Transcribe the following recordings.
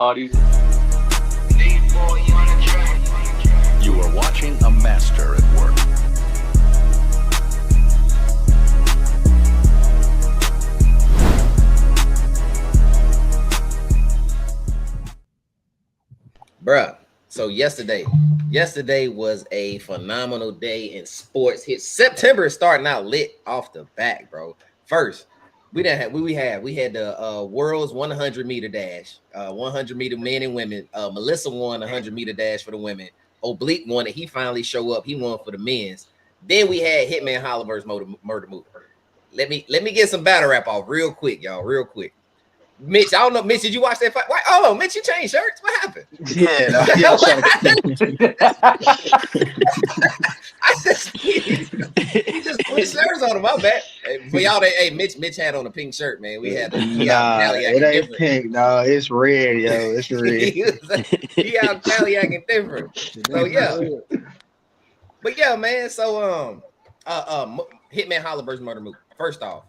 All these. You are watching a master at work. Bruh, so yesterday was a phenomenal day in sports. September is starting out lit off the back, bro. First, we had the world's 100-meter dash, 100-meter men and women. Melissa won 100-meter dash for the women. Oblique won it. He finally show up. He won for the men's. Then we had Hitman Holla versus Murder Mook. Let me get some battle rap off real quick, y'all. Real quick. Mitch, I don't know. Mitch, did you watch that fight? Why? Oh, Mitch, you changed shirts. What happened? Yeah, he just put shirts on him. My bad. For y'all, Mitch had on a pink shirt, man. We had it ain't pink, no, it's red, yo. It's red. he out Cali acting different. So yeah, but yeah, man. So Hitman Holla versus Murder Mook. First off,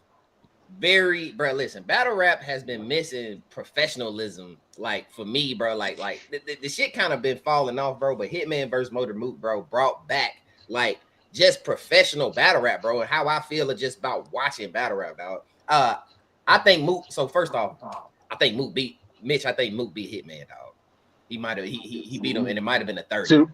listen, battle rap has been missing professionalism, like for me, bro. Like the shit kind of been falling off, bro. But Hitman versus Murder Mook, bro, brought back like just professional battle rap, bro, and how I feel just about watching battle rap, dog. I think Mook. So first off, I think Mook beat Mitch. I think Mook beat Hitman, dog. He might have he beat him, and it might have been a 30.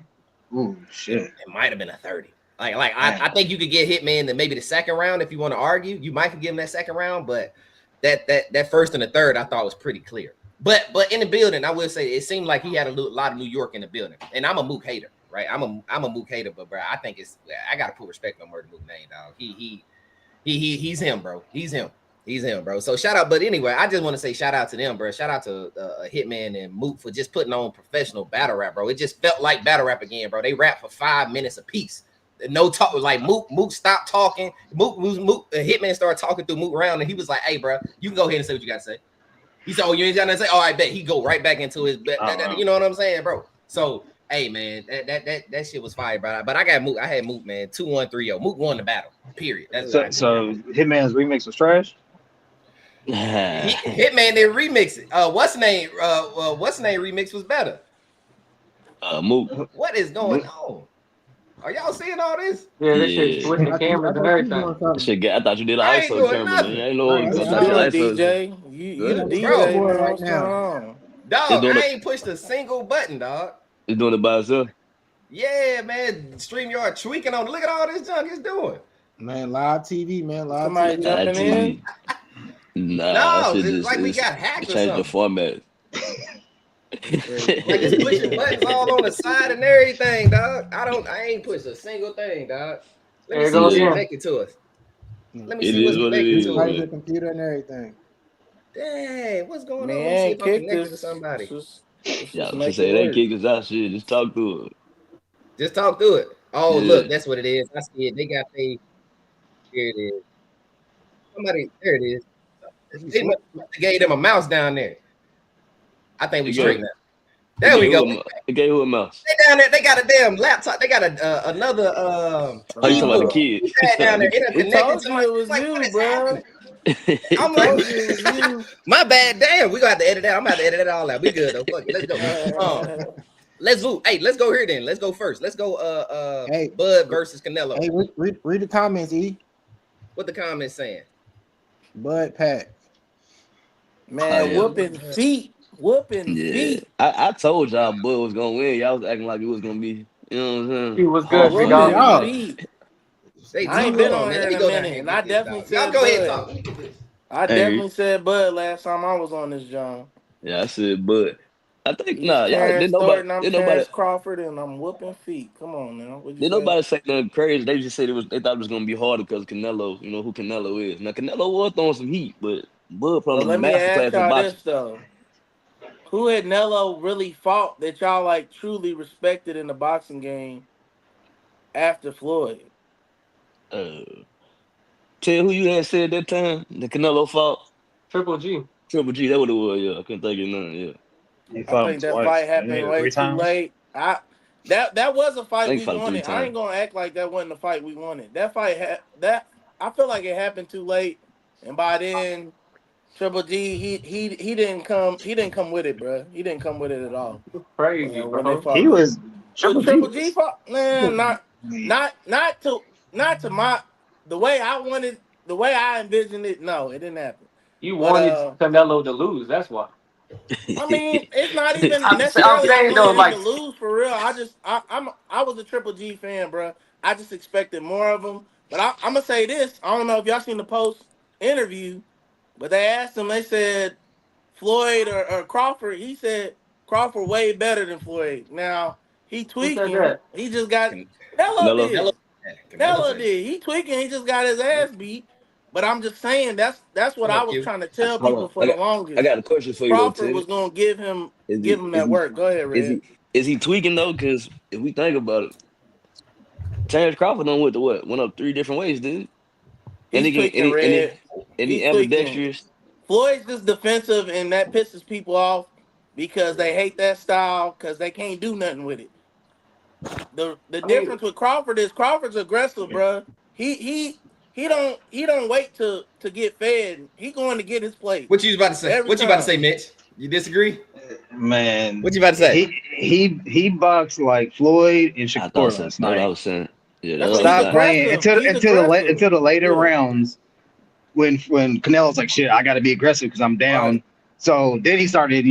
Ooh, shit. It might have been a 30. I think you could get Hitman in maybe the second round if you want to argue. You might could give him that second round, but that first and the third I thought was pretty clear. But in the building, I will say it seemed like he had a lot of New York in the building. And I'm a Mook hater, right? I'm a Mook hater, but bro, I think I gotta put respect on Murder Mook name, dog. He's him, bro. He's him, bro. So shout out. But anyway, I just want to say shout out to them, bro. Shout out to Hitman and Mook for just putting on professional battle rap, bro. It just felt like battle rap again, bro. They rap for 5 minutes apiece. No talk, like Mook stopped talking. Mook Hitman started talking through Mook round, and he was like, "Hey, bro, you can go ahead and say what you got to say." He said, "Oh, you ain't got nothing to say." Oh, I bet he go right back into his bet. You know what I'm saying, bro? So, hey, man, that shit was fire, bro. But I got Mook. I had Mook, man. 2-1-3-0. Mook won the battle. Period. That's so Hitman's remix was trash. Hitman didn't remix it. What's name remix was better. Mook. What is going on? Are y'all seeing all this? Yeah, this shit switching cameras and everything. Shit, I thought you did an ISO camera. Man. I ain't know what DJ. You the DJ right now. Dog, I ain't pushed a single button, dog. It's doing it by itself. Yeah, man. StreamYard tweaking on. Look at all this junk it's doing. Man, live TV, man. Somebody jumping in. No, it's like we got hacked or something. Change the format. Like it's pushing buttons all on the side and everything, dog. I ain't pushed a single thing, dog. Let me see what's connected to us. Let me see what's connected to us. The computer and everything. Dang, what's going on? Let me see if I'm connected to somebody. Yeah, say they kick us out, shit. Just talk through it. Just talk through it. Oh, look, that's what it is. I see it. They got paid. Here it is. Somebody, there it is. They gave them a mouse down there. I think we straight now. There we go. They gave who a mouse? They down there. They got a damn laptop. They got another. Oh, you talking about the kid? Down there. It told you it was you, bro. I'm like, my bad. Damn, we gonna have to edit that. I'm about to edit it all out. We good though. Fuck it. Let's go. Let's move. Hey, let's go here then. Let's go first. Let's go. Bud versus Canelo. Hey, read the comments, E. What the comments saying? Bud Pat. Man, whooping feet. I told y'all Bud was gonna win. Y'all was acting like it was gonna be. You know what I'm saying? He was good. I ain't been on here in a minute, and I definitely said y'all go ahead talk. I definitely said Bud last time I was on this John. Yeah, I said Bud. I think y'all didn't nobody Crawford, and I'm whooping feet. Come on now. Did nobody say nothing crazy? They just said they thought it was gonna be harder because Canelo, you know who Canelo is. Now Canelo was throwing some heat, but Bud probably let me ask in y'all boxing. this though. Who had Nello really fought that y'all like truly respected in the boxing game after Floyd? Tell who you had said that time the Canelo fought? Triple G. Triple G, that what it was, yeah. I couldn't think of nothing, yeah. I think that fight happened way too late. That was a fight we wanted. I ain't gonna act like that wasn't the fight we wanted. That fight I feel like it happened too late, and by then Triple G, he didn't come with it, bro. He didn't come with it at all. Crazy, When they bro. fought. He was Triple Triple G G. fought, man, not to my the way I wanted, the way I envisioned it. No, it didn't happen. You But wanted Canelo to lose. That's why. I mean, it's not even I'm necessarily I saying though, wanted him like to lose for real. I was a Triple G fan, bro. I just expected more of him. But I'm gonna say this. I don't know if y'all seen the post interview, but they asked him. They said Floyd or Crawford. He said Crawford way better than Floyd. Now he who said tweaking. that? He just got Canelo Canelo. did. Canelo Canelo did. He tweaking. He just got his ass beat. But I'm just saying that's what Come I on, was Q. trying to tell Hold people on. for the longest. I got a question for you though, Crawford Tim. was gonna give him Is that work. Go ahead, Red. he tweaking though? Because if we think about it, Terrence Crawford done went to what? Went up 3 different ways, didn't he? And He's he can tweaking, Red. and he He's tweaking. ambidextrous. Floyd's just defensive, and that pisses people off because they hate that style because they can't do nothing with it. The difference with Crawford is Crawford's aggressive, bro. He don't wait to get fed. He going to get his plate. What you about to say? Every What you about to time. say, Mitch? You disagree? Man, What you about to say? he boxed like Floyd and I Shakur thought so. last That's what I night. was saying. Yeah, That's that's what what I was he's Stop saying. playing aggressive. until the later Yeah. rounds when Canelo's like, shit, I got to be aggressive because I'm down. Right. So then he started,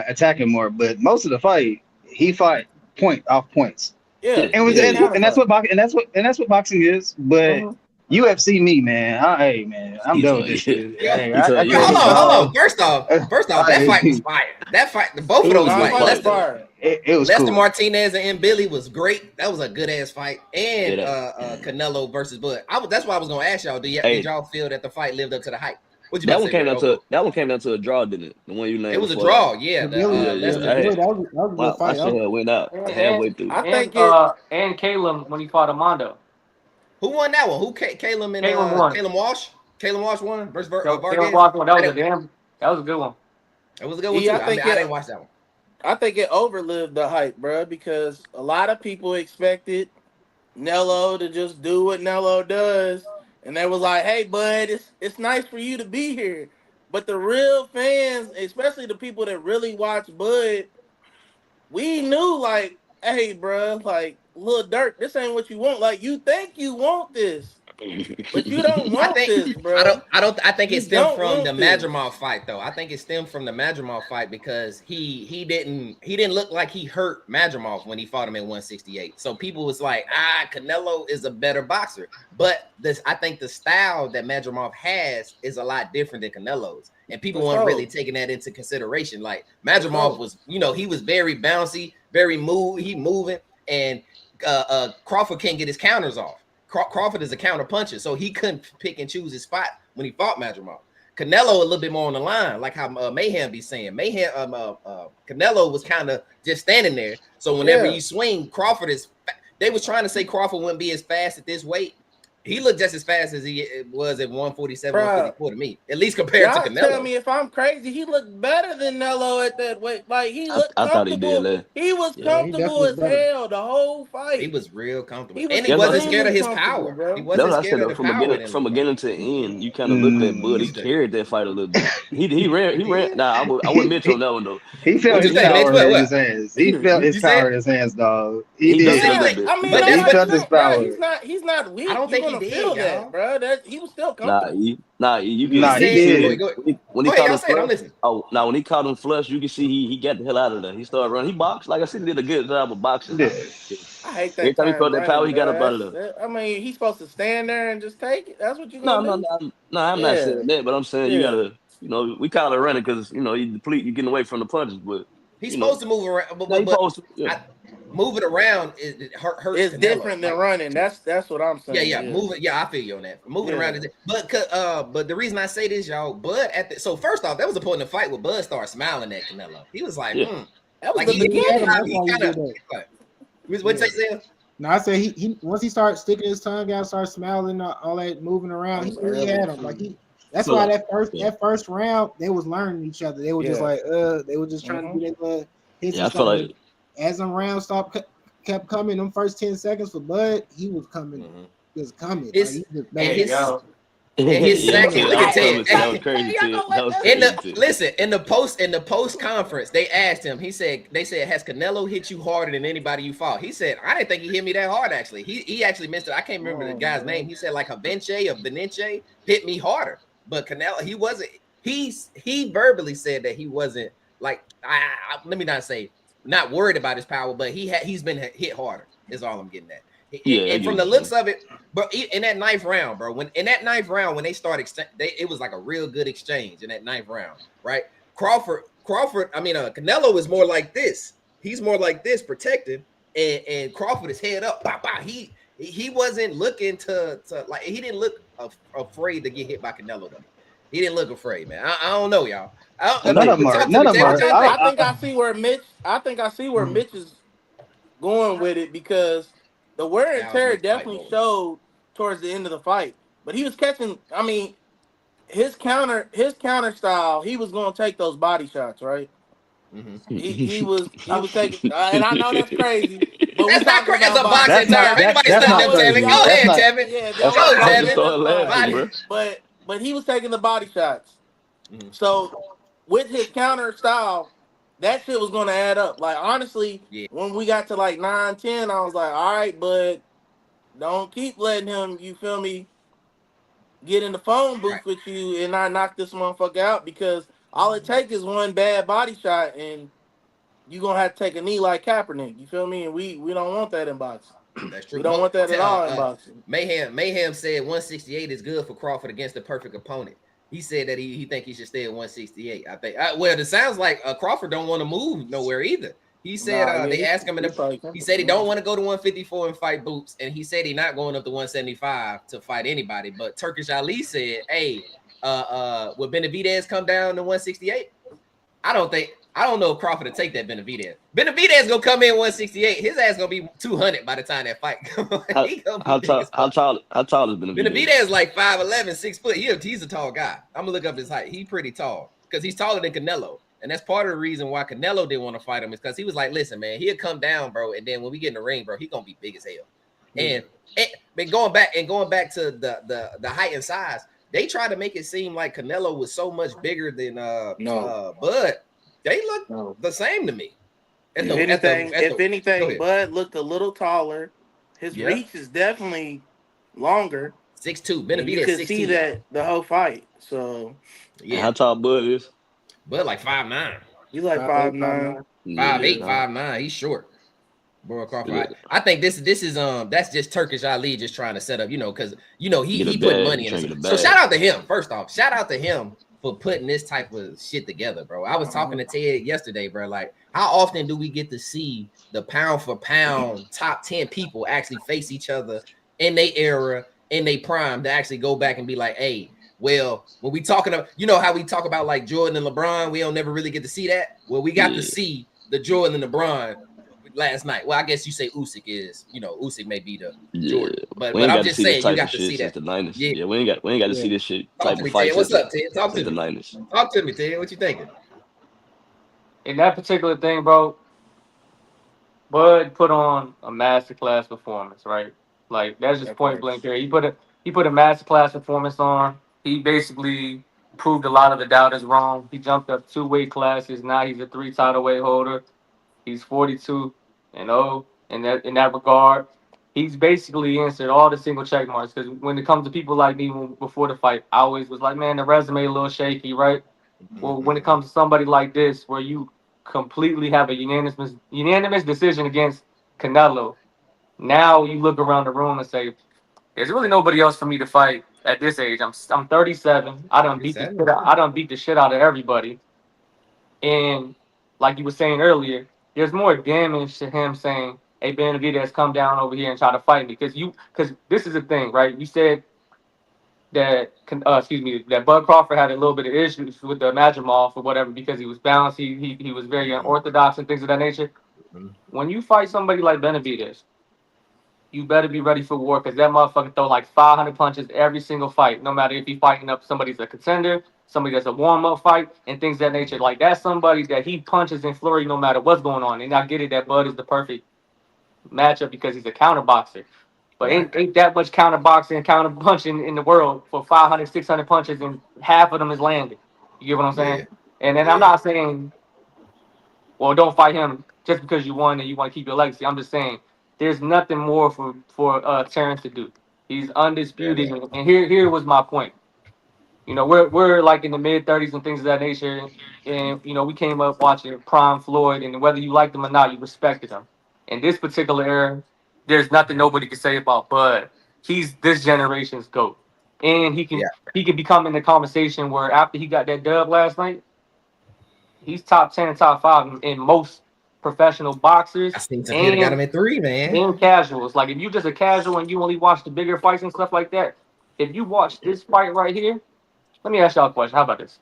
attacking more. But most of the fight, he fought point off points. Yeah. And that's what boxing is. But Mhm. UFC me, man. I'm He done told with this you. shit. Hey, He told I you. Hold can't. on. First off, that fight was fire. Both of those Nah, fights. fight was fire. It was Lester cool. Martinez and Mbilli was great. That was a good ass fight. And Yeah, Canelo versus Bud. That's why I was gonna ask y'all. Did y'all feel that the fight lived up to the hype? What you That about one to say, came down Red? to a draw, didn't it? The one you named. It was a before draw. that. Yeah. Yeah. Lester. That was a good My fight. shit had went out halfway through. I think And Caleb when he fought Amando. Who won that one? Who Caleb and Caleb won. Caleb Walsh? Caleb Walsh won versus Caleb Vargas. Walsh won. That was a good one. It was a good one Yeah, too. I think I didn't watch that one. I think it overlived the hype, bro, because a lot of people expected Nello to just do what Nello does, and they was like, "Hey, bud, it's nice for you to be here." But the real fans, especially the people that really watch Bud, we knew like, "Hey, bro, like Lil Durk, this ain't what you want. Like, you think you want this, but you don't want this, bro. I think You it stemmed don't from the want this. Madrimov fight though. I think it stemmed from the Madrimov fight because he didn't look like he hurt Madrimov when he fought him at 168. So people was like, Canelo is a better boxer. But I think the style that Madrimov has is a lot different than Canelo's. And people weren't really taking that into consideration. Like Madrimov was, he was very bouncy, very moving, and Crawford can't get his counters off. Crawford is a counter puncher, so he couldn't pick and choose his spot when he fought Madrimov. Canelo a little bit more on the line, like how Mayhem be saying. Canelo was kind of just standing there. So whenever you swing, Crawford is. They was trying to say Crawford wouldn't be as fast at this weight. He looked just as fast as he was at 147, 154 to me, at least compared to Canelo. Tell me if I'm crazy. He looked better than Nello at that weight. Like he looked I thought he comfortable. did. He was comfortable as hell the whole fight. He was real comfortable, He was and he wasn't extremely scared of his comfortable, power. bro. He That's wasn't what I scared said of though. the power. From beginning to end, you kind of looked at Bud. He carried that fight a little bit. He ran. Nah, I wouldn't mention on that one though. He felt his power in his hands. He felt his power in his hands, dog. He did. a little bit. I mean, But that's he what felt his power. He's not weak. I don't think he did, feel that, y'all. bro. He was still comfortable. You can Nah, he see did. when he caught him flush. When he caught him flush, you can see he got the hell out of there. He started running. He boxed. Like I said, he did a good job of boxing. Yeah. I hate that. Every time he felt that power, he got up out of there. I mean, he's supposed to stand there and just take it. That's what you No, gonna do. I'm not saying that, but I'm saying you gotta, we call it running because you getting away from the punches, but he's supposed to move around. But moving around hurts. It's Canelo. different than running. That's what I'm saying. Yeah. Moving. Yeah, I feel you on that. Moving around is but the reason I say this, y'all, Bud so first off, that was a point in the fight where Bud started smiling at Canelo. He was like, That was like the beginning. What'd you say, Sam? No, I said he once he started sticking his tongue out, started smiling, all that moving around. He had him like he. That's why that first round they was learning each other. They were just like they were just trying to do their hits. I feel like as them rounds kept coming, them first 10 seconds for Bud, he was coming, just coming. And his second, look at That Ted. was crazy, Y'all Ted. gonna That was let In crazy, the Ted. listen, in the post conference, they asked him. They said, has Canelo hit you harder than anybody you fought? He said, I didn't think he hit me that hard. Actually, he actually missed it. I can't remember the guy's name. He said like Benche hit me harder, but Canelo, he wasn't. He verbally said that he wasn't like let me not say not worried about his power, but he's been hit harder. Is all I'm getting at. Yeah, And from the looks of it, but in that ninth round, bro, when they started, it was like a real good exchange in that ninth round, right? Crawford, Canelo is more like this. He's more like this, protected, and Crawford is head up. Bah, bah. He wasn't looking to like he didn't look afraid to get hit by Canelo though. He didn't look afraid, man. I don't know, y'all. None of them are. None of them are. I think I see where Mitch is going with it because the wear and tear definitely showed towards the end of the fight. But he was catching. I mean, his counter style. He was going to take those body shots, right? Mm-hmm. He was taking, and I know that's crazy, but That's not crazy. It's a boxing term. Anybody that's stop not him, Tevin? crazy. Go ahead, That's Tevin. Yeah, Go, I Tevin. just started laughing, bro. But he was taking the body shots. Mhm. So with his counter style, that shit was going to add up. Like honestly, when we got to like 9-10, I was like, all right, but don't keep letting him, you feel me, get in the phone booth with you and not knock this motherfucker out because all it takes is one bad body shot and you're going to have to take a knee like Kaepernick. You feel me? And we don't want that in boxing. That's true. We don't want that at all in boxing. Mayhem said 168 is good for Crawford against the perfect opponent. He said that he think he should stay at 168. I think. Well, it sounds like Crawford don't want to move nowhere either. He said they asked him, he said he don't want to go to 154 and fight Boots, and he said he not going up to 175 to fight anybody. But Turkish Ali said, "Hey, will Benavidez come down to 168?" I don't know if Crawford will take that Benavidez. Benavidez gonna come in 168. His ass gonna be 200 by the time that fight comes. How tall is Benavidez? Benavidez like 5'11", 6 foot. He's a tall guy. I'm gonna look up his height. He's pretty tall because he's taller than Canelo. And that's part of the reason why Canelo didn't want to fight him is because he was like, listen, man, he'll come down, bro. And then when we get in the ring, bro, he's gonna be big as hell. Yeah. And going back to the height and size, they tried to make it seem like Canelo was so much bigger than Bud. They look the same to me. If anything, Bud looked a little taller. His reach is definitely longer. 6'2". Benavidez, you could 6'2". see that the whole fight. So yeah, how tall Bud is? Bud like 5'9". He's like 5'9". 5'8", 5'9". He's short. Bro, Crawford. I think this is that's just Turkish Ali just trying to set up, because he put money in it. So shout out to him. First off, shout out to him for putting this type of shit together, bro. I was talking to Ted yesterday, bro. Like, how often do we get to see the pound for pound top 10 people actually face each other in their era, in their prime, to actually go back and be like, hey, well, when we talking about, how we talk about like Jordan and LeBron, we don't never really get to see that. Well, we got to see the Jordan and LeBron last night. Well, I guess you say Usyk is, Usyk may be the Jordan, but I'm just saying you got to see that. The 90s. Yeah, we ain't got to see this shit type of fight. What's up, Ted? Talk to me. The 90s. Talk to me, Ted. What you thinking? In that particular thing, bro, Bud put on a masterclass performance, right? Like that's just point blank there. He put a masterclass performance on. He basically proved a lot of the doubters wrong. He jumped up 2 weight classes. Now he's a 3 title weight holder. He's 42-0 in that regard. He's basically answered all the single check marks. Because when it comes to people like me before the fight, I always was like, man, the resume a little shaky, right? Well, when it comes to somebody like this, where you completely have a unanimous decision against Canelo, now you look around the room and say, there's really nobody else for me to fight at this age. I'm 37. I done beat the shit out of everybody. And like you were saying earlier, there's more damage to him saying, hey, Benavidez, come down over here and try to fight me. Because this is the thing, right? You said that that Bud Crawford had a little bit of issues with the Majimov or whatever because he was balanced. He was very unorthodox and things of that nature. When you fight somebody like Benavidez, you better be ready for war because that motherfucker throw like 500 punches every single fight, no matter if he's fighting up somebody's a contender, somebody that's a warm-up fight, and things of that nature. Like, that's somebody that he punches in flurry no matter what's going on. And I get it that Bud is the perfect matchup because he's a counter boxer. But ain't that much counter boxing, counter punching in the world for 500, 600 punches, and half of them is landed. You get what I'm saying? And then I'm not saying, well, don't fight him just because you won and you want to keep your legacy. I'm just saying there's nothing more for Terrence to do. He's undisputed, and here was my point. You know, we're like in the mid-30s and things of that nature, and you know, we came up watching Prime Floyd, and whether you liked him or not, you respected him. In this particular era, there's nothing nobody can say about Bud. He's this generation's GOAT, and he can become in the conversation where after he got that dub last night, he's top 10, top 5 in most professional boxers. I think could have got him at 3, man. And casuals. Like if you just a casual and you only watch the bigger fights and stuff like that, if you watch this fight right here, let me ask y'all a question. How about this?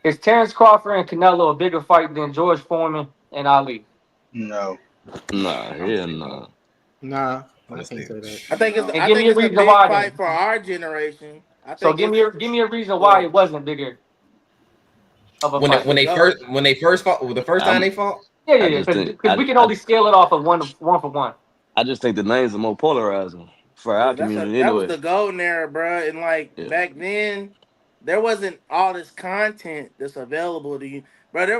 Is Terrence Crawford and Canelo a bigger fight than George Foreman and Ali? No. Nah, hell no. Nah, I can't say that. I think it's give me a a reason big why fight then. for our generation. So give me a reason why it wasn't bigger of a fight. When they first fought, the first time they fought. Yeah, because we can only scale it off of one for one. I just think the names are more polarizing for our community. That was the golden era, bro. And like back then, there wasn't all this content that's available to you, bro. There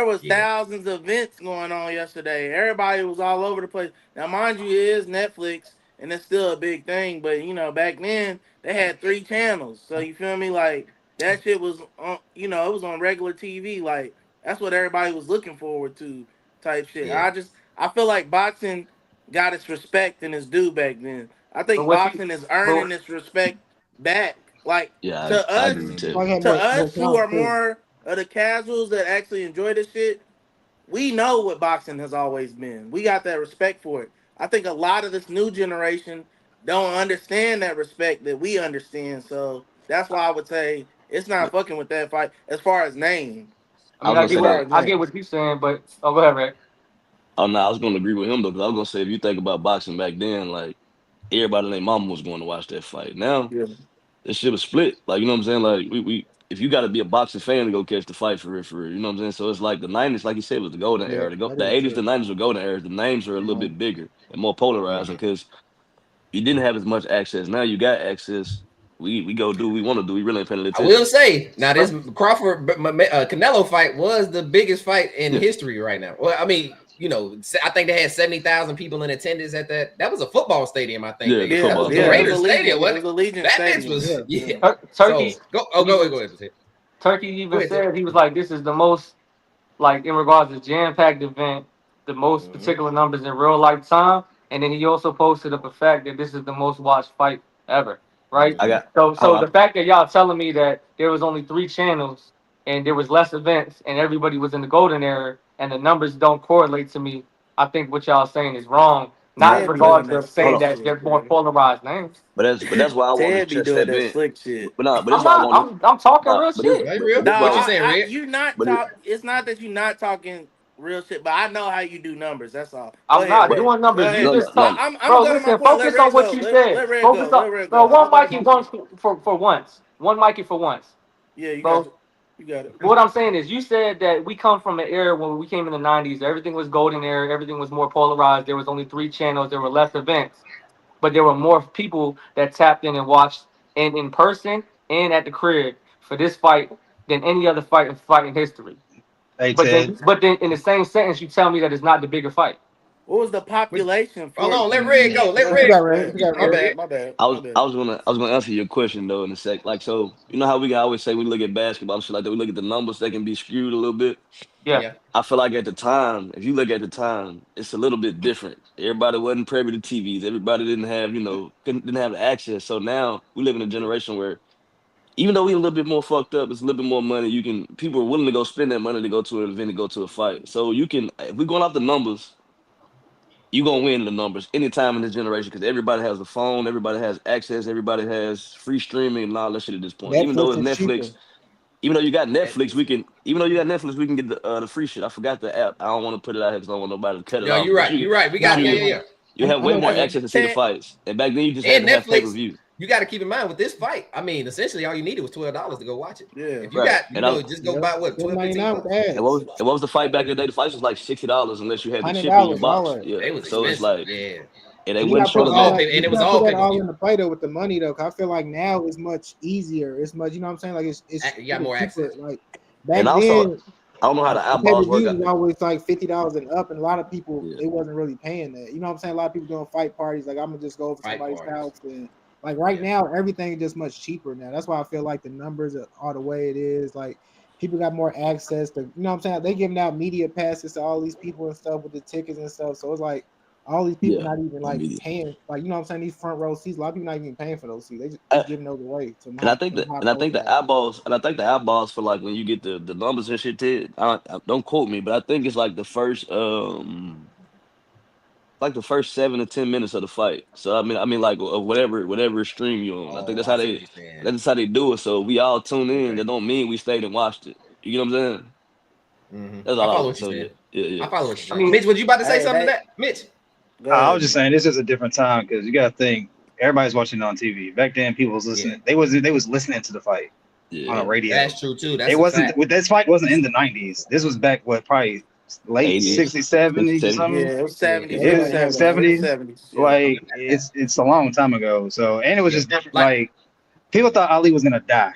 was thousands of events going on yesterday. Everybody was all over the place. Now, mind you, it is Netflix, and it's still a big thing. But you know, back then they had 3 channels, so you feel me? Like that shit was on. You know, it was on regular TV. Like that's what everybody was looking forward to, type shit. Yeah. I feel like boxing got its respect and its due back then. I think boxing is earning its respect back. Like to us who are more of the casuals that actually enjoy this shit, we know what boxing has always been. We got that respect for it. I think a lot of this new generation don't understand that respect that we understand. So that's why I would say it's not fucking with that fight as far as name. I get what he's saying, but go ahead, Ray. Oh no, I was gonna agree with him though, because I was gonna say if you think about boxing back then, like everybody and their mama was going to watch that fight. Now this shit was split. Like, you know what I'm saying? Like we if you gotta be a boxing fan to go catch the fight for real, you know what I'm saying? So it's like the 90s, like you said, was the golden era. The 80s, the 90s were golden eras. The names are a little bit bigger and more polarizing because you didn't have as much access. Now you got access. We go do what we want to do. We really ain't paying attention. I will say now this Crawford Canelo fight was the biggest fight in history right now. Well, I mean, you know, I think they had 70,000 people in attendance at that. That was a football stadium, I think. Yeah, the Raiders Stadium. It was a Legion that Stadium. Bitch was Turkey. So, go ahead. Turkey even said he was like, this is the most, like in regards to jam-packed event, the most particular numbers in real life time. And then he also posted up the fact that this is the most watched fight ever. Right? So the fact that y'all telling me that there was only 3 channels and there was less events and everybody was in the golden era and the numbers don't correlate to me, I think what y'all saying is wrong. Not in regards to saying that they're more polarized names. But that's why I want to trust that bit. Slick shit. But that's why I want I'm talking real shit. What you saying, Red? You're not talking. It's not that you're not talking real shit, but I know how you do numbers. That's all. I'm not doing numbers. You just I'm bro, listen, focus on what you said. Focus on, bro, one mic and one for once. One mic and for once. Yeah, you got it. You got it. What I'm saying is, you said that we come from an era when we came in the 90s, everything was golden era, everything was more polarized. There was only 3 channels, there were less events, but there were more people that tapped in and watched in person and at the crib for this fight than any other fight in history. Hey, but then in the same sentence, you tell me that it's not the bigger fight. What was the population? Hold on, let Red go. Let Red go. My bad. I was gonna answer your question though in a sec. Like, so you know how we can always say we look at basketball and shit like that, we look at the numbers, they can be skewed a little bit. Yeah. I feel like at the time, if you look at the time, it's a little bit different. Everybody wasn't privy to TVs. Everybody didn't have, didn't have the access. So now we live in a generation where even though we a little bit more fucked up, it's a little bit more money. People are willing to go spend that money to go to an event, to go to a fight. So if we're going off the numbers, you're going to win the numbers anytime in this generation because everybody has a phone, everybody has access, everybody has free streaming and all that shit at this point. Even though you got Netflix, we can get the free shit. I forgot the app. I don't want to put it out here because I don't want nobody to cut it off. You're right. We got You have way more access to see the fights. And back then you just had to have pay-per-view. You got to keep in mind with this fight. I mean, essentially, all you needed was $12 to go watch it. Yeah, if you got, just go buy what $12.99. And what was the fight back in the day? The fights was like $60 unless you had the chip in your box. Yeah, it was so expensive. it's like And they You wouldn't gotta show put them all that. that. and You it was gotta all put that pay per all view. in the play though with the money though. 'Cause I feel like now it's much easier. It's much, you know what I'm saying? Like it's You got more cheaper. access. Like And back also, then, I don't know how the the pay per eyeballs work view out. was always like $50 and up, and a lot of people Yeah, they wasn't really paying that. You know what I'm saying? A lot of people doing fight parties. Like I'm gonna just go over Fight somebody's parties. house and like right Yeah. now everything is just much cheaper now. That's why I feel like the numbers are the way it is. Like people got more access to, you know what I'm saying? They giving out media passes to all these people and stuff with the tickets and stuff. So it's like all these people yeah, not even on like media. paying, like you know what I'm saying? These front row seats, a lot of people not even paying for those seats. They I, just giving those away to and I high, think them that, high and I think the profile. eyeballs, and I think the eyeballs for like when you get the numbers and shit. Ted, don't quote me, but I think it's like the first 7 to 10 minutes of the fight. So I mean, like whatever stream you on. I think Oh, I see what you're saying. that's how they do it. So we all tune in. Okay. That don't mean we stayed and watched it. You get what I'm saying? That's I all I follow was what you're telling you. saying. Yeah, yeah. I follow what I you're saying. mean, Mitch, was you about to say Hey, something to they that? Mitch? go I was ahead. just saying this is a different time because you got to think everybody's watching it on TV. Back then, people was Yeah. listening. They was listening to the fight on a Yeah. radio. That's true too. It That's a wasn't fact. with this fight wasn't in the 90s. This was back probably late 80s, 60s, 70s or 70s. Yeah, something. it was Yeah, 70s. yeah, It Yeah, was they had 70s. It was 70s. 70s. Yeah. Like it's a long time ago. So and it was Yeah. just different. Like Like people thought Ali was gonna die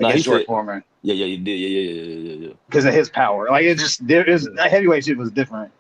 No, he against George said, Foreman yeah, you did. Yeah. because of his power. Like it just there is that heavyweight shit was different.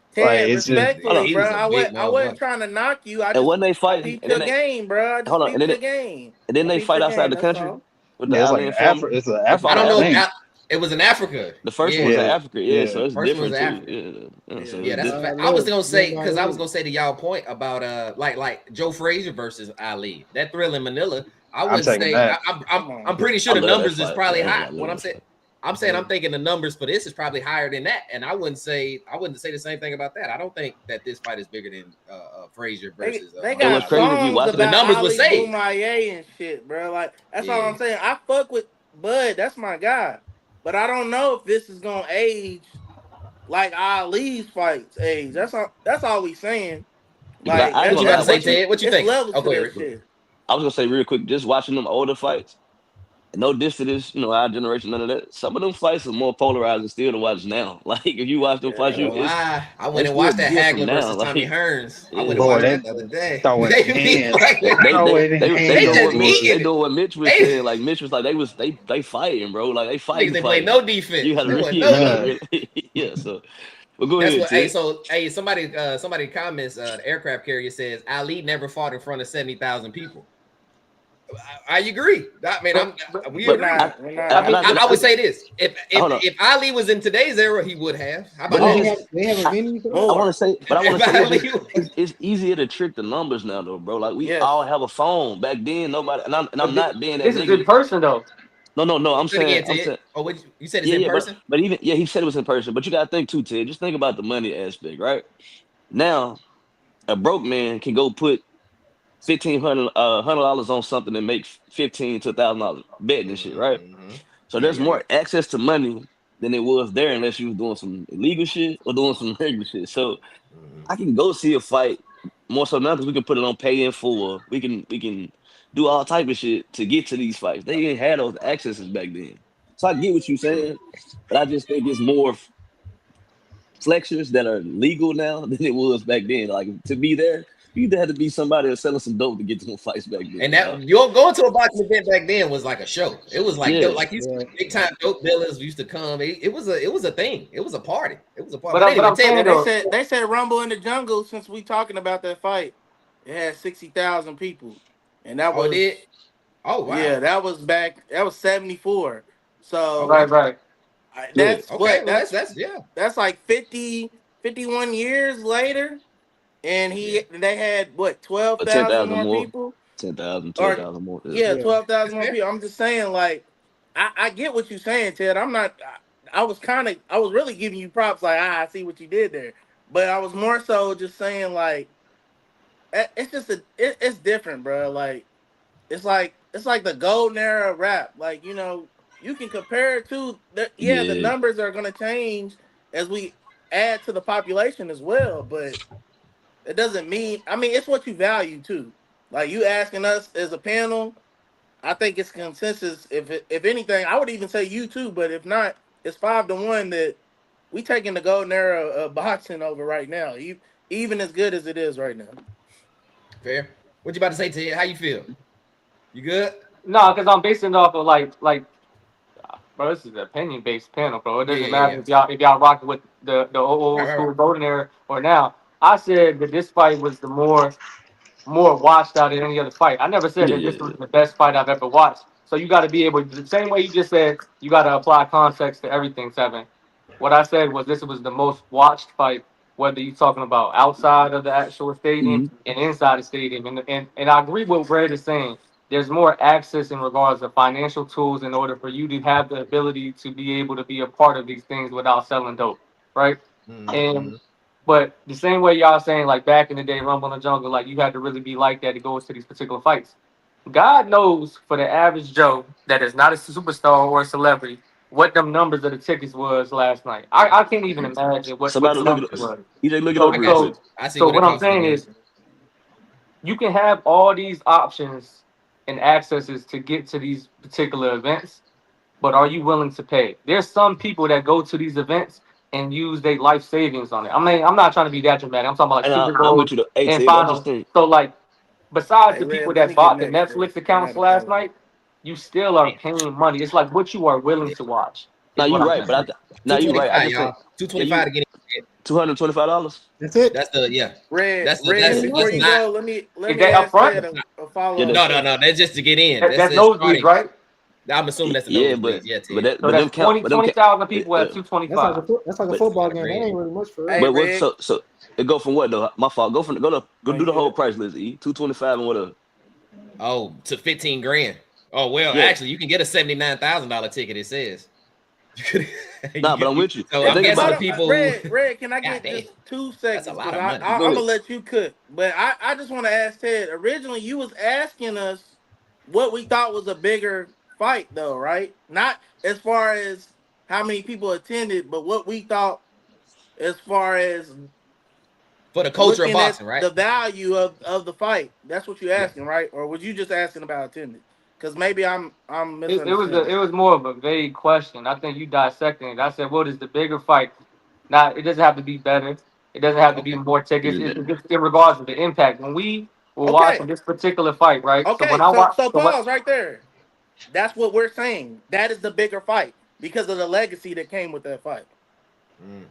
Like Ted, it's just Hold respectfully, on. he bro. was a big I wasn't motherfucker. trying to knock you. And when they I fight, peeped your game, bro. I hold just on, peeped your game. and then I they peeped fight your outside game. the That's country all. with the yeah, it's like Ali an and Foreman. It's an They I fought Africa don't in know if Africa. thing. it was in Africa. The first one Yeah. was in Yeah, Africa, yeah. yeah. So it's First one was different too. Africa. Yeah. So Yeah, it's that's a different. fact. I was gonna say Muhammad because I was Ali. gonna say to y'all point about like Joe Frazier versus Ali. That thrill in Manila. I I'm wouldn't taking say that. Come I'm on. pretty I sure the love that numbers is fight. probably Yeah, I ain't high. gonna lie, I When love that fight. I'm saying I'm thinking the numbers for this is probably higher than that. And I wouldn't say the same thing about that. I don't think that this fight is bigger than Frazier versus They And what's got Ali. crazy if you songs watching The them, about numbers would Ali say, Boumaier and shit, bro. Like that's all yeah. I'm saying. I fuck with Bud. That's my guy. But I don't know if this is gonna age like Ali's fights age. That's all we saying. because Like I ain't What that's you gonna about lie, to that's say, watching. Ted? What you it's think? levels Oh, to go ahead, this Rick. shit. I was gonna say real quick, just watching them older fights. No diss to this, our generation, none of that. Some of them fights are more polarizing still to watch now. Like if you watch them I fights, Yeah. ain't gonna lie. I they went and still watched that different Hagler now. versus Tommy Like, Hearns. I went and yeah, Boy, watched they that the other day. throwing They be hands, fucking, throwing they they hands, doing just what Mitch, boy. eating they it. doing what Mitch was They saying. Like Mitch was like they fighting, bro. Like they niggas fighting, they play fighting. no You defense. had to There really, was yeah, no you had to Man, defense. really, yeah. So, well, go That's ahead, what. Hey, Ted. so somebody comments. The aircraft carrier says Ali never fought in front of 70,000 people. I agree. I mean, we We're But agree. I, not. We're not. and I mean, I, I would say this: hold on. if Ali was in today's era, he would have. How But about it's Oh, that? just, they have a venue for that? I want to More. say, but I want If to say Ali, it's easier to trick the numbers now, though, bro. Like we Yes. all have a phone. Back then, nobody, and I'm but not being that this is in nigga. person though. No. say it again, Ted. Oh, what you said it's Yeah, in yeah, person? but even he said it was in person. But you gotta think too, Ted. Just think about the money aspect, right? Now, a broke man can go put $1,500 on something and make 15 to $1,000 betting and shit, right? Mm-hmm. So there's Yeah. more access to money than it was there, unless you was doing some illegal shit or doing some regular shit. So Mm-hmm. I can go see a fight more so now because we can put it on pay in full. We can do all type of shit to get to these fights. They didn't have those accesses back then. So I get what you're True. saying, but I just think it's more flexors that are legal now than it was back then. Like to be there, you either had to be somebody that's selling some dope to get to some fights back And then. that you're going to a boxing event back then was like a show. It was like Yeah, like you said, Yeah. big time dope dealers used to come. It was a thing. It was a party. It was a party. But But I'm but anyway, I'm Ted, Yeah, saying they though, said Rumble in the Jungle. Since we talking about that fight, it had 60,000 people, and that oh, it did. was Oh wow. that was back. That was 74. Oh So wow. right. yeah. that's Okay. what Well, that's yeah. that's like 51 years later, and Yeah. they had what But 12,000 10,000 more more, people, 10,000, or 12,000 more. Yeah. yeah, Yeah. 12,000 That's more fair. people. I'm just saying, like, I get what you're saying, Ted. I'm not. I was really giving you props, like, I see what you did there, but I was more so just saying, like, it's just it's different, bro. Like, it's like the golden era of rap. Like, you can compare it to the Yeah. numbers are gonna change as we add to the population as well, but it doesn't mean. I mean, it's what you value too. Like you asking us as a panel, I think it's consensus. If anything, I would even say you too. But if not, it's 5-1 that we taking the golden era of boxing over right now. even as good as it is right now. Fair. What you about to say, Ted? How you feel? You good? No, because I'm basing it off of bro, this is an opinion based panel, bro. It doesn't matter if y'all rocking with the old school voting era or now. I said that this fight was the more watched out than any other fight. I never said that this was the best fight I've ever watched. So you got to be able to, the same way you just said, you got to apply context to everything, Seven. What I said was this was the most watched fight, whether you're talking about outside of the actual stadium and inside the stadium. And I agree with what Red is saying. There's more access in regards to financial tools in order for you to have the ability to be able to be a part of these things without selling dope, right? And but the same way y'all saying like back in the day, Rumble in the Jungle, like you had to really be like that to go into these particular fights. God knows for the average Joe that is not a superstar or a celebrity, what them numbers of the tickets was last night. I can't even imagine what the numbers was. EJ, look it up real quick. So what I'm saying is you can have all these options and accesses to get to these particular events, but are you willing to pay? There's some people that go to these events and use their life savings on it. I mean, I'm not trying to be that dramatic. I'm talking about like Super Bowl and finals. So like, besides the people that bought the Netflix accounts last night, you still are paying money. It's like what you are willing to watch. Now you're right, but you're right. I just said $225 to get in. $225. That's it. That's the Red. That's Before you go, let me ask Ted a follow. No. That's just to get in. That's nosebleeds, right? I'm assuming that's the nosebleeds. But that's 20,000 people at 225. That's like a football game. That ain't really much for us. But what? So it go from what though? My fault. Go do the whole price list. 225 and whatever. Oh, to 15 grand. Oh well, actually, you can get a $79,000 ticket. It says. Nah, but I'm with you. So I'm guessing people. Red, can I get just 2 seconds? That's a lot of money. I'm gonna let you cook, but I just want to ask Ted. Originally, you was asking us what we thought was a bigger fight, though, right? Not as far as how many people attended, but what we thought as far as for the culture of boxing, right? The value of the fight. That's what you're asking, right? Or was you just asking about attendance? Because maybe I'm misunderstanding. It was more of a vague question. I think you dissecting it. I said, what is the bigger fight? Now, it doesn't have to be better. It doesn't have to be more tickets. It's in regards to the impact. When we were watching this particular fight, right? Okay, so pause right there. That's what we're saying. That is the bigger fight because of the legacy that came with that fight.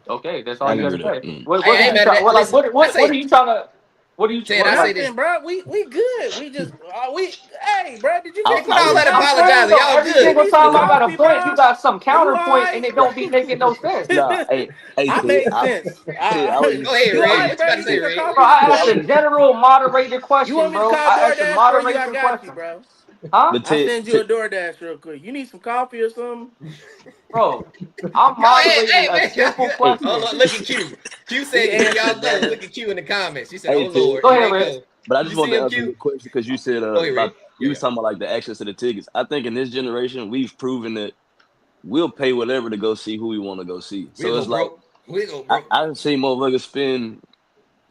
Okay, that's all you got to say. What are you trying to? What are you saying? I say, bro, we good. We just hey, bro, did you get all that apologizing? Y'all every good. single time I got a point, you got some counterpoint, and it don't be making no sense. Nah, I made sense. Go ahead, Ray. What you about to say, Ray? Bro, I asked a general moderated question, you want me to bro. call I asked a DoorDash moderation question, bro. Huh? I send you a DoorDash real quick. You need some coffee or something? Bro, I'm moderating a simple question. Hold on, look at Q. Q said, y'all know. Look at Q in the comments. She said, oh, Lord. Go ahead, Ray. But I just want to answer the question because you said you was talking about like the access to the tickets. I think in this generation, we've proven that we'll pay whatever to go see who we want to go see. So it's like I've seen motherfuckers spend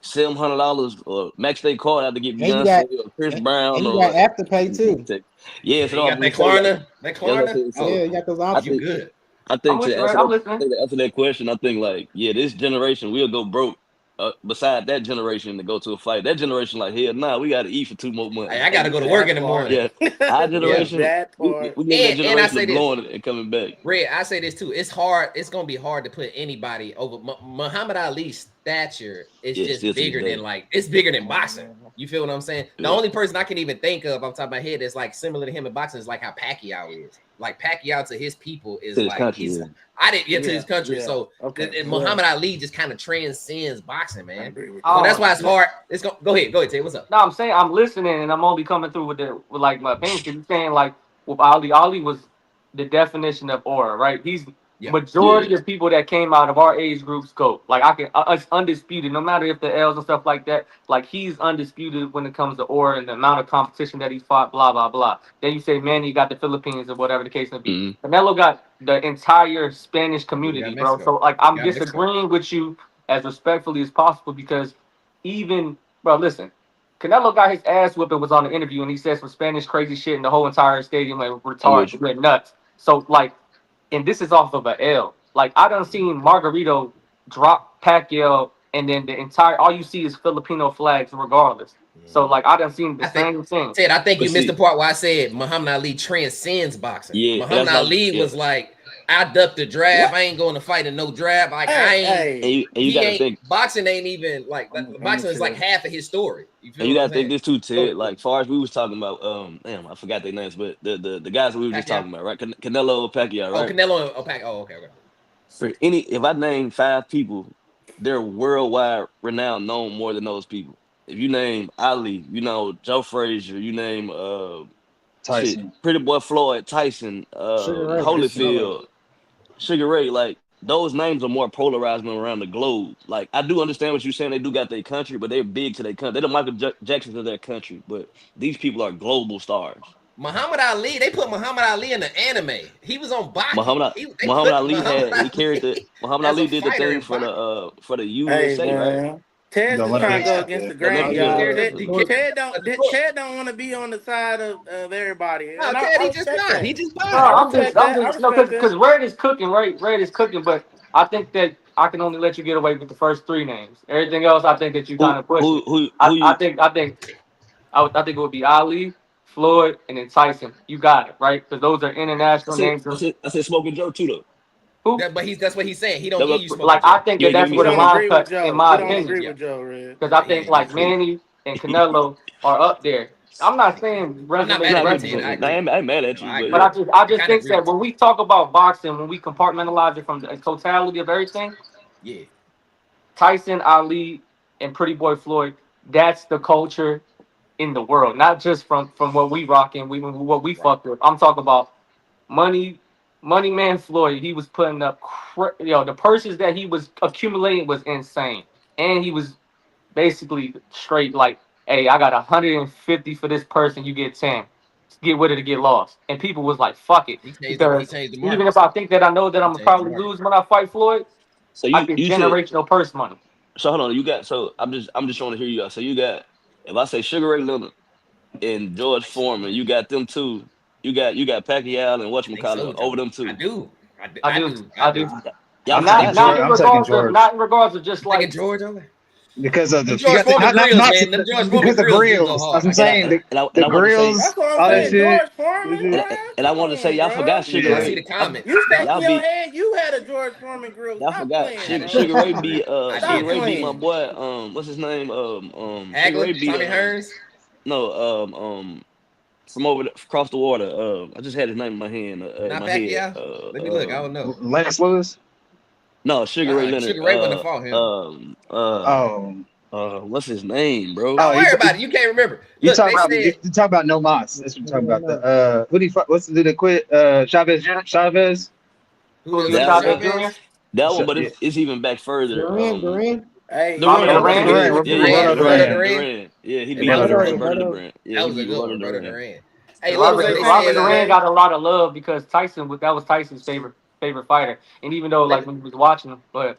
$700 or max day card out to get Beyonce or Chris Brown. And you got Afterpay too. Yeah, so you got that Klarna. Yeah, you got those options. Good. I think to answer that question, I think like this generation we'll go broke. Beside that generation to go to a fight, that generation like hell, nah, we got to eat for 2 more months. Hey, I got to go to work in the morning. Yeah, our generation, we get that generation blowing and coming back. Red, I say this too. It's hard. It's gonna be hard to put anybody over. Muhammad Ali's stature is just bigger than it's bigger than boxing. You feel what I'm saying? The only person I can even think of off the top of my head that's like similar to him in boxing is like how Pacquiao is. Like Pacquiao to his people is like country, I didn't get to his country, so Muhammad Ali just kind of transcends boxing, man. So that's why it's hard. It's go ahead, Tay. What's up? No, I'm saying I'm listening and I'm only coming through with like my opinion. You're saying like with Ali was the definition of aura, right? He's majority of people that came out of our age groups go. Like it's undisputed, no matter if the L's and stuff like that. Like he's undisputed when it comes to aura and the amount of competition that he's fought. Blah blah blah. Then you say, man, you got the Philippines or whatever the case may be. Canelo got the entire Spanish community, bro. So like I'm disagreeing with you as respectfully as possible because even listen. Canelo got his ass whipping was on the interview and he said some Spanish crazy shit and the whole entire stadium like retarded, went nuts. So like. And this is off of a L. Like I done seen Margarito drop Pacquiao and then the entire all you see is Filipino flags regardless. So like I done seen the same thing. Ted, I think But you missed see, the part where I said Muhammad Ali transcends boxing. yeah, Muhammad that's not. Ali Yeah, was like, I ducked the draft. I ain't going to fight in no draft. Like I ain't. and you He gotta ain't think, boxing. Ain't even like boxing is like half of his story. You and feel you what I'm gotta think saying? this too, Ted. Like, far as we was talking about, damn, I forgot their names, but the guys that we were just Pacquiao? talking about, right? Canelo, Pacquiao, Oh, right? Canelo and Pacquiao. Oh, okay. For any, if I name 5 people, they're worldwide renowned, known more than those people. If you name Ali, you know Joe Frazier, you name shit, Tyson. Pretty Boy Floyd, Tyson, Sugar Ray. Holyfield, Sugar Ray, like those names are more polarized around the globe. Like I do understand what you're saying. They do got their country, but they're big to their country. They're the Michael Jacksons of their country, but these people are global stars. Muhammad Ali, they put Muhammad Ali in the anime. He was on boxing. They Muhammad put Ali Muhammad he carried the Ali Muhammad as a Ali did the fighter thing in boxing. for the Hey USA, right? man, Ted's The just trying to Olympics. go Yeah, against the The grain, Olympics, y'all. yeah. Ted don't want to be on the side of everybody, No, and Ted, I he just respect not. that. He just No, I not. I'm respect that. I just no, respect that. because Red is cooking, right? Red is cooking, but I think that I can only let you get away with the first 3 names. Everything else, I think that you kind Who of push it. who you I think it would be Ali, Floyd, and then Tyson. You got it, right? Because those are I international said names. I said I said Smoking Joe too though. Who? But that's what he's saying. He don't That give was, you smoking Like I Joe. think you that ain't giving that's me We where the don't Smoking Joe. line agree with cut, in Joe. my We don't opinion. agree Yeah. with Joe, Red. Because I Yeah, he think ain't like agree. Manny and Canelo are up there. I'm not saying I'm not resume mad to Nah, at you, I Ted. I resume. agree. ain't mad at No, you, I but But agree. I I just kind of think agree that with when you. we talk about boxing, when we compartmentalize it from the totality of everything, Yeah. Tyson, Ali, and Pretty Boy Floyd, that's the culture in the world, not just from what we rocking, what we Right. fuck with. I'm talking about money, money man Floyd. He was putting up, the purses that he was accumulating was insane, and he was basically straight like, hey, I got 150 for this person, you get 10. Get with it to get lost. And people was like, fuck it. He Because changed the even market. if I think that I know that He I'm gonna changed the probably market. lose when I fight Floyd, so I get you said generational purse money. so hold on, you got so I'm just trying to hear you out. So you got if I say Sugar Ray Leonard and George Foreman, you got them two. You got Pacquiao and I think so, whatchamacallit over Joe. them I two. do. I do. I do. Y'all I'm Not taking forgot not George. in Sugar. I'm taking regards of George not in regards of just Taking like George over. because of Them the you George got the, Foreman grills, not man. Them George Foreman because the grills do go grills. That's hard. what I'm saying. And The I want to say That's grills, what I'm all that saying. yeah. shit. George Foreman, and, bro. and I Come want to say on, y'all bro. forgot Sugar I Yeah. see Ray. the comments. You They, shaking Y'all your be head. You had a George Foreman grill. y'all Stop forgot playing, Sugar bro. Sugar Ray be I Sugar Stop did. Ray beat my playing. boy what's his name Sugar Ray Hagler, beat Tommy Hearns. no from across the water I just had his name in my hand in Not my head Pacquiao. Let me look. I don't know. Lance Lewis. no Sugar Ray Leonard Sugar Ray wouldn't have fought him. Oh, what's his name, bro? Don't oh, worry about it. You can't remember. you Look, talk they about said no mas. That's what you're talking about. No. Who do you what's the dude that quit? Chavez. Chavez. Julio Julio That Chavez one Jr. Chavez. that one, but Yeah. it's even back further. Duran. Hey, Robert Duran, that's Duran. what it is. Duran. Yeah, yeah, Durant, Roberto Roberto Duran. Durant. Duran. Yeah, he Yeah, beat that was a good Roberto one. Duran. Yeah, That he was a beat good one, Roberto Roberto Duran. Durant. Hey, and look, look. So Robert they ladies and Robert said, Duran gentlemen, got a lot of love because that was Tyson's favorite fighter. And even though let like me, when he was watching him, but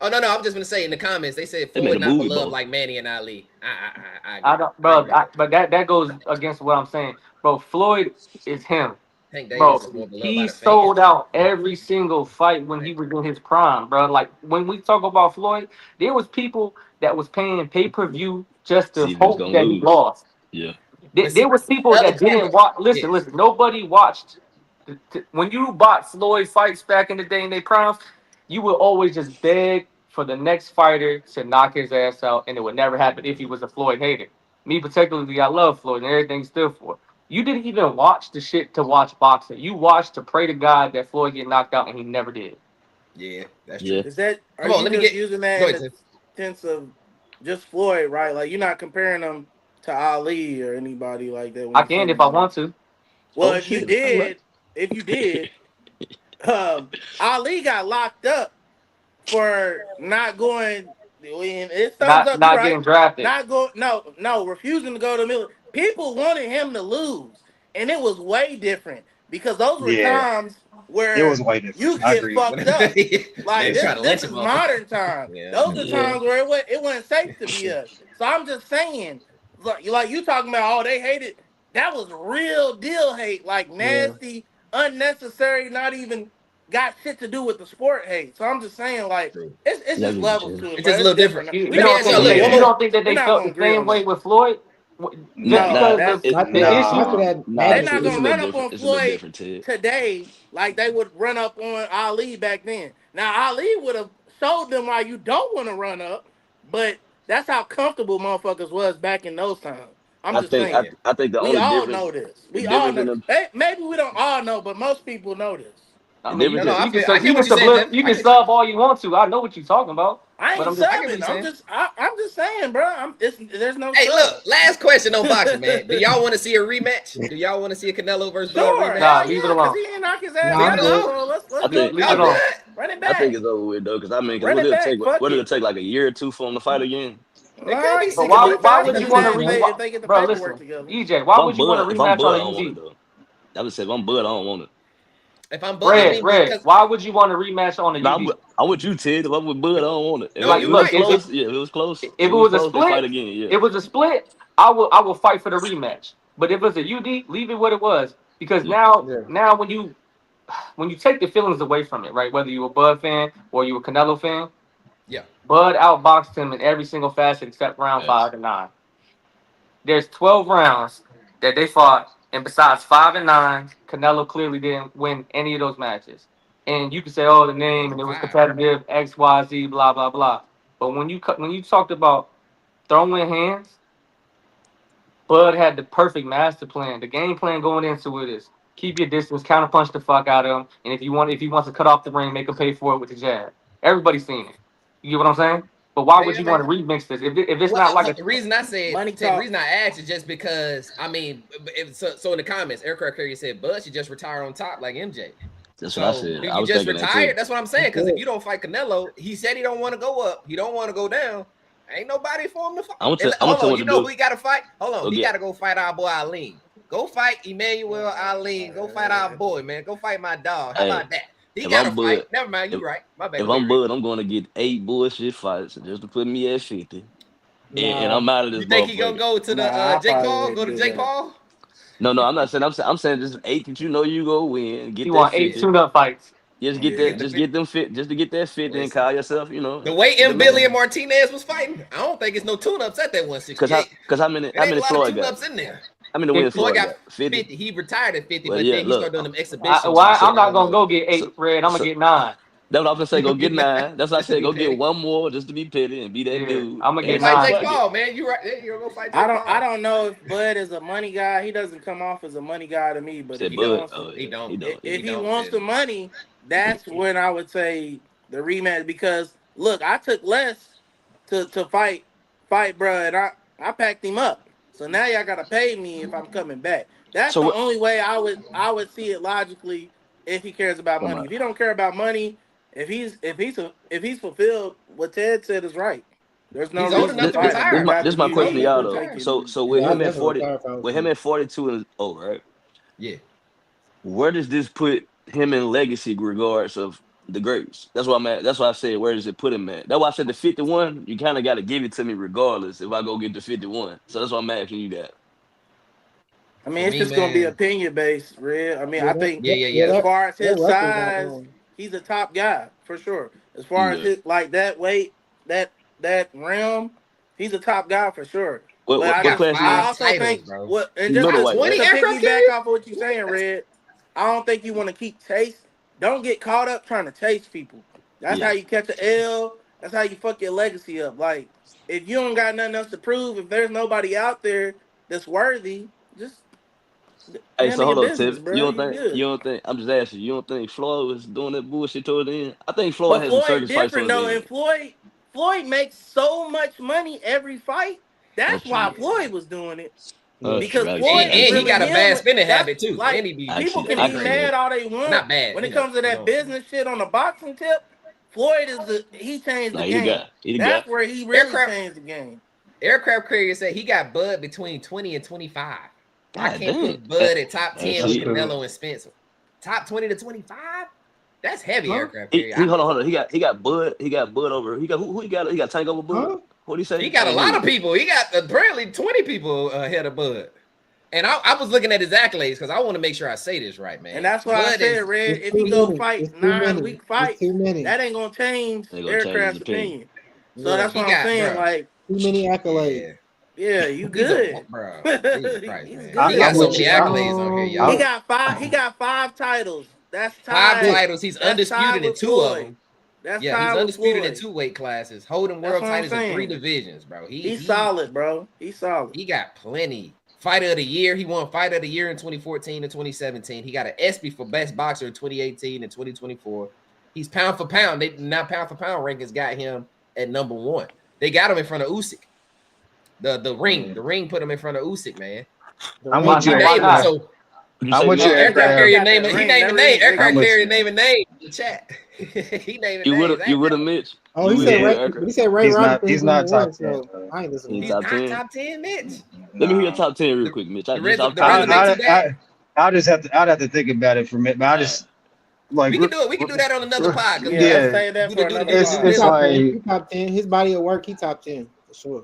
oh no, I'm just gonna say in the comments they said They made Floyd a not movie, beloved both. like Manny and Ali. I I agree. don't, I bro. agree with that. But that goes against what I'm saying, bro. Floyd is him, Tank bro. Davis is more beloved by He the sold fans. out every single fight when he was in his prime, bro. Like when we talk about Floyd, there was people that was paying pay-per-view just to See if he was hope gonna that he lose. lost. Yeah. But see, There was people the other that part, didn't watch. yeah, Listen. Nobody watched. When you bought Floyd fights back in the day in their prime, you would always just beg for the next fighter to knock his ass out, and it would never happen if he was a Floyd hater. Me particularly, I love Floyd and everything he stood for. You didn't even watch the shit to watch boxing. You watched to pray to God that Floyd get knocked out, and he never did. yeah, that's Yeah. true. is that are Come on, you let me just get. using that Go in ahead, the Tim. sense of just Floyd, right? Like you're not comparing him to Ali or anybody like that when I you're can saying if I that. want to. Well, Oh shit. All right. if you did, Ali got locked up for not going. It's thumbs up. You're Not right. getting drafted. Not go. No, refusing to go to the military. People wanted him to lose, and it was way different because those were Yeah. times It was where way different. you I get agree. fucked up. They Like try to this lynch a is motherfucker. modern time. Yeah. Those are Yeah. times where it wasn't safe to be us. So I'm just saying, like you talking about, oh, they hated. That was real deal hate, like Yeah. nasty, unnecessary, not even got shit to do with the sport hate. So I'm just saying, like, it's Yeah, just levels to it, It's bro. just a little different. You, We you not don't gonna think agree that on you that. don't think that We're they not felt gonna the agree same on way that. with Floyd? Just No, because that's Not the that, issue. not to that nah, they it's, not magnitude. it's a gonna little run up different. on It's a little Floyd different, Ted. today like they would run up on Ali back then. Now Ali would have showed them why you don't want to run up, but that's how comfortable motherfuckers was back in those times. I'm I just think saying. I think the We only all difference know this. the We all difference know. in them Hey, maybe we don't all know, but most people know this. I the mean, difference I is feel. I get what you're saying, Tim. you I can get. sub all you want to. I know what you're talking about, I but ain't I'm just I get what subbing. you're saying. I'm just saying, bro. There's no Hey, sub. look, last question on boxing, man. Do y'all want to see a rematch? Do y'all want to see a Canelo versus Bud Sure, rematch? nah. hell Leave it yeah, because alone. he ain't knock his Nah, ass Leave it I'm out. good. alone. So I let's go. think Leave I it Run think alone. it I think back. it's over with though, because I mean, because Run what it it'll back. take, Fuck what it'll it. take like a year or two for them to fight again. It could be Alright, But it could why be $6 why faster would It you than want to that depends, if re? man. they Why, if they get the bro, paperwork listen, together. EJ. Why would you want a If I'm rematch on Bud, a I don't want it UD? though. I would say if I'm Bud, I don't want it. If I'm Bud, I Red, mean, red. because Why would you want a rematch on a No, UD? I'm with you, Ted. If I'm with Bud, I don't want it. If no, it, Like, if you it was look, right. close, yeah, if it was close, if if it it was was a close, they fight split, again. Yeah, it was a split. I will fight for the rematch. But if it's a UD, leave it what it was. Because yeah. Yeah. now when you take the feelings away from it, right? Whether you a Bud fan or you a Canelo fan, Yeah. Bud outboxed him in every single facet except round Yes. 5 and 9. There's 12 rounds that they fought, and besides 5 and 9, Canelo clearly didn't win any of those matches. And you can say, "Oh, the name and it was 5. competitive, X, Y, Z, blah blah blah." But when you talked about throwing hands, Bud had the perfect master plan. The game plan going into it is keep your distance, counterpunch the fuck out of him, and if he wants to cut off the ring, make him pay for it with the jab. Everybody's seen it. You get what I'm saying? But why would Yeah, you want man. to remix this if it's Well, not like a the reason I said, Money Ted, the talk. reason I asked is just because, I mean, so in the comments, Aircraft Carrier said Bud should just retire on top like MJ. That's what I So said. do I you was just thinking that retire? too. That's what I'm saying. Because if you don't fight Canelo, he said he don't want to go up. He don't want to go down. Ain't nobody for him to fight. I'm gonna Hold tell on, what you to know do. who he got to fight? Hold on, Go he get. got to go fight our boy Eileen. Go fight Emmanuel Eileen. Go fight our boy, man. Go fight my dog. How Hey, about that? He if got to I'm fight. Bud, Never mind, if you right. My bad. if Go ahead, I'm Red. Bud, I'm gonna get 8 bullshit fights just to put me at 50, and Nah, I'm out of this You think he gonna motherfucker. go to the Nah, I Jake probably Paul? Go wouldn't to do Jake that. Paul? No, I'm saying just 8 that you know you go win, he get that want 8 50. tune-up fights. Just get Get that, the just fit. get them fit, just to get that 50 and Listen, call yourself, the way the Mbilli man. and Martinez was fighting, I don't think it's no tune-ups at that Cause 168. It how ain't a many lot of Floyd got? tune-ups in there. How many If wins Floyd Floyd got got? 50. 50. He retired at 50, Well, but yeah. then he Look, started doing them exhibitions and why shit. I'm I not don't gonna know. go get so 8, Red. I'm gonna so get 9. that's what I'm gonna say. Go get 9. That's what I Just to said. be Go get petty. one more just to be petty and be that Yeah, dude. I'm gonna Go get And fight say 9. Jake fuck it. Paul, man. You right. Yeah, you go fight I Jake don't I Paul. don't know if Bud is a money guy. He doesn't come off as a money guy to me. But if Said He he don't. Bud. wants to, Oh He yeah, don't. he don't. Yeah. if He he don't, wants Ted. the money, that's when I would say the rematch. Because look, I took less to fight, bro, and I packed him up. So now y'all gotta pay me if I'm coming back. That's So the what? only way I would see it logically if he cares about Come money. on. If he don't care about money, if he's fulfilled, what Ted said is right. There's no He's old reason to enough This, to fight him. You retire. got this the my He's youth. old question to enough to y'all He'll though. take retire. you So there. with yeah, I him at definitely 40, retire if I was with him him. at 42 and right? Yeah. Where does this put him in legacy regards of the greats? That's why I'm at. That's why I said where does it put him at? That's why I said the 51. You kind of got to give it to me regardless if I go get the 51. So that's why I'm asking you that. I For mean, it's me, just gonna be man. opinion based, Red. I mean, Yeah, I think Yeah, yeah, yeah, yeah. as far as that his record got size, he's a top guy for sure. As far as Okay. his like that weight, that realm, he's a top guy for sure. What But what, He I what got just class he I in? 5 also titles, think bro. what and He's just Top to middleweight, 20 right? to aircraft piggyback carrier? off of what you're saying, Red, I don't think you want to keep chase. Don't get caught up trying to chase people. That's how Yeah. you catch an L. That's how you fuck your legacy up. Like if you don't got nothing else to prove, if there's nobody out there that's worthy, just Hey, so handle your hold up, business, Tip. bro. You good. You don't think I'm just asking, you don't think Floyd was doing that bullshit toward the end? I think Floyd But had some Floyd circus fights different towards the though, and end. Floyd makes so much money every fight. That's That's why true. Floyd was doing it yeah. That's because true. I can see Floyd that. I is can And see he really that. got a him. bad spinning That's habit too. And like he be I can see people that. can I spinning be can see crazy. mad that. all they want Not bad, when it comes to that business shit on the boxing tip. Floyd is he changed Nah, the he the game. guy. He the guy. That's where he really Aircraft changed the game. aircraft carrier said he got Bud between 20 and 25. I God can't damn. put Bud at top And 10 with That's see, true. Canelo and Spencer. Top 20 to 25? That's heavy Huh? aircraft carrier. he hold on. He got Bud. He got Bud over. He got who he got? He got Tank over Bud. Huh? What do you He say? I got a ain't hear lot you. of people. He got apparently 20 people ahead of Bud. And I was looking at his accolades because I want to make sure I say this right, man. And that's why I said, Red, if he go fight 9-week fights, that ain't gonna change Aircraft's opinion. So that's what I'm saying. Like, too many accolades. Yeah, you good, bro. Jesus Christ, man. He got so many accolades on here, y'all. He got 5 titles. That's 5 titles. He's undisputed in 2 of them. That's he's undisputed in 2 weight classes, holding world titles in 3 divisions, bro. He's solid, bro. He's solid. He got plenty. Fighter of the year. He won Fighter of the Year in 2014 and 2017. He got an ESPY for Best Boxer in 2018 and 2024. He's pound for pound. Now pound for pound rankings got him at number 1. They got him in front of Usyk. The ring put him in front of Usyk, man. I'm with you. So I'm with you. Aircraft carrier name. He named a name. Aircraft carrier name a name in the chat. He named a name. You would have Mitch. Oh, he said Ray Robinson. He's not top 10. So I ain't listening. He's not top 10, Mitch. Let me hear your top 10 real quick, Mitch. I'll just have to think about it for a minute. But I just like we can do that on another podcast. Yeah, say that for another it's like he top 10. His body of work, he top 10 for sure.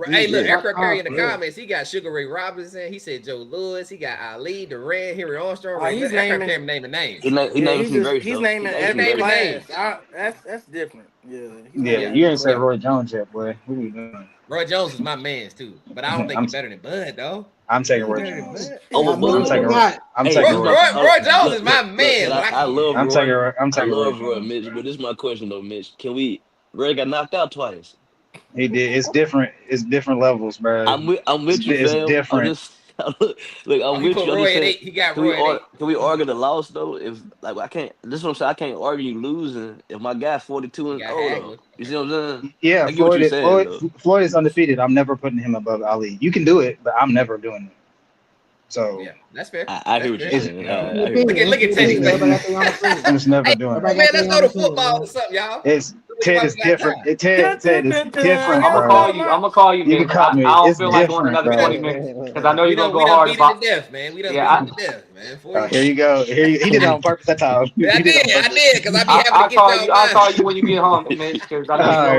Hey, look, Aircraft Carrier in the comments. He got Sugar Ray Robinson. He said Joe Lewis. He got Ali, Durant, Henry Armstrong. He's naming names. He's naming every class. That's different. Yeah, you ain't said Roy Jones yet, boy. What are you doing? Roy Jones is my man's too, but I don't think he's better than Bud though. I'm taking Roy Jones. I'm taking Roy Jones is my man. I love Roy. I love Roy, Mitch. But this is my question though, Mitch. Roy got knocked out twice. He did. It's different. It's different levels, bro. I'm with you, it's fam. Different. Look, I'm with you. He got Roy. Can we argue the loss though? If like I can't, this is what I'm saying. I can't argue losing if my guy 42 and older. You see what I'm saying? Yeah, Floyd is undefeated. I'm never putting him above Ali. You can do it, but I'm never doing it. So yeah, that's fair. I hear what you're saying. Look at Teddy's face. I'm just never doing it. Man, let's go to football or something, y'all. Ted is different. Ted is different. I'm gonna call you. You can call me. I don't feel like going another 20 minutes because I know you're gonna go hard. We done beat it to death, man. We done beat it to death, man. Here you go. He did it on purpose that time. I did, because I be having to get I'll call you when you get home, man. Because I know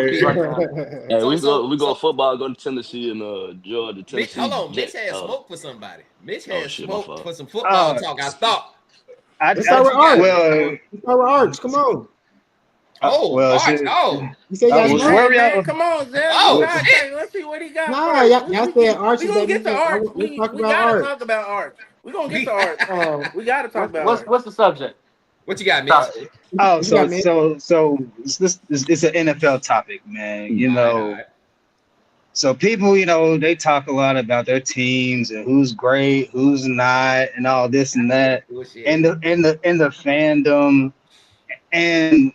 you're we go football. Go to Tennessee and Georgia. Tennessee. Hold on, Mitch had smoke for somebody. Mitch had smoke for some football talk. I thought. Let's start with Arch. Let's start with Arch. Come on. You say come on, Zach. Let's see what he got. Nah, y'all said Arch. We gonna get to Arch. We gotta talk about Arch. We gonna get to Arch. We gotta talk about Arch. What's the subject? What you got, Mitch? So it's an NFL topic, man. You know. So people, they talk a lot about their teams and who's great, who's not, and all this and that, and the fandom, and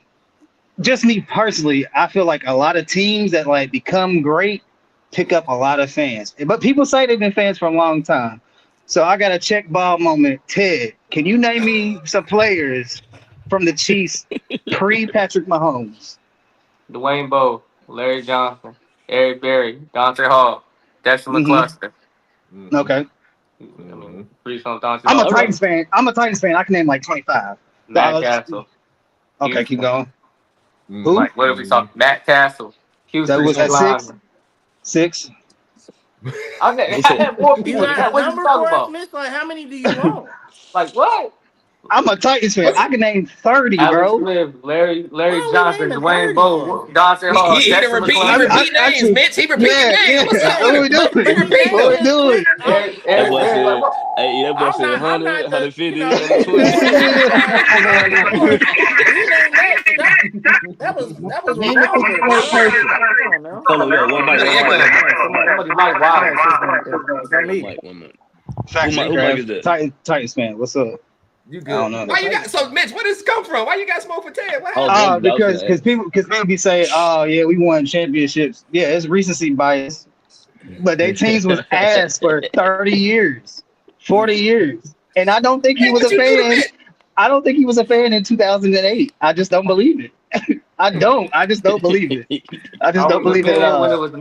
just me personally, I feel like a lot of teams that like become great pick up a lot of fans, but people say they've been fans for a long time. So I got a check ball moment. Ted, can you name me some players from the Chiefs pre-Patrick Mahomes? Dwayne Bowe, Larry Johnson, Eric Berry, Dante Hall, Dexter McCluster. Okay. I'm a Titans fan. I can name like 25. Matt Castle. Okay, Houston. Keep going. Who? Like, what if we talk? Matt Castle. Houston. That was at 6. I had more people. You got What you talking about? Smith? Like, how many do you want? Like what? I'm a Titans fan. I can name 30, bro. Smith, Larry Johnson, Dwayne Bowe, Dante Hall. He repeat names, Mitch. He repeat names. What's up? What are we doing? What are we doing? That boy said 100, 150, 120. That was Hold on, one mic. Titans fan. What's up? You good? I don't know. Why you got so Mitch? Where does this come from? Why you got smoke for Ted? What happened? Because people be saying, oh yeah, we won championships. Yeah, it's recency bias. But their teams was ass for 30 years, 40 years, and I don't think he was a fan. I don't think he was a fan in 2008. I just don't believe it. I just don't believe it. I just don't believe it at all. When it was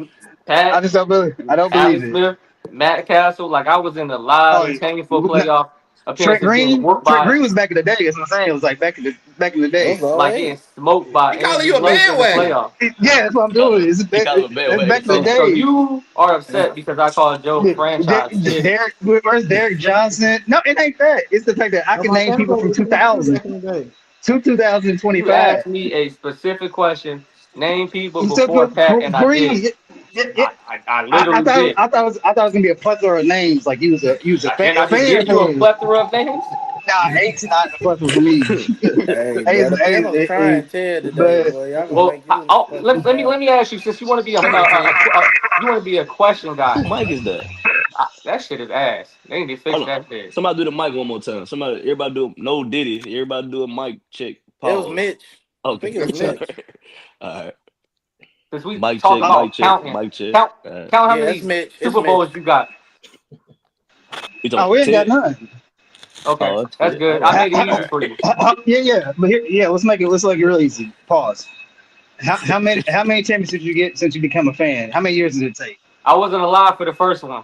Pat, I just don't believe. I don't believe it. Smith, Matt Castle, like I was in the live painful playoff. Trent Green was back in the day. That's what I'm saying. It was like back in the back in the day. Like getting smoked by He calling Andrew you a Luck in the bandwagon. playoff. Yeah, that's what I'm doing. He called him a That's back in the bandwagon. So day. you are upset because I called Joe franchise shit. Where's Derek Johnson? No, it ain't that. It's the fact that I can name people from 2000 back in the day. to You 2025. asked me a specific question. Name people So before Pat, and I did. I I literally did. thought it was gonna be a plethora of names. Like you was a Then I just fan. give you a plethora of names. Nah, eight's not a plethora for me. Hey, bro, the panel's trying today, but boy. Y'all gonna Well, make you let me ask you, since you want to be you want to be a question guy. Who mic is that? That shit is ass. They need to fix Hold on. that shit. Somebody do the mic one more time. Everybody do no Diddy. Everybody do a mic check. It was Pause. Mitch. I Okay. think it was Mitch. All right. Since we Mic talk check. about Mic check. counting, Mic check. count how Yeah, many it's Mitch. It's Super Bowls you got. We oh, we ain't got none. Okay, Oh, that's yeah. good. All I right. made it easy for you. Yeah. But let's make it real easy. Pause. How many championships did you get since you become a fan? How many years did it take? I wasn't alive for the first one.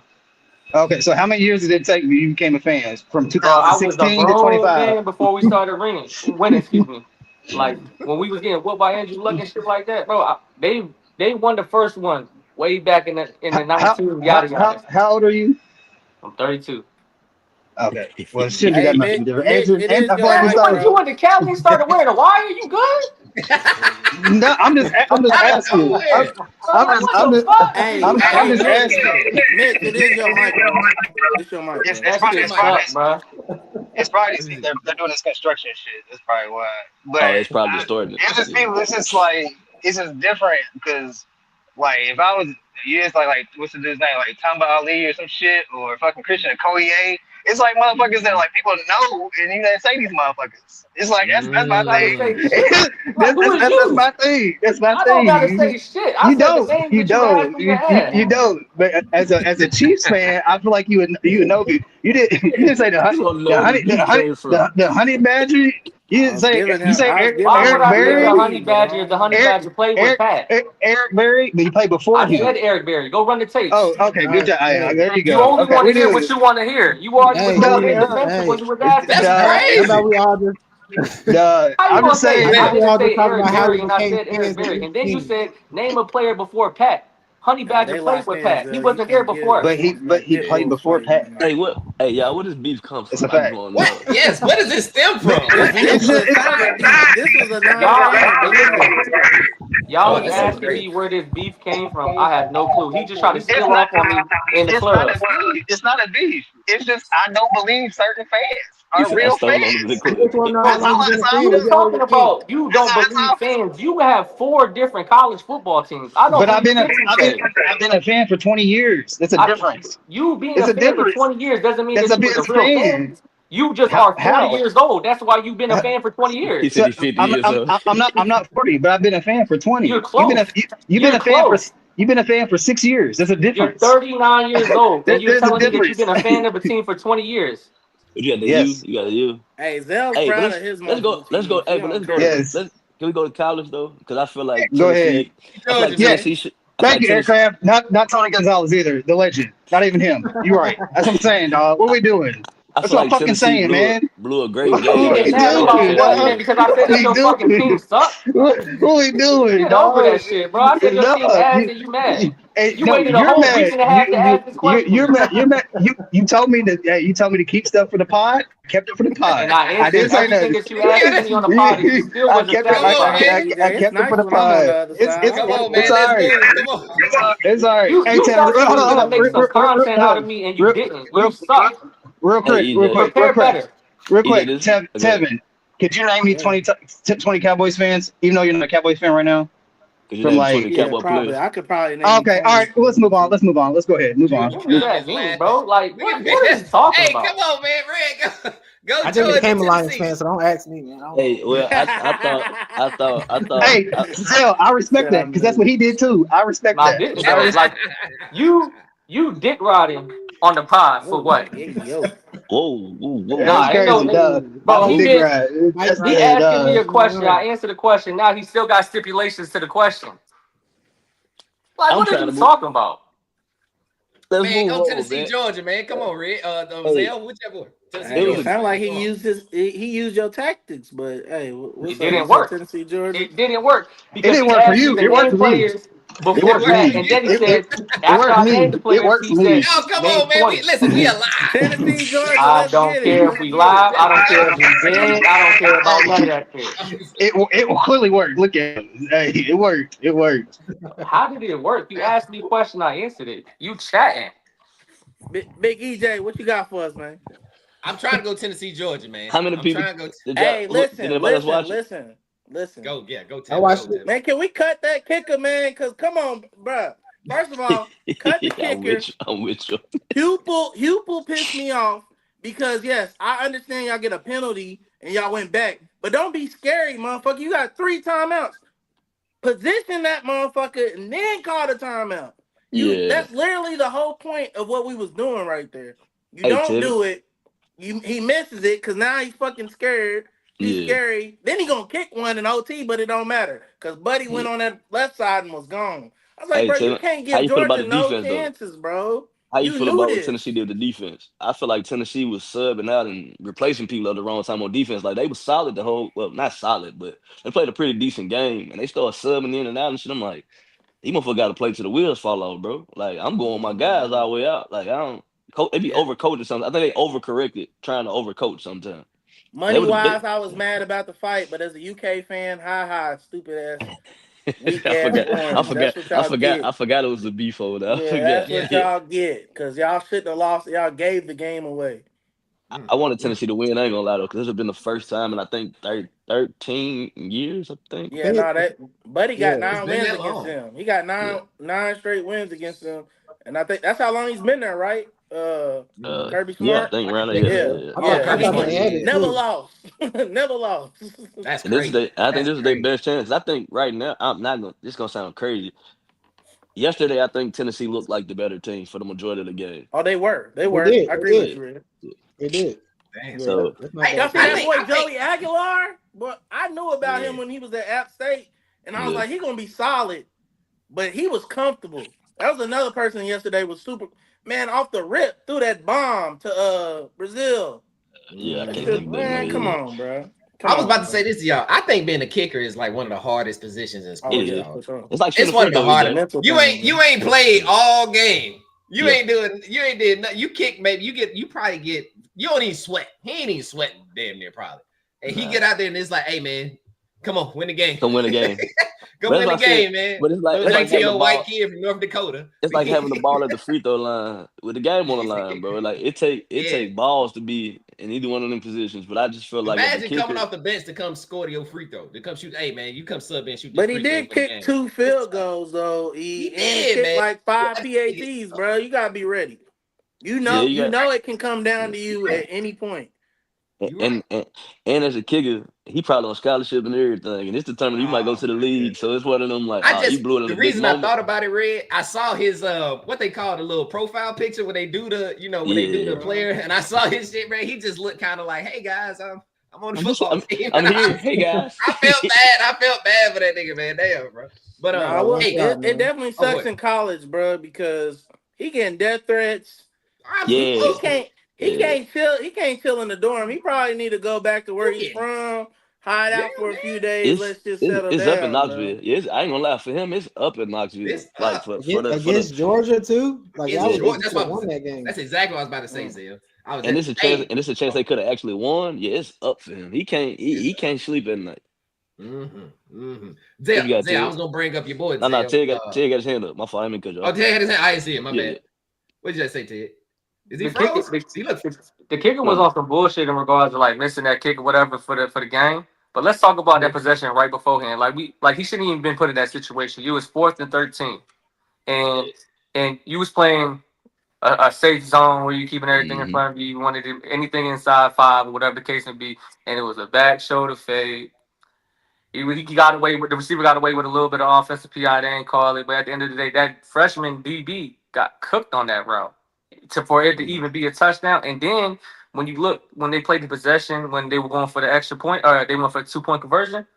Okay, so how many years did it take when you became a fan? From Bro, I was a 2016 to grown 25. man before we started winning. Excuse me. Like when we was getting whooped by Andrew Luck and shit like that, bro. They won the first one way back in the 19 yada yada. How old are you? I'm 32. Okay. Well, it shouldn't be Hey, that much Mitch, different. it is I feel your like we Man, mic, what, started. you bro. went to Cali and started wearing a wire? You good? No, I'm just asking. Where? What the fuck? Hey, I'm hey, just Mitch, asking. Mitch, it is your mic, bro. It's your mic, bro. That shit sucks, bro. It's probably they're doing this construction shit. That's probably why. But Oh, it's probably distorting it. it's just people. It's just like it's just different because like if I was years like what's the dude's name like Tamba Ali or some shit or fucking Christian Okoye, it's like motherfuckers that like people know and you know say these motherfuckers. It's like that's my You gotta say thing. shit. Like, who is That's you? my thing. That's my I don't gotta thing. say shit. I said the names You that you asked don't. me to ask. You don't. But as a Chiefs fan, I feel like you would know. You didn't say You don't know where the beef came from. the honey badger. You I didn't was say giving him, Eric, I was giving Why him would Eric a I say good the Berry. honey read, but badger if the honey badger played with Pat? Eric Berry, but he played before I him. said Eric Berry. Go run the tapes. Oh, okay, good job. There you You go. only Okay, want we to hear do what it. you want to hear. You already was Hey, over hey, there defensive when you was asking. That's how crazy. about we all just How you I'm gonna just say saying. how I about we didn't all just say talk Eric about how we Berry and I became said Eric fans Berry, of and then you these said name a player before Pat. Honey nah, Badger they played locked with in, Pat. He Zell. You wasn't here can't give before. But that he pit played bull before fight, Pat. man. Hey, what? Hey, y'all, where does beef come It's from? a I just fact. want to What? know. Yes. Where does this stem from? This It's was a just, side beef. This was a Y'all, non-round hey, beef. listen. Y'all Oh, be that's so asking great. me where this beef came from. I have no clue. He just tried to it's steal not. off on me in the It's not a club. beef. It's not a beef. It's just I don't believe certain fans He are said I real stole on him in the fans. club. which one know how Bro, long you been a That's fan? you Where all. you always talking a fan? about you don't believe fans. You have 4 different college football teams. I don't But believe shit you say. I've been a fan for 20 years. That's a difference. You being It's a a fan for difference. 20 years doesn't mean That's that a you was a big real fan. fan. You just are 40 How? years old. That's why you've been a fan for 20 He years. said So he's 50 years old. I'm not 40, but I've been a fan for You're 20. close. You've been You're a fan for close. 6 years. There's a You're difference. 39 years old, and you're There's a telling me that you've difference. been a fan of a team for 20 years. You got the U. Yes. You got the U. Hey, Zell's Hey, but proud of his let's go. multiple Let's go. teams. Hey, He but don't let's go to care. Yes. can we go to college though? Because I feel like Go ahead. Tennessee. I feel Georgia, like Yeah. man. Tennessee should. I feel Thank like you, Tennessee. Aircraft. Not Tony Gonzalez either. The legend. Not even him. You're right. That's what I'm saying, dog. What are we doing? I That's feel what I'm like fucking Tennessee saying, man. blew a great What You game get we against mad Georgia about doing, what, Saturday. dog? man? Because I said What that we your fucking team doing? sucked? What we doing, Get over dog? that shit, bro. I said your team No, ass and you mad. hey, You no, waited a you're whole week mad. and a half to ask this question. You're mad. You're mad. You told me to. You told me to keep stuff for the pod. I kept it for the pod. And I I answered didn't say everything nothing. that you asked me on the pod, and you still I wasn't kept it. Come on, satisfied. man. I It's kept it nice for the when I'm on the pod. other side. Come on, It's man. all Let's right. go. Come on. It's all right. You Hey, Tevin, thought you was gonna make some content out of hold me, and you on. didn't. You suck. Real Hey, quick, real EJ. quick, real Prepare quick, better. real EJ, quick. this. Okay. Tevin, could you name me Yeah, 20 Cowboys fans, even though you're not a Cowboys fan right now? Because you From named like, 20 yeah, Cowboy probably. players. I could probably name you okay, all 20. right, let's move on. Let's move on. Let's go ahead. Move on. What does Move. that Just mean, laugh. bro? Like, Look at what are you this. talking Hey, about? come on, man. Red, go I just Georgia, became a Lions Tennessee. fan, so don't ask me, man. Hey, well, Hey, Zell, I respect Said that I'm because that's what new. he did too. I respect Nah, I that. didn't though. Like, you dick riding on the pod for Oh, what? yo. whoa. That's Nah, ain't no, crazy, dog. bro. That's He big missed. ride. That's He yeah, asking me dog. a question. I answered the question. Now he still got stipulations to the question. Like, I'm what are trying you to move. talking about? Let's Man, move go on, Tennessee, man. Georgia, man. Come on, Red. Hey, Zell, whichever one. Tennessee, sound like he used your tactics, but hey, what's It up? You didn't said work. Tennessee, Georgia. It didn't work It because didn't he work for asked me you. the It worked name for me. players It before worked for chat, me. and then he said It after worked for I named me. the It players, worked he for me. said Oh, come name on, man. We 20. listen. We alive. Tennessee, Georgia. I Let's don't get it. care if Let's we get it. live. I don't care if we dead. I don't care about none of that shit. It clearly worked. Look at it. Hey, it worked. It worked. How did it work? You asked me a question, I answered it. You chatting. Big EJ, what you got for us, man? I'm trying to go Tennessee, Georgia, man. How many I'm people trying to go. did Hey, did anybody else watch it? listen. Go, yeah, go I Tennessee. watched Go it. Tennessee. Man, can we cut that kicker, man? Cause come on, bruh. First of all, cut the I'm kicker. with you. I'm with you. Hupel pissed me off because yes, I understand y'all get a penalty and y'all went back, but don't be scary, motherfucker. You got 3 timeouts. Position that motherfucker and then call the timeout. Yeah. That's literally the whole point of what we was doing right there. You Hey, don't Tevin. do it. He misses it because now he's fucking scared. He's Yeah. scary. Then he gonna kick one in OT, but it don't matter because Buddy Yeah. went on that left side and was gone. I was like, Hey, bro, you Tevin. can't How give you feel about Georgia the no defense though? chances, bro. How you You feel knew about what this. Tennessee did with the defense? I feel like Tennessee was subbing out and replacing people at the wrong time on defense. Like they was solid the whole, well, not solid, but they played a pretty decent game. And they started subbing in and out and shit. I'm like, these motherfuckers got to play till the wheels fall off, bro. Like I'm going my guys all the way out. Like I don't. They be overcoaching something. I think they overcorrected, trying to overcoach sometimes. They Money would have. wise, I was mad about the fight, but as a UK fan, stupid ass, weak I ass forgot. I orange. forgot. That's what I y'all forgot. get. I forgot it was a beef over there. I Yeah, forgot. that's what Yeah. y'all get. Cause y'all shouldn't have lost. Y'all gave the game away. I wanted Tennessee to win. I ain't gonna lie though, because this has been the first time in I think 13 years. I think. I Yeah, think no, that Buddy got yeah. It's 9 been wins that against long. them. He got Yeah. nine straight wins against them, and I think that's how long he's been there, right? Kirby Yeah, I Smart. think I around there. think Yeah, Yeah, yeah, yeah. I Oh, thought, I Kirby thought Smart. they had Yeah, it never too. lost, never lost. that's And this is crazy. I think That's this is their crazy. best chance. I think right now, I'm not gonna. This gonna sound crazy. Yesterday, I think Tennessee looked like the better team for the majority of the game. Oh, they were. They did. I They agree with did. you, Red. They did. Damn. Yeah, So that's not Y'all bad. see that boy I think. Joey Aguilar? But I knew about him when he was at App State, and I was yeah, like, he gonna be solid. But he was comfortable. That was another person yesterday was super man off the rip threw that bomb to Brazil. yeah, I That can't shit, think of their man, come name. on, bro. I Come was about on, to say bro. this to y'all. I think being a kicker is like one of the hardest positions in Oh It sports, yeah, is. dog. for sure. It's like It's shooting one free of the throw, It's a hardest. EJ. mental You thing, ain't man. played all game. You Yeah, ain't did nothing. You kick, maybe you probably get you don't even sweat. He ain't even sweating damn near probably. And he nah. get out there and it's like, hey man, come on, win the game. Come win a game. Go But win that's the what I said. game, man. But Little it's like having the 19-year-old white ball. kid from North Dakota. It's like having the ball at the free throw line with the game on the line, bro. Like it Yeah. take balls to be in either one of them positions. But I just feel like as a Imagine coming kicker, off the bench to come score your free throw. To come shoot. Hey man, you come sub and shoot this But he free throw did for the kick game. 2 It's field tough. goals though. He And did, kicked man. like 5 I think it's PATs, tough. bro. You gotta be ready. You yeah, know, you got. it can come down to you Right. at any point. You right. And as a kicker, he probably on scholarship and everything, and it's determined he might go Oh to the my league. goodness. So it's one of them like, I he just blew it at the a big reason I moment. thought about it, Red, I saw his what they call the little profile picture when they do the, when they do the Yeah, player, and I saw his shit, man. He just looked kind of like, hey guys, I'm on the I'm just football team. I'm here. Hey guys. I felt bad. I felt bad for that nigga, man. Damn, bro. But No, I Got will. one hey, shot, It man. definitely sucks what? in college, bro, because he getting death threats. Absolutely. He Yeah, can't. He yeah. can't chill. He can't chill in the dorm. He probably need to go back to where he's Yeah, from, hide yeah, out for a man. few days. It's Let's just it's settle it's up in down, bro. Knoxville. Yeah, I ain't gonna lie, for him, it's up in Knoxville. It's Like up for the Against Georgia too. Like against y'all yeah. Georgia. should have won that game. That's exactly what I was about to say, Mm. Zell. I was And just, it's a chance, hey. and it's a chance they could have actually won. Yeah, it's up for him. He can't It's he can't sleep at night. If Zell, you got I Ted. was gonna bring up your boy No, Zell. Ted got his hand up. My fault, I didn't mean to cut you off. Ted had his hand. I didn't see it. My Yeah, bad. What did you just say, Ted? Is he The kicker, froze? He looks. the kicker was no, on some bullshit in regards to like missing that kick or whatever for the game. But let's talk about that possession right beforehand. Like he shouldn't even been put in that situation. You was 4th and 13, and you was playing a safe zone where you keeping everything in mm-hmm. front of you. You wanted anything inside 5 or whatever the case may be, and it was a back shoulder fade. He got away with the receiver got away with a little bit of offensive PI. They ain't call it, but at the end of the day, that freshman DB got cooked on that route for it to even be a touchdown. And then when they played the possession, when they were going for the extra point or they went for a 2-point conversion,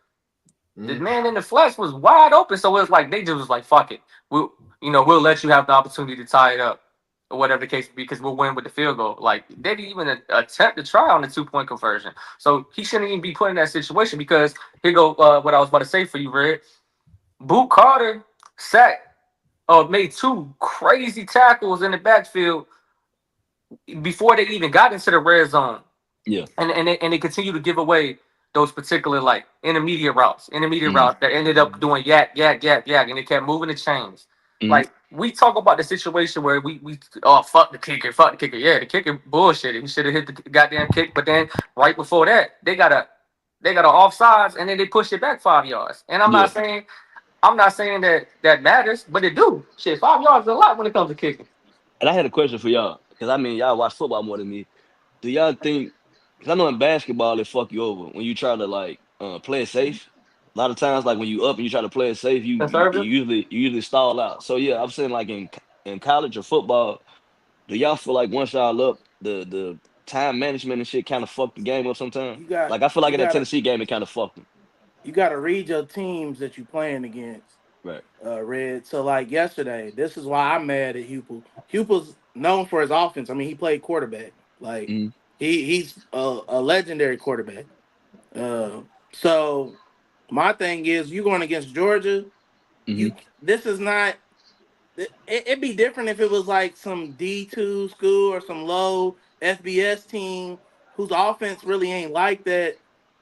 the man in the flesh was wide open. So it was like they just was like, fuck it, we'll let you have the opportunity to tie it up. or whatever the case, because we'll win with the field goal. Like they didn't even attempt to try on the 2-point conversion. So he shouldn't even be put in that situation because here go what I was about to say for you, Red. Boot Carter made 2 crazy tackles in the backfield before they even got into the red zone. Yeah. And they continue to give away those particular like intermediate routes that ended up doing yak, and they kept moving the chains. Like we talk about the situation where we fuck the kicker. Yeah, the kicker bullshit. He should have hit the goddamn kick, but then right before that, they got a offsides and then they pushed it back 5 yards. And I'm not saying that matters, but it do. Shit, 5 yards is a lot when it comes to kicking. And I had a question for y'all, because I mean y'all watch football more than me. Do y'all think? Because I know in basketball it fuck you over when you try to like play it safe. A lot of times, like when you up and you try to play it safe, you Conservative? usually stall out. So yeah, I'm saying like in college or football, do y'all feel like once y'all up, the time management and shit kind of fuck the game up sometimes? Like I feel like in that Tennessee game it kind of fucked them. You got to read your teams that you playing against. Right. Red. So like yesterday, this is why I'm mad at Hupel. Hupel's known for his offense. I mean, he played quarterback. Like he's a legendary quarterback. So my thing is, you going against Georgia. This is not. It'd be different if it was like some D2 school or some low FBS team whose offense really ain't like that.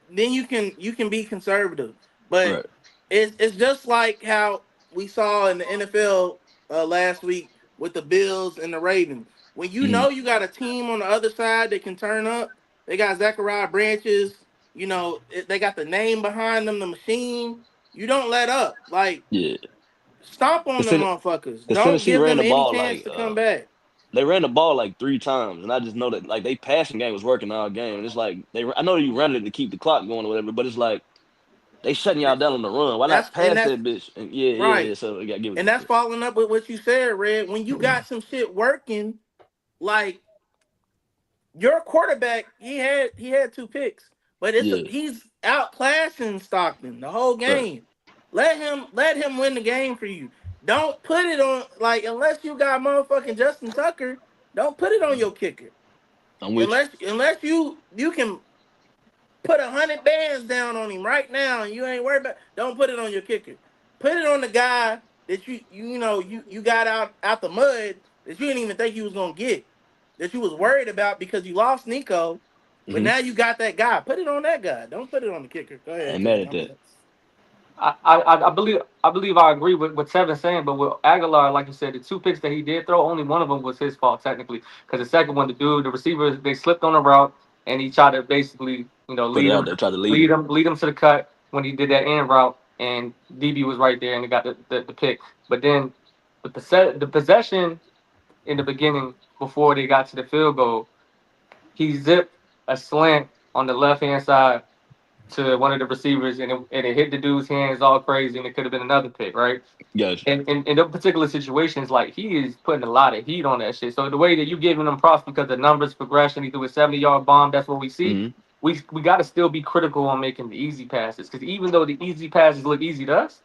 Then you can be conservative, but it's just like how we saw in the NFL last week with the Bills and the Ravens. When you know you got a team on the other side that can turn up, they got Zachariah Branches. You know they got the name behind them, the machine. You don't let up. Like stomp on them motherfuckers. Don't Tennessee give ran them the any ball chance to come back. They ran the ball like 3 times, and I just know that like they passing game was working all game. And it's like I know you run it to keep the clock going or whatever, but it's like they shutting y'all down on the run. Why not pass that bitch? And yeah. So we got to give it. And that's following up with what you said, Red. When you got some shit working, like your quarterback, he had 2 picks, but he's outclassing Stockton the whole game. Let him win the game for you. Don't put it on unless you got motherfucking Justin Tucker. Don't put it on your kicker. Unless you can put 100 bands down on him right now and you ain't worried about. Don't put it on your kicker. Put it on the guy that you got out the mud that you didn't even think you was gonna get, that you was worried about because you lost Nico, but now you got that guy. Put it on that guy. Don't put it on the kicker. Go ahead. I'm mad at that. I believe I agree with what Seven's saying, but with Aguilar, like you said, the 2 picks that he did throw, only one of them was his fault technically, because the second one, the receivers, they slipped on the route and he tried to basically lead them to the cut when he did that end route, and DB was right there and he got the pick. But then the possession in the beginning before they got to the field goal, he zipped a slant on the left hand side to one of the receivers, and it hit the dude's hands all crazy, and it could have been another pick, right? Yes. And in those particular situations, like he is putting a lot of heat on that shit. So the way that you giving him props because the numbers progression, he threw a 70-yard bomb. That's what we see. We got to still be critical on making the easy passes, because even though the easy passes look easy to us,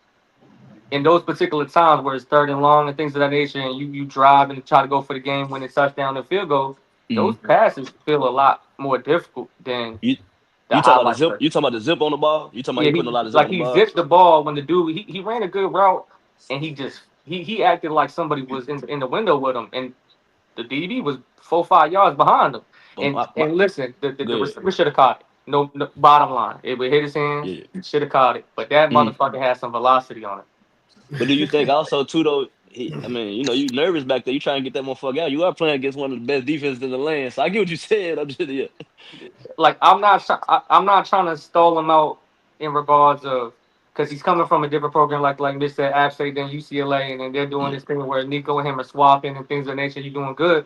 in those particular times where it's 3rd and long and things of that nature, and you drive and try to go for the game when it's touchdown and field goal, those passes feel a lot more difficult than. You talking about the zip? You talking about the zip on the ball? You talking about he putting a lot of zip on the ball? He zipped the ball when the dude he ran a good route, and he acted like somebody was in the window with him, and the DB was 4-5 yards behind him. And listen, the receiver should have caught it. No, bottom line, it would hit his hands. Should have caught it, but that motherfucker had some velocity on it. But do you think also too though? I mean, you nervous back there. You trying to get that motherfucker out. You are playing against one of the best defenses in the land. So I get what you said. I'm just like I'm not trying to stall him out in regards of, because he's coming from a different program like Mr. App State than UCLA, and then they're doing this thing where Nico and him are swapping and things of that nature. You're doing good.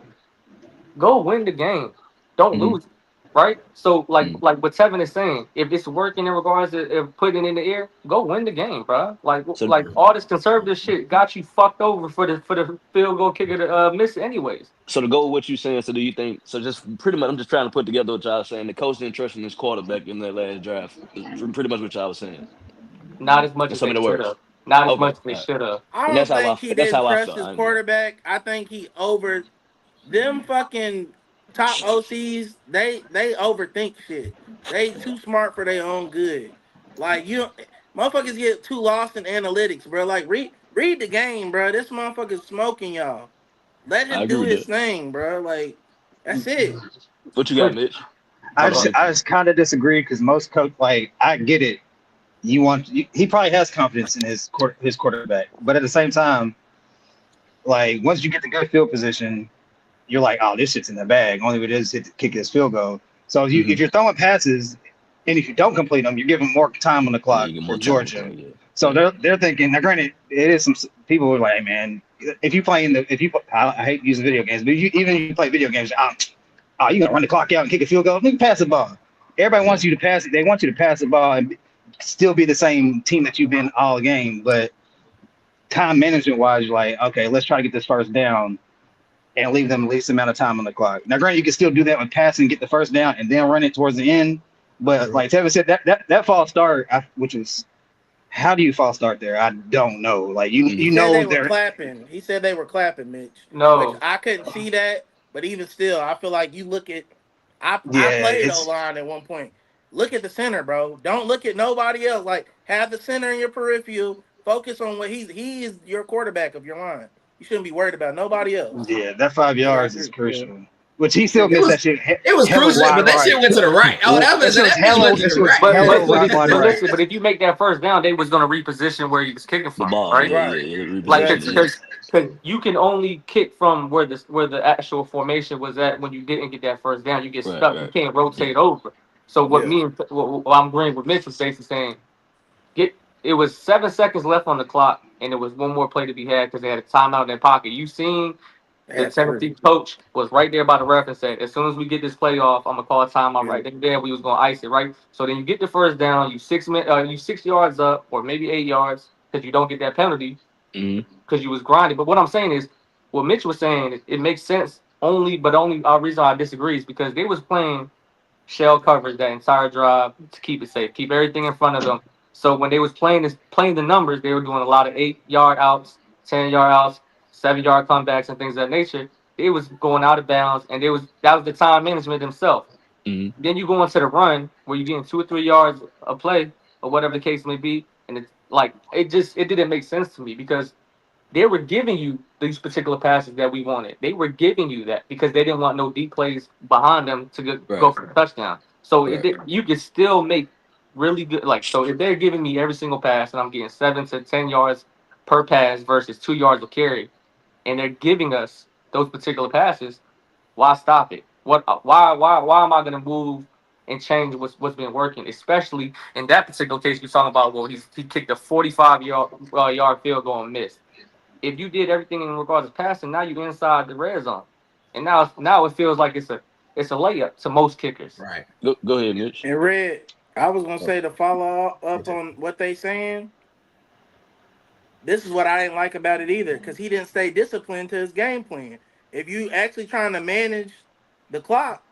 Go win the game. Don't lose. Right? So like what Tevin is saying, if it's working in regards to putting it in the air, go win the game, bro. Like all this conservative shit got you fucked over for the field goal kicker to miss anyways. So to go with what you're saying, so do you think, so just pretty much I'm just trying to put together what y'all was saying. The coach didn't trust in his quarterback in that last draft. Pretty much what y'all was saying. Not as much as they should have. Not as much as they should have. I don't think he didn't trust his quarterback. I think he them fucking top OCs, they overthink shit. They too smart for their own good. Like motherfuckers get too lost in analytics, bro. Like read the game, bro. This motherfucker's smoking y'all. Let I him agree do with his that. thing, bro. Like that's it. What you got, Mitch? I just kind of disagree because most coach, like, I get it. He probably has confidence in his quarterback, but at the same time, like, once you get the good field position, you're like, oh, this shit's in the bag. Only if it is hit to kick his field goal. So if you're throwing passes, and if you don't complete them, you're giving more time on the Yeah, clock you get for more time. Georgia. Yeah. So they're thinking. Now, granted, it is some people who are like, man, if you play I hate using video games, but even if you play video games, you gonna run the clock out and kick a field goal? Nigga, pass the ball. Everybody wants you to pass it. They want you to pass the ball and still be the same team that you've been all game. But time management wise, you're like, okay, let's try to get this first down and leave them the least amount of time on the clock. Now, granted, you can still do that with passing, get the first down, and then run it towards the end. But like Tevin said, that false start, which was, how do you false start there? I don't know. Like He said they were clapping. He said they were clapping, Mitch. No. Which I couldn't see that, but even still, I feel like you look at. I Yeah, played it's- O-line at one point. Look at the center, bro. Don't look at nobody else. Like have the center in your peripheral. Focus on what he is your quarterback of your line. You shouldn't be worried about nobody else. Yeah, that 5 yards is crucial. Yeah. Which he still missed that shit. It was hella crucial, wide but that shit right. went to the right. Oh, that That shit was bitch hella- went to that the shit was right. But, hella but, rock but, wide but right. listen, but if you make that first down, they was gonna reposition where he was kicking The from, ball, right? yeah, Right. yeah, Like Exactly. because you can only kick from where the actual formation was at when you didn't get that first down. You get Right, stuck. You right. can't rotate over. So what Yeah. what I'm agreeing with Mitch was basically saying, it was 7 seconds left on the clock, and there was one more play to be had because they had a timeout in their pocket. You seen the That's Tennessee true. coach was right there by the ref and said, as soon as we get this play off, I'm gonna call a timeout right there. We was gonna ice it, right? So then you get the first down, you 6 yards up, or maybe 8 yards, because you don't get that penalty Mhm. because you was grinding. But what I'm saying is, what Mitch was saying, it makes sense. Only our reason I disagree is because they was playing shell coverage that entire drive to keep it safe, keep everything in front of them. So when they was playing the numbers, they were doing a lot of 8 yard outs, 10 yard outs, 7 yard comebacks, and things of that nature. They was going out of bounds, and that was the time management themselves. Mhm. Then you go into the run where you're getting 2 or 3 yards a play or whatever the case may be, and it's like it didn't make sense to me because they were giving you these particular passes that we wanted. They were giving you that because they didn't want no deep plays behind them to go for a touchdown. So you could still make really good. Like, so if they're giving me every single pass and I'm getting 7 to 10 yards per pass versus 2 yards of carry, and they're giving us those particular passes, why stop it? Why am I going to move and change what's been working? Especially in that particular case, you're talking about. Well, he kicked a 45 yard field goal and missed. If you did everything in regards to passing, now you're inside the red zone, and now it feels like it's a layup to most kickers. Right. Go ahead, Mitch. And Red, I was gonna say to follow up on what they saying. This is what I didn't like about it either, because he didn't stay disciplined to his game plan. If you actually trying to manage the clock,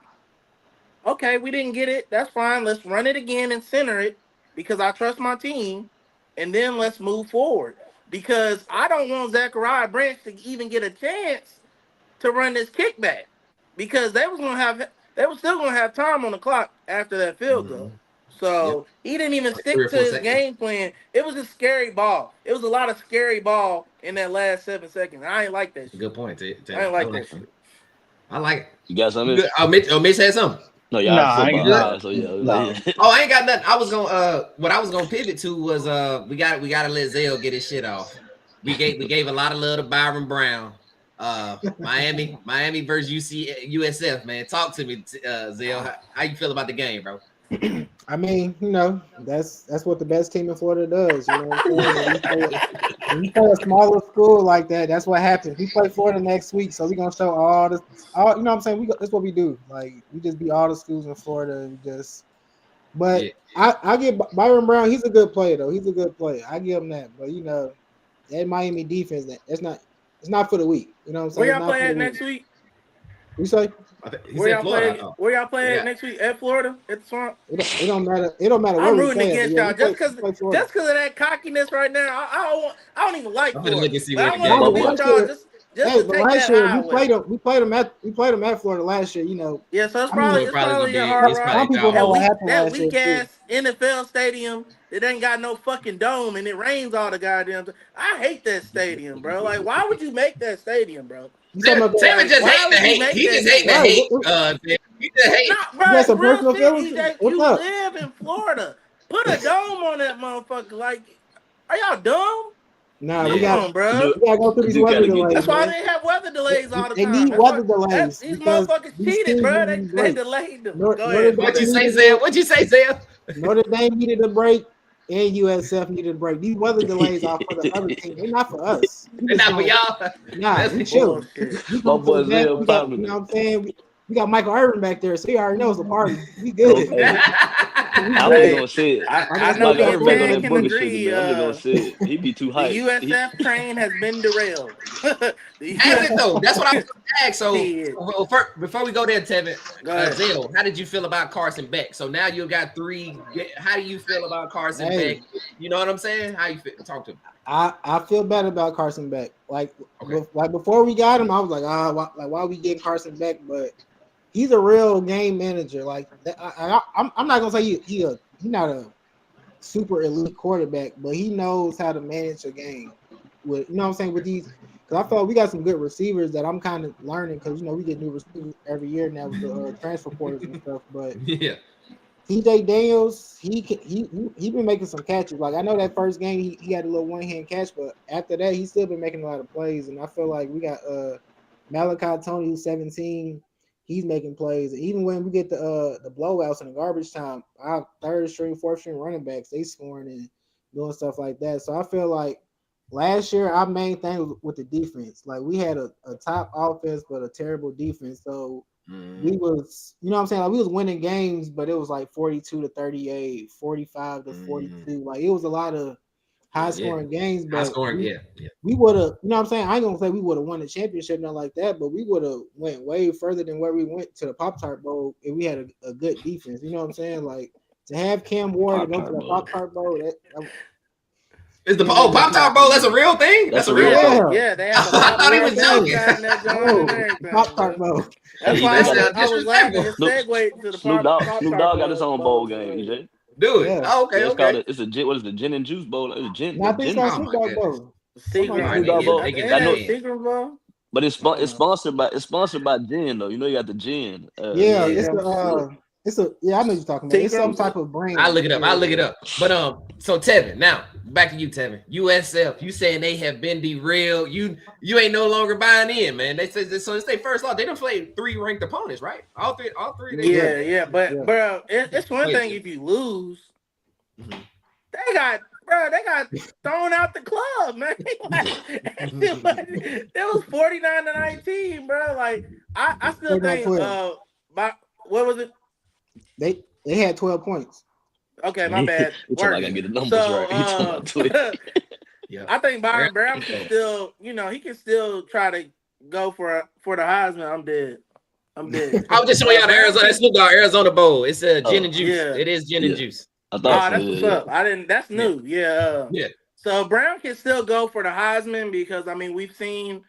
okay, we didn't get it. That's fine. Let's run it again and center it because I trust my team, and then let's move forward. Because I don't want Zachariah Branch to even get a chance to run this kickback because they were still gonna have time on the clock after that field goal. So he didn't even Like stick 3 or to 4 his seconds. game plan. It was a scary ball. It was a lot of scary ball in that last 7 seconds. I ain't like that shit. Good point. I I ain't like that shit. I like it. You got something? Mitch? Mitch had something. No, y'all Nah, I ain't football good. guys, so yeah. No. Oh, I ain't got nothing. I was gonna what I was gonna pivot to was we gotta let Zell get his shit off. We gave a lot of love to Byron Brown. Miami versus USF, man. Talk to me, Zell. How you feel about the game, bro? I mean, that's what the best team in Florida does. You know what I'm saying? When you play a smaller school like that, that's what happens. We play Florida next week, so we're gonna show all you know what I'm saying? That's what we do. Like, we just beat all the schools in Florida and just. But yeah. I give Byron Brown. He's a good player, though. He's a good player. I give him that. But that Miami defense, it's not for the week. You know what I'm saying? Where y'all play at next week? You say? Where y'all play at next week? At Florida? At the Swamp? It don't matter. It don't matter. I'm rooting against y'all just because of that cockiness right now. I don't even like Florida. I want to root with y'all just Hey, to but take last that year highway. we played them at Florida last year. You know, Yeah, so it's I mean, probably a hard some ride. people know what happened That last year weak too. ass NFL stadium that ain't got no fucking dome and it rains all the goddamn time. I hate that stadium, bro. Like, why would you make that stadium, bro? You talking about Tevin Like, just why hating the would you hate. make He that just hating the shit? right? hate. He just hate. Nah, You got bro, some real personal shit, feelings? EJ. What's You up? live in Florida. Put a dome on that motherfucker. Like, are y'all dumb? Nah, Come on, bro. You we gotta go through these do weather gotta get delays, That's that. why man. they have weather delays all the They time. need That's why weather delays these because motherfuckers these cheated, teams bro. need these They breaks. delayed them. Go Notre ahead, my Dame What'd you bad. say, needed Zell? a, What'd you say, Zell? Notre Dame needed a break, and USF needed a break. These weather delays are for the other team. They're not for us. We And just now for don't. y'all. Nah, we chilling. Bullshit. We My coming to the boy back. Zell We got, popping you know it. what I'm saying? We got Michael Irvin back there, so he already knows the party. We Oh, good. hey, We I'm just good. gonna say it. Like I I know said, we Michael me got and Irvin back on Tan that can booger sugar, agree. man. I'm just gonna say it. He be too The hyped. USF train has been derailed. The Has it USF though? That's what I was going to ask. So shit. before we go there, Tevin, Go ahead. Zell, how did you feel about Carson Beck? So now you got 3. How do you feel about Carson hey, Beck? You know what I'm saying? How you feel? Talk to me. I feel bad about Carson Beck. Like Okay. like before we got him, I was like, why we get Carson Beck? But he's a real game manager. Like I'm not gonna say he's not a super elite quarterback, but he knows how to manage a game. With you know what I'm saying with these, because I felt we got some good receivers that I'm kind of learning because you know we get new receivers every year now with the transfer portals and stuff. But Yeah. TJ Daniels, he been making some catches. Like I know that first game he had a little one hand catch, but after that he's still been making a lot of plays. And I feel like we got Malachi Tony who's 17. He's making plays. And even when we get the blowouts in the garbage time, our third string, fourth string running backs, they scoring and doing stuff like that. So I feel like last year our main thing was with the defense. Like we had a top offense but a terrible defense. So we was, you know what I'm saying? Like we was winning games, but it was like 42-38, 45-42. Like it was a lot of high scoring games, High but scoring, we would have, you know what I'm saying? I ain't gonna say we would have won the championship, nothing like that, but we would have went way further than where we went to the Pop-Tart Bowl if we had a good defense. You know what I'm saying? Like to have Cam Ward to go to the Pop-Tart Bowl, Is the Pop-Tart Bowl? That's a real thing. That's That's a a real real thing. thing. Yeah, they have a I thought he popcorn was joking. outside in that joint and everything. Pop-Tart Bro. Bowl. That's Hey, why they That got a sounds I was laughing. disrespectful. His segue to the Snoop Pop-Tart Dogg got his own bowl game, Bowl. EJ. Do it. Yeah. Oh, okay, Yeah, it's called okay. it's a gin. What is it? Gin and juice bowl. It's a gin. No, I The think it's gin. called Oh Snoop my Dogg goodness. Bowl. Secret. Something like All right, Snoop that. Dogg bowl. they I getting know, that in. Secret Bowl. but I don't it's know. sponsored by gin though. You know you got the gin. Yeah, Yeah. it's a yeah, I know what you're talking about. It's some Seagram. type of brand. I'll look it up. Yeah, I'll look it up. But so Tevin, now back to you, Tevin. USF, you saying they have been derailed. You ain't no longer buying in, man. They said so it's their first loss. They done played 3 ranked opponents, right? All three they played. Yeah, but yeah. bro, it's one Wait. thing if you lose. Mhm. They got thrown out the club, man. It was 49-19, bro. Like I still think 49-12. what was it? They had 12 points. Okay, my bad. You talking about I gotta get the numbers So right. You talking about Twitter. Yeah. I think Byron Brown can still, he can still try to go for the Heisman. I'm dead. I was just showing y'all the Arizona. That's Snoop Dogg Arizona Bowl. It's gin and juice. Yeah. It is gin and juice. I thought That's what's up. That's new. Yeah. Yeah. So Brown can still go for the Heisman because I mean we've seen,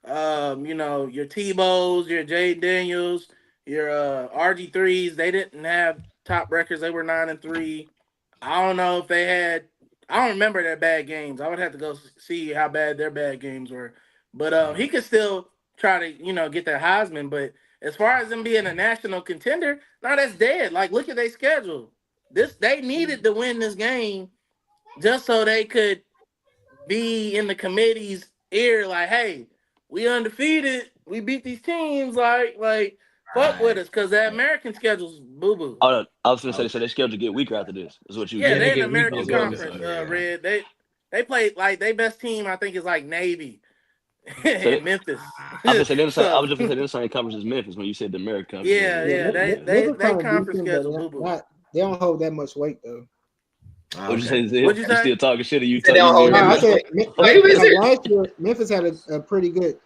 your Tebow's, your Jay Daniels, your RG3s. They didn't have top records. They were 9-3. I don't know if they had. I don't remember their bad games. I would have to go see how bad their bad games were. But he could still try to get that Heisman. But as far as them being a national contender, no, that's dead. Like look at their schedule. They needed to win this game just so they could be in the committee's ear, like, hey, we undefeated. We beat these teams, like fuck with us, because that American schedule's boo-boo. Oh, I was gonna say so they scheduled to get weaker after this. Is what you Yeah, they're in the get weak American as well. Conference, Red. They played like their best team, I think, is like Navy in Memphis. I was just gonna say the same conference as Memphis when you said the American Conference. Yeah, they conference schedule boo-boo. They don't hold that much weight though. What'd you say, Zay? What'd you say? Still talking shit? Or you They don't hold No, I said Wait, last year Memphis had a pretty good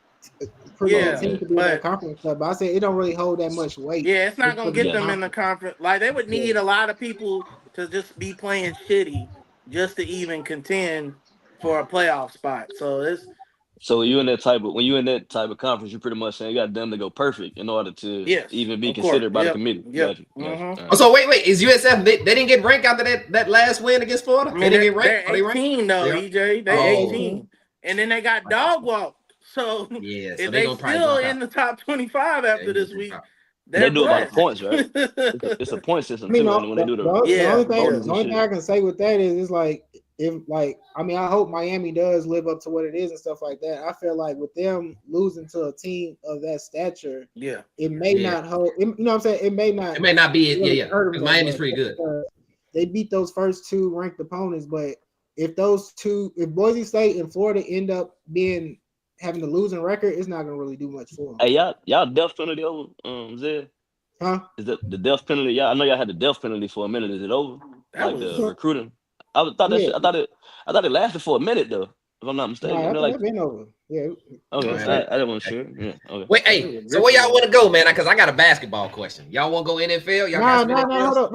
team to be in that conference club, but I said it don't really hold that much weight. Yeah, it's not gonna get them in the conference. Like they would need a lot of people to just be playing shitty just to even contend for a playoff spot. So So when you in that type of conference, you're pretty much saying you got them to go perfect in order to even be considered by the committee. Yep. Gotcha. Oh, so wait, is USF they didn't get ranked after that last win against Florida? I mean, they didn't get they're ranked. 18 though, EJ. They 18, and then they got dog walked. So if they still in the top 25 after this week, they do it by the blessed. points, right? It's a point system I mean, too, and when they do the only thing shit. I can say with that is like I hope Miami does live up to what it is and stuff like that. I feel like with them losing to a team of that stature, it may not hold. You know what I'm saying? It may not be. Because Miami's pretty good. They beat those first two ranked opponents, but if Boise State and Florida end up having the losing record, it's not gonna really do much for them. Hey, y'all death penalty over, Zed? Huh? Is that the death penalty? Yeah, I know y'all had the death penalty for a minute. Is it over? The recruiting? I thought it lasted for a minute though, if I'm not mistaken. Nah, it's been over. Yeah. Okay, I didn't want to share. Yeah. Okay. Wait, hey, so where y'all want to go, man? Because I got a basketball question. Y'all want to go NFL? Y'all got some NFL? Hold up.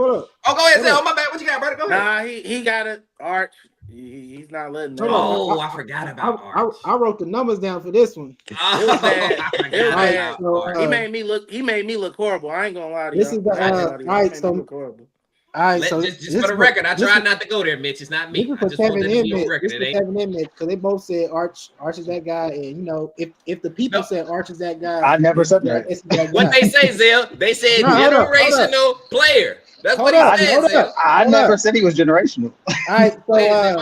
Oh, go ahead, Zed. Oh, my bad. What you got, brother? Go ahead. Nah, he got it. Arch. He's not letting that. Oh, I forgot about Arch. I wrote the numbers down for this one. It was bad. It was bad. So, he made me look horrible. I ain't gonna lie to you. This is all right. So, horrible. All right, so just for the record, I tried not to go there, Mitch. It's not me. This is for Kevin Emmett. This is Kevin Emmett because they both said Arch is that guy, and you know if the people said Arch is that guy, I never said that. What they say, Zell? They said generational player. That's what he said. I never said he was generational. All right, so I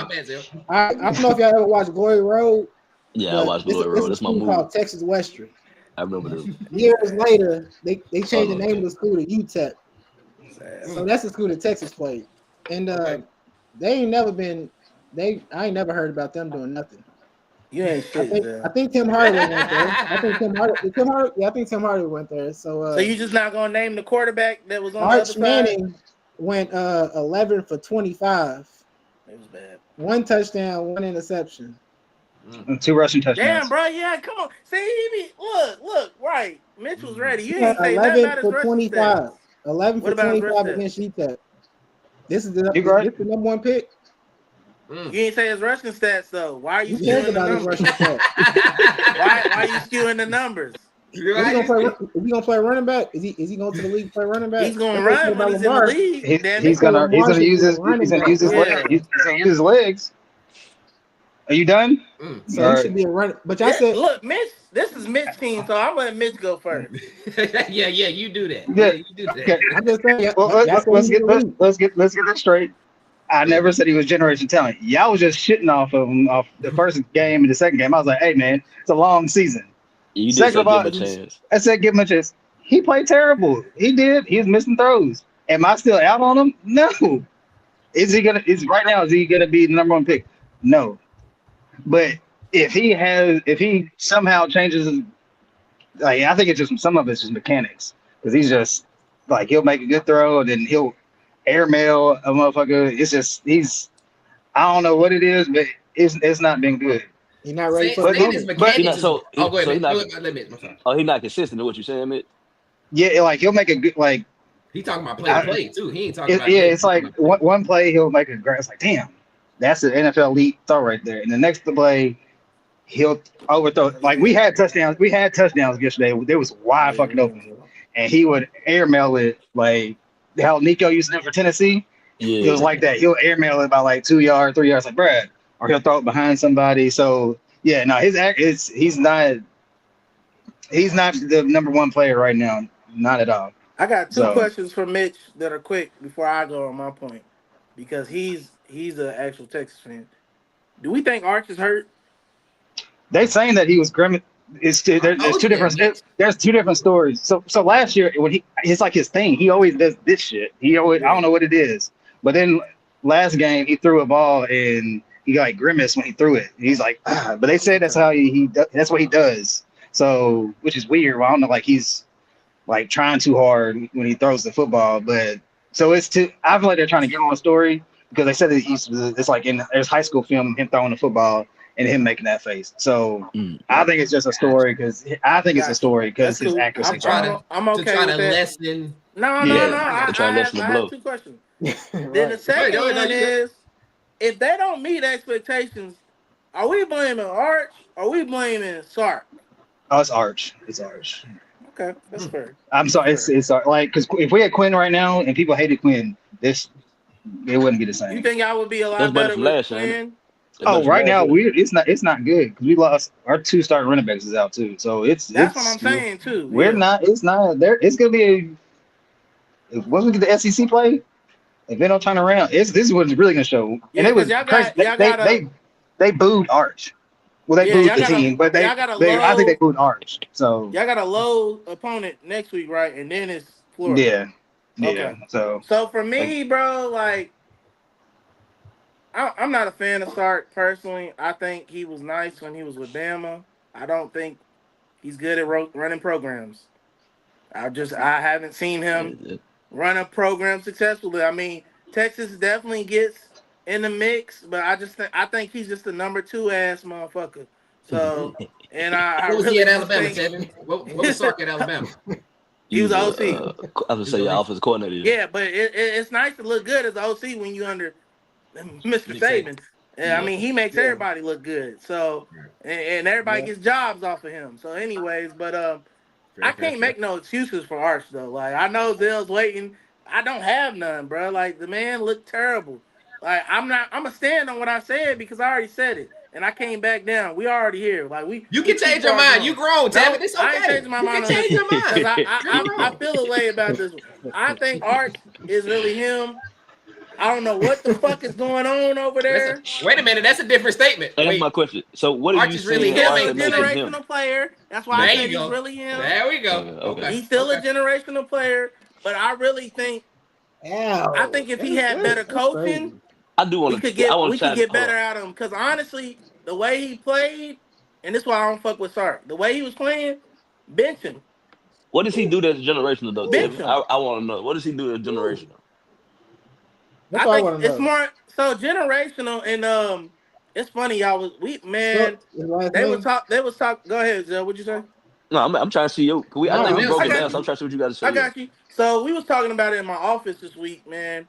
don't know if y'all ever watched Glory Road. Yeah, I watched Glory Road. That's my movie. Called Texas Western. I remember this. Years later, they changed the name of the school to UTEP. So that's the school that Texas played, and they ain't never been. I ain't never heard about them doing nothing. You ain't shit. I think Tim Hardaway went there. I think Tim Hardaway went there. So you just not gonna name the quarterback that was on Arch the other side? Manning went 11 for 25. It was bad. 1 touchdown, 1 interception. And 2 rushing touchdowns. Damn, bro. Yeah, come on. See, look. Right, Mitch was ready. You ain't say nothing about his 11 for 25. 11 for 25 against UTEP. This is the number 1 pick. You ain't say his rushing stats though. Why are you skewing the numbers? Why are you skewing the numbers? Is he gonna play running back? Is he going to the league to play running back? He's gonna run when he's in the league. He's gonna use his legs. Are you done? So he should be a runner. But y'all said, look, Mitch. This is Mitch's team, so I'm letting Mitch go first. yeah, you do that. Yeah, you do that. Okay. I'm just saying. Well, let's get this straight. I never said he was generation talent. Y'all was just shitting off of him off the first game and the second game. I was like, hey man, it's a long season. You did give him a chance. I said give him a chance. He played terrible. He did. He was missing throws. Am I still out on him? No. Is he gonna be the number 1 pick? No. But if he somehow changes, like I think it's just some of it's just mechanics because he's just like he'll make a good throw and then he'll airmail a motherfucker. It's just I don't know what it is, but it's not been good. He's not ready for it. He's not consistent in what you're saying, Mitch. Yeah, like he'll make a good like. He talking about play too. He ain't talking about. Yeah, it's like one play he'll make a great. It's like damn. That's an NFL elite throw right there. And the next play, he'll overthrow. Like we had touchdowns yesterday. They was wide fucking open, and he would airmail it like how Nico used to do for Tennessee. Yeah, it was like that. He'll airmail it about like 2 yards, 3 yards, like Brad, or he'll throw it behind somebody. So yeah, no, he's not the number 1 player right now, not at all. I got 2 questions for Mitch that are quick before I go on my point, because he's an actual Texas fan. Do we think Arch is hurt? They saying that he was grim. There's 2 different. There's 2 different stories. So last year when it's like his thing. He always does this shit. I don't know what it is. But then last game he threw a ball and he got like grimace when he threw it. And he's like, but they say that's how that's what he does. So which is weird. Well, I don't know. Like he's like trying too hard when he throws the football. But so I feel like they're trying to give him a story. Because they said that it's like there's high school film him throwing the football and him making that face. So I think it's just a story because his accuracy. I'm okay to try with to that. lessen. No. I have 2 questions. Then the second one is if they don't meet expectations, Are we blaming Arch? Or are we blaming Sark? Oh, it's Arch. It's Arch. Okay, that's fair. I'm sorry. It's like because if we had Quinn right now and people hated Quinn, it wouldn't be the same. You think I would be a That's lot better better from with last year, ain't it? Quinn? Oh, right now it's not good because we lost our 2 starting running backs is out too. So That's what I'm saying too. We're not. It's not there. It's gonna be once we get the SEC play. If they don't turn around, this is what's really gonna show. Yeah, And it was y'all crazy. got They booed Arch. Well, they booed the team, but I think they booed Arch. So y'all got a low opponent next week, right? And then it's Florida. Yeah. Okay. So for me, bro, like I'm not a fan of Sark personally. I think he was nice when he was with Bama. I don't think he's good at running programs. I haven't seen him run a program successfully. I mean, Texas definitely gets in the mix, but I think he's just a number 2 ass motherfucker. So, and I What was really he at Alabama, think, Tevin? What was Sark at Alabama? He was OC. I was gonna say your offensive coordinator. Yeah, but it's nice to look good as OC when you under Mr. Saban. Yeah, I mean, he makes everybody look good. So, and everybody gets jobs off of him. So, anyways, but I can't make no excuses for Arch though. Like I know Zell's waiting. I don't have none, bro. Like the man looked terrible. Like I'm gonna stand on what I said because I already said it. And I came back down. We already here. Like you can change your mind. You grown, Tevin. It's okay. I ain't changing my mind. You can change your mind. I feel a way about this one. I think Arch is really him. I don't know what the fuck is going on over there. Wait a minute, that's a different statement. That's my question. So what are you saying? He's still a generational player. That's why I said he's really him. There we go. Okay. He's still a generational player, but I really think if he had better coaching, I do want to. We could get better out of him. Because honestly, the way he played, and this is why I don't fuck with Sark. The way he was playing, bench him. What does he do that's generational though? Bench Tim? I want to know. What does he do that's generational? That's I think it's more so generational, and it's funny, y'all. They was talk. Go ahead, Zell. What'd you say? No, I'm trying to see you. I think we broke it down, so I'm trying to see what you got to say. I got you. So we was talking about it in my office this week, man,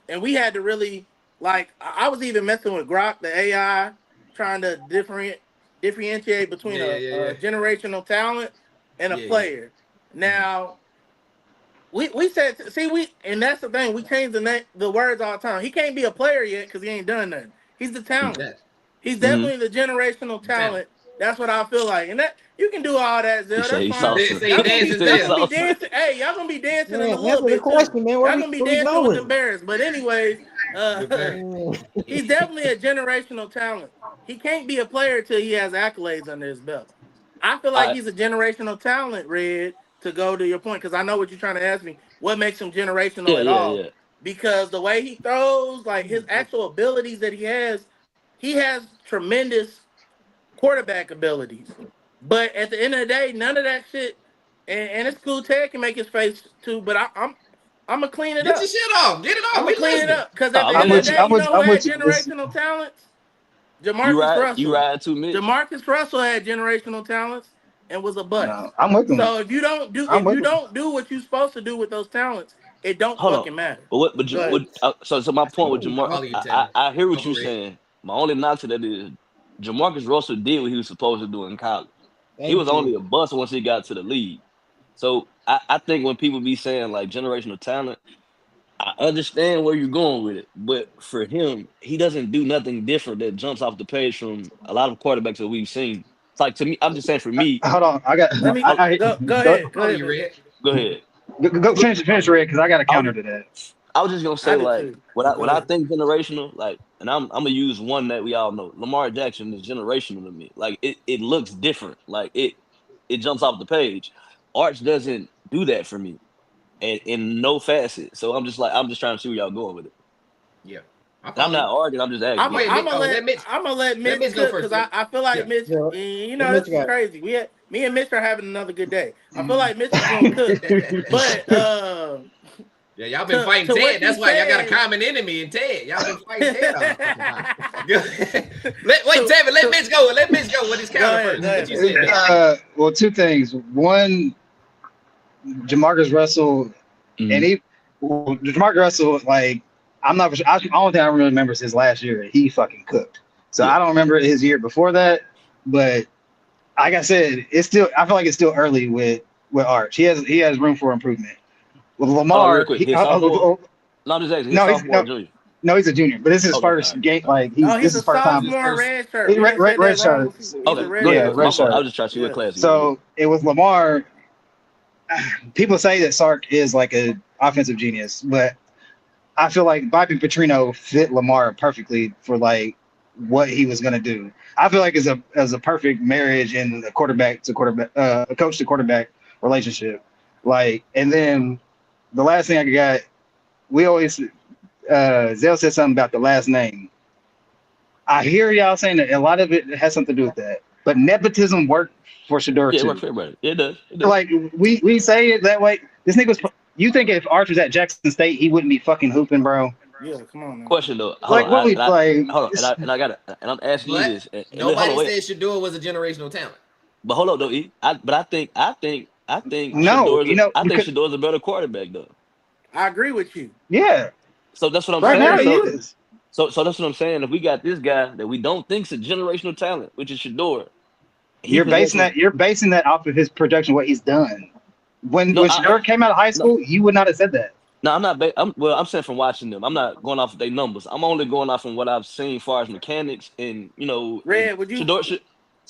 and we had to really I was even messing with Grok, the AI, trying to differentiate between a generational talent and a player. Now. We said, and that's the thing. We change the words all the time. He can't be a player yet because he ain't done nothing. He's the talent. He's definitely the generational talent. That's what I feel like. And that you can do all that, Zell. That's fine. Y'all gonna be dancing. Hey, y'all gonna be dancing in a little bit. Y'all gonna be dancing with the Bears. But anyways, he's definitely a generational talent. He can't be a player till he has accolades under his belt. I feel like he's a generational talent, Red. To go to your point, because I know what you're trying to ask me. What makes him generational at all? Yeah. Because the way he throws, like his actual abilities that he has tremendous quarterback abilities. But at the end of the day, none of that shit. And it's cool. Ted can make his face too, but I'm gonna clean it up. Get your shit off. Get it off. I'm gonna clean it up because at the end of the day, you know who had generational talents? Jamarcus Russell. You ride 2 minutes. Jamarcus Russell had generational talents. And was a bust. No, I'm with them. So if you don't do what you're supposed to do with those talents, it don't fucking matter. So my point with Jamarcus, I hear what you're saying. My only knock to that is Jamarcus Russell did what he was supposed to do in college. He was only a bust once he got to the league. So I think when people be saying like generational talent, I understand where you're going with it. But for him, he doesn't do nothing different that jumps off the page from a lot of quarterbacks that we've seen. It's like to me, I'm just saying for me. Hold on, I got. Go ahead. Go ahead. Go finish, Red, because I got a counter to that. I was just gonna say like what I think generational, like, and I'm gonna use one that we all know. Lamar Jackson is generational to me. Like it looks different. Like it jumps off the page. Arch doesn't do that for me, and in no facet. So I'm just trying to see where y'all going with it. Yeah. I'm not arguing. I'm just asking. I'm gonna let Mitch go first because I feel like Mitch. You know, this is crazy. Me and Mitch are having another good day. I feel like Mitch is gonna cook, but y'all been fighting Ted. That's why y'all got a common enemy in Ted. Y'all been fighting Ted. Wait, Tevin, let Mitch go. Let Mitch go with his counter first. What you said, well, 2 things. One, Jamarcus Russell, and Jamarcus Russell, like. I'm not. The only thing I remember is his last year. He fucking cooked. So I don't remember his year before that, but like I said, I feel like it's still early with Arch. He has room for improvement. With Hold on, real Lamar, quick. His sophomore. No, I'm just asking. His no, he's sophomore or junior. no, he's a junior, but this is his Okay, all first right, game. all right. Like No, this he's is a his first time. sophomore red shirt. He's We didn't say red that wrong shirt. before. He's a Okay, red go Yeah, ahead. shirt. My red fault. I shirt. was just trying to see what Yeah. class he was in. So it was Lamar. People say that Sark is like an offensive genius, but I feel like Bobby Petrino fit Lamar perfectly for like what he was gonna do. I feel like it's a perfect marriage in a quarterback to quarterback, a coach to quarterback relationship. Like, and then the last thing I got, we always Zell said something about the last name. I hear y'all saying that a lot of it has something to do with that, but nepotism worked for Shador Yeah, it worked too. for everybody. Yeah, it does. It does. Like we say it that way. This nigga was. You think if Arch was at Jackson State, he wouldn't be fucking hooping, bro? Yeah, come on now. Question though. Hold Like what on. we like? Hold on. And I got and I'm asking you But this. And hold nobody on, wait. said Shador was a generational talent. But hold on though. But I think No, I think because Shador's a better quarterback though. I agree with you. yeah, So that's what I'm right now saying. he Very. is. So that's what I'm saying. If we got this guy that we don't think's a generational talent, which is Shador, he possesses. You're basing that off of his production, what he's done. When No, Shador came out of high no, school, you would not have said that. no. I'm not. I'm saying from watching them. I'm not going off of their numbers. I'm only going off from what I've seen, as far as mechanics and and Red, would you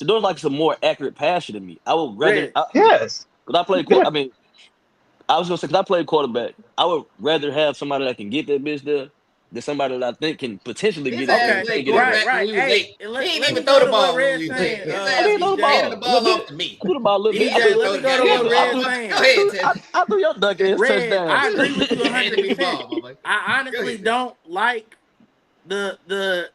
Shador's like some more accurate passer than me. I would rather. Red? Yes, Because I played. yeah. I mean, I was gonna say, because I played quarterback, I would rather have somebody that can get that bitch there than somebody that I think can potentially His get it there ass and Okay, can't played get it there. right, quarterback when right. we was Hey, late. let, He ain't let even me throw go the to what ball when Red's we was saying. late. His I ass didn't know be the handing ball the a little ball off bit. to me. I threw the ball a little bit. DJ, let me go to what Red's saying. Go ahead, Tim. I threw your dunk ass Red, touchdown. I agree with you Handing me 100%. ball, motherfucker. I Go honestly ahead, Tim. don't like the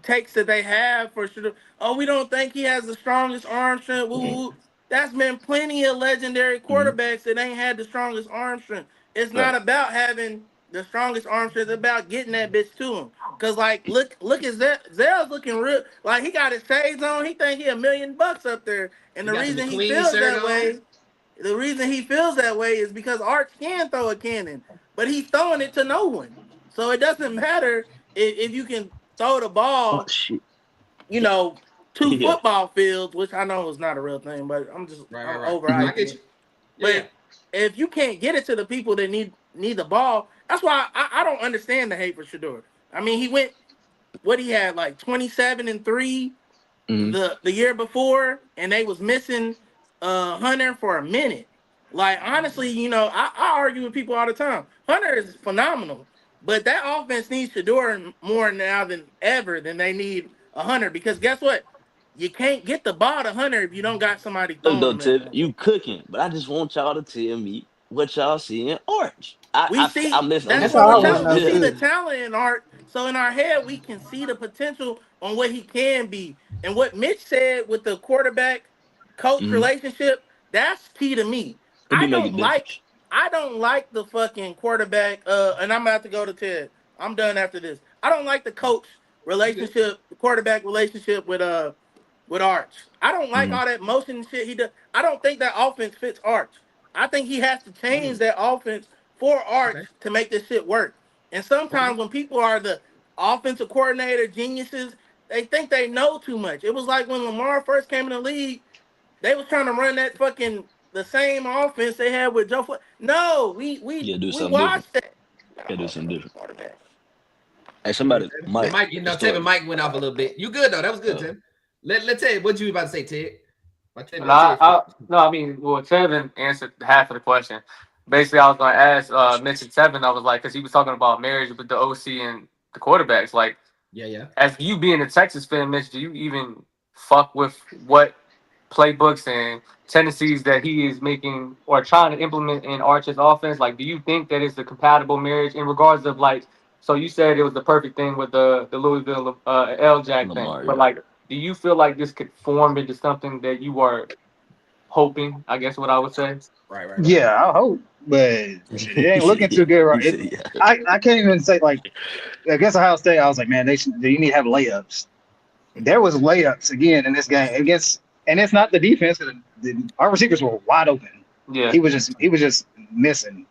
takes that they have for sure. Oh, we don't think he has the strongest arm strength. Woo, woo, woo. That's been plenty of legendary Mhm. quarterbacks that ain't had the strongest arm strength. It's not Right. about having the strongest arm strength. It's about getting that bitch to him. Cause like, look at Zell's looking real. Like he got his shades on. He think he $1,000,000 up there. And He the got the reason he McQueen feels shirt that on. way, is because Arch can throw a cannon, but he's throwing it to no one. So it doesn't matter if you can throw the Oh ball, shit. you know, two Yeah. football fields, which I know is not a real thing, but I'm Right. No, I overhyping get it. you. Yeah. But if you can't get it to the people that need the ball, that's why I don't understand the hate for Shador. I mean, he went what he had like 27-3 Mhm. the year before, and they was missing Hunter for a minute. Like honestly, I argue with people all the time. Hunter is phenomenal, but that offense needs Shador more now than ever than they need a Hunter because guess what? You can't get the ball to Hunter if you don't got somebody Look throwing though, them that Tip, motherfucker. you cooking, but I just want y'all to tell me what y'all see in Orange. We see I'm listening. I'm that's That's listening. what all we're I I'm want to telling. listening. know We Yeah. see the too. talent in Art, so in our head we can see the potential on what he can be. And what Mitch said with the quarterback coach Mhm. relationship, that's key to me. It do I make a don't like difference. I don't like the fucking quarterback. And I'm about to go to Ted. I'm done after this. I don't like the coach You good? relationship, the quarterback relationship with Arch. I don't like Mhm. all that motion shit he does. I don't think that offense fits Arch. I think he has to change Mm, that offense for Arch okay. to make this shit work. And Okay. sometimes when people are the offensive coordinator geniuses, they think they know too much. It was like when Lamar first came in the league, they was trying to run that fucking the same offense they had with Joe. No, Yeah, do we something different. watched that. Yeah, do something different. Quarterback. Hey, Go ahead, somebody, Tim. Your Mike, mic, restore. Tevin mic went off a little bit. You good though? That was good, Tim. Let's Ted. What you about to say, Ted? And Let Ted finish. no, I mean, well, Tevin answered half of the question. Basically, I was going to ask, mention Tevin. I was like, because he was talking about marriage with the OC and the quarterbacks. Like, Yeah. as you being a Texas fan, Mitch, do you even fuck with what playbooks and tendencies that he is making or trying to implement in Arch's offense? Like, do you think that it's a compatible marriage in regards of like? So you said it was the perfect thing with the Louisville L Jack thing, Lamar, but yeah. like, do you feel like this could form into something that you are hoping? I guess what I would say. Right. Yeah, I hope, but shit, it He ain't said, looking yeah. too good. He Right? said, yeah. I can't even say like against Ohio State. I was like, man, you need to have layups. There was layups again in this game against, and it's not the defense because our receivers were wide open. Yeah, He was just missing.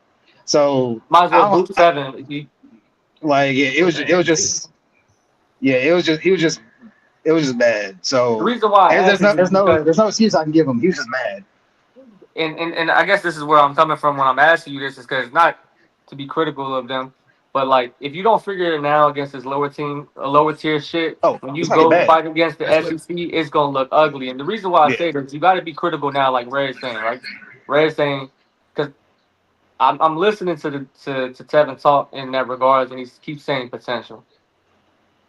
So might as I well don't boot Tevin. like it was just yeah, it was just he was just It was just bad. The So reason why I asked is because, there's no excuse I can give him. He was just mad. and I guess this is where I'm coming from when I'm asking you this, is because not to be critical of them, but like if you don't figure it now against this lower tier shit, Oh, when it's you gonna get go bad. fight against the SEC, it's gonna look ugly. And the reason why I Yeah. say this, you got to be critical now, like Red's saying, right? Red's saying, because I'm listening to Tevin talk in that regards, and he keeps saying potential.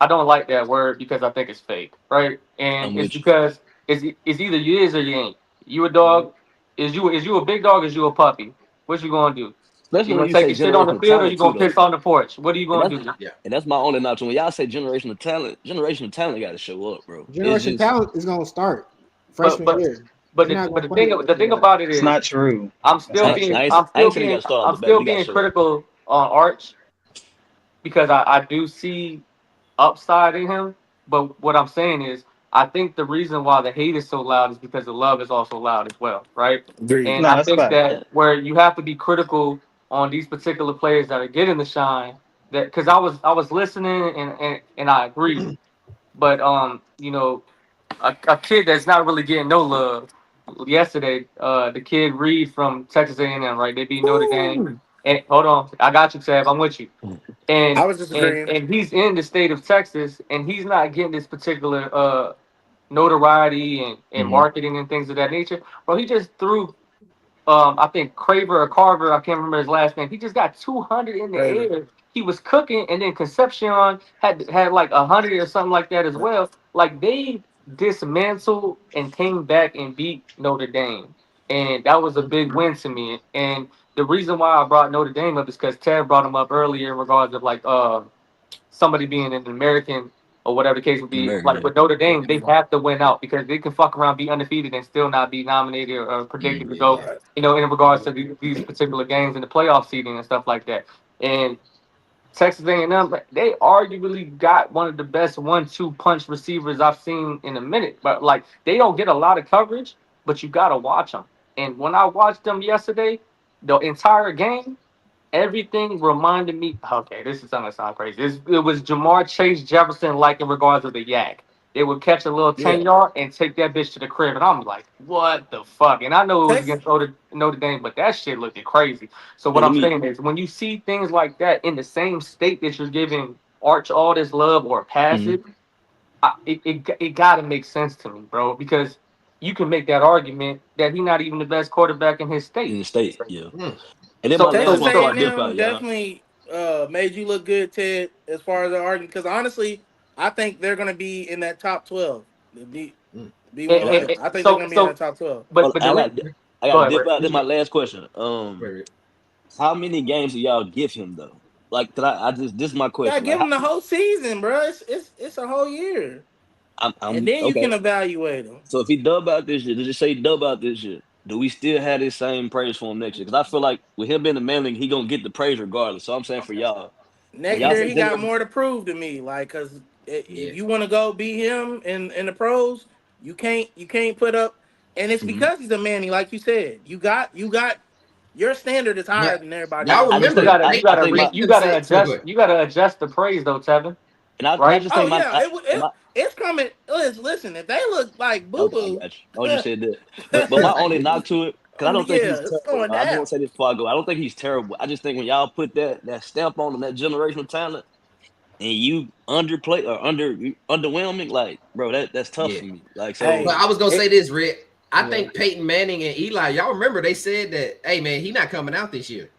I don't like that word because I think it's fake, right? And I'm it's with you. because it's either you is or you ain't. You a dog? Is you a big dog? Or is you a puppy? What you gonna do? Especially You when gonna you take say your shit on the generational field, or you talent too, gonna though. piss on the porch? What are you And gonna that's do? and that's my only knock. When y'all say generational talent got to show up, bro. It's Generation just talent is gonna start But freshman but year. but They're not but gonna the play thing with the thing everybody. about it It's is, not true. I'm That's still not being true. I'm I still ain't saying he got being to start off I'm the bat, but still he got to being show up. critical on Arch because I do see upside in him. But what I'm saying is, I think the reason why the hate is so loud is because the love is also loud as well, right? Agreed. And No, I that's a think fact. Yeah. that where you have to be critical on these particular players that are getting the shine, that because I was listening and I agree, but a kid that's not really getting no love yesterday, the kid Reed from Texas A&M, right? They beat Notre Dame. Woo! And hold on, I got you, Tab. I'm with you. I And was just and agreeing. and he's in the state of Texas, and he's not getting this particular notoriety and Hmm. marketing and things of that nature. Bro, he just threw I think Craver or Carver, I can't remember his last name. He just got 200 in the Favor. air. He was cooking, and then Concepcion had like 100 or something like that as well. Like they dismantled and came back and beat Notre Dame, and that was a big win to me. And the reason why I brought Notre Dame up is because Ted brought him up earlier in regards of like somebody being an American or whatever the case would be. American, Like yeah. with Notre Dame, they have to win out because they can fuck around, be undefeated, and still not be nominated or predicted to go. Right. In regards to these particular games in the playoff seeding and stuff like that. And Texas A&M, they arguably got one of the best 1-2 punch receivers I've seen in a minute. But like, they don't get a lot of coverage, but you gotta watch them. And when I watched them yesterday, the entire game, everything reminded me. Okay, this is gonna sound crazy. It was Jamar Chase Jefferson like in regards of the yak. They would catch a little Yeah. 10 yard and take that bitch to the crib, and I'm like, what the fuck? And I know it was Text. against Notre Dame, but that shit looked crazy. So Hey, what let I'm me. saying is, when you see things like that in the same state that you're giving Arch all this love or Mhm. passive, it gotta make sense to me, bro, because you can make that argument that he's not even the best quarterback in his In state. the state, yeah. Mm. And then my So last so Texas one before I so dip A&M out, y'all. definitely made you look good, Ted, as far as the argument. Because honestly, I think they're going to be in that top 12. Be and, And I, 100. and, I think they're so going to be in that so top 12. but hold but on, the I go got to ahead, dip Ray. out. Then my last question. Wait. How many games do y'all give him though? Like, cause I just this is my Gotta question. Like, give them the whole season, bro. It's a whole year, and I'm then you okay. can evaluate them. So if he dub out this year, just say dub out this year. Do we still have this same praise for him next year? Because I feel like with him being the man league, he gonna get the praise regardless. So I'm saying for y'all, when Next y'all year say he got generation, more to prove to me. Like, cause Yeah. if you want to go beat him in the pros, you can't put up. And it's Mhm. because he's a Manny, like you said. You got your standard is higher But than everybody y'all else. I just remember think I think my You Bateman gotta said so adjust good. you gotta adjust the praise though, Tevin. and I Right? just Oh think yeah, my it's coming. Listen, if they look like boo okay, I boo, got you. I just said that, but my only knock to it because I don't think he's yeah, it's terrible. going I just down. want to say this before I go. I don't think he's terrible. I just think when y'all put that stamp on him, that generational talent, and you underplay or underwhelming, like bro, that's tough Yeah. for me. Like But so, Hey, I was gonna say this, Rick. I yeah. think Peyton Manning and Eli, y'all remember they said that, hey man, he not coming out this year.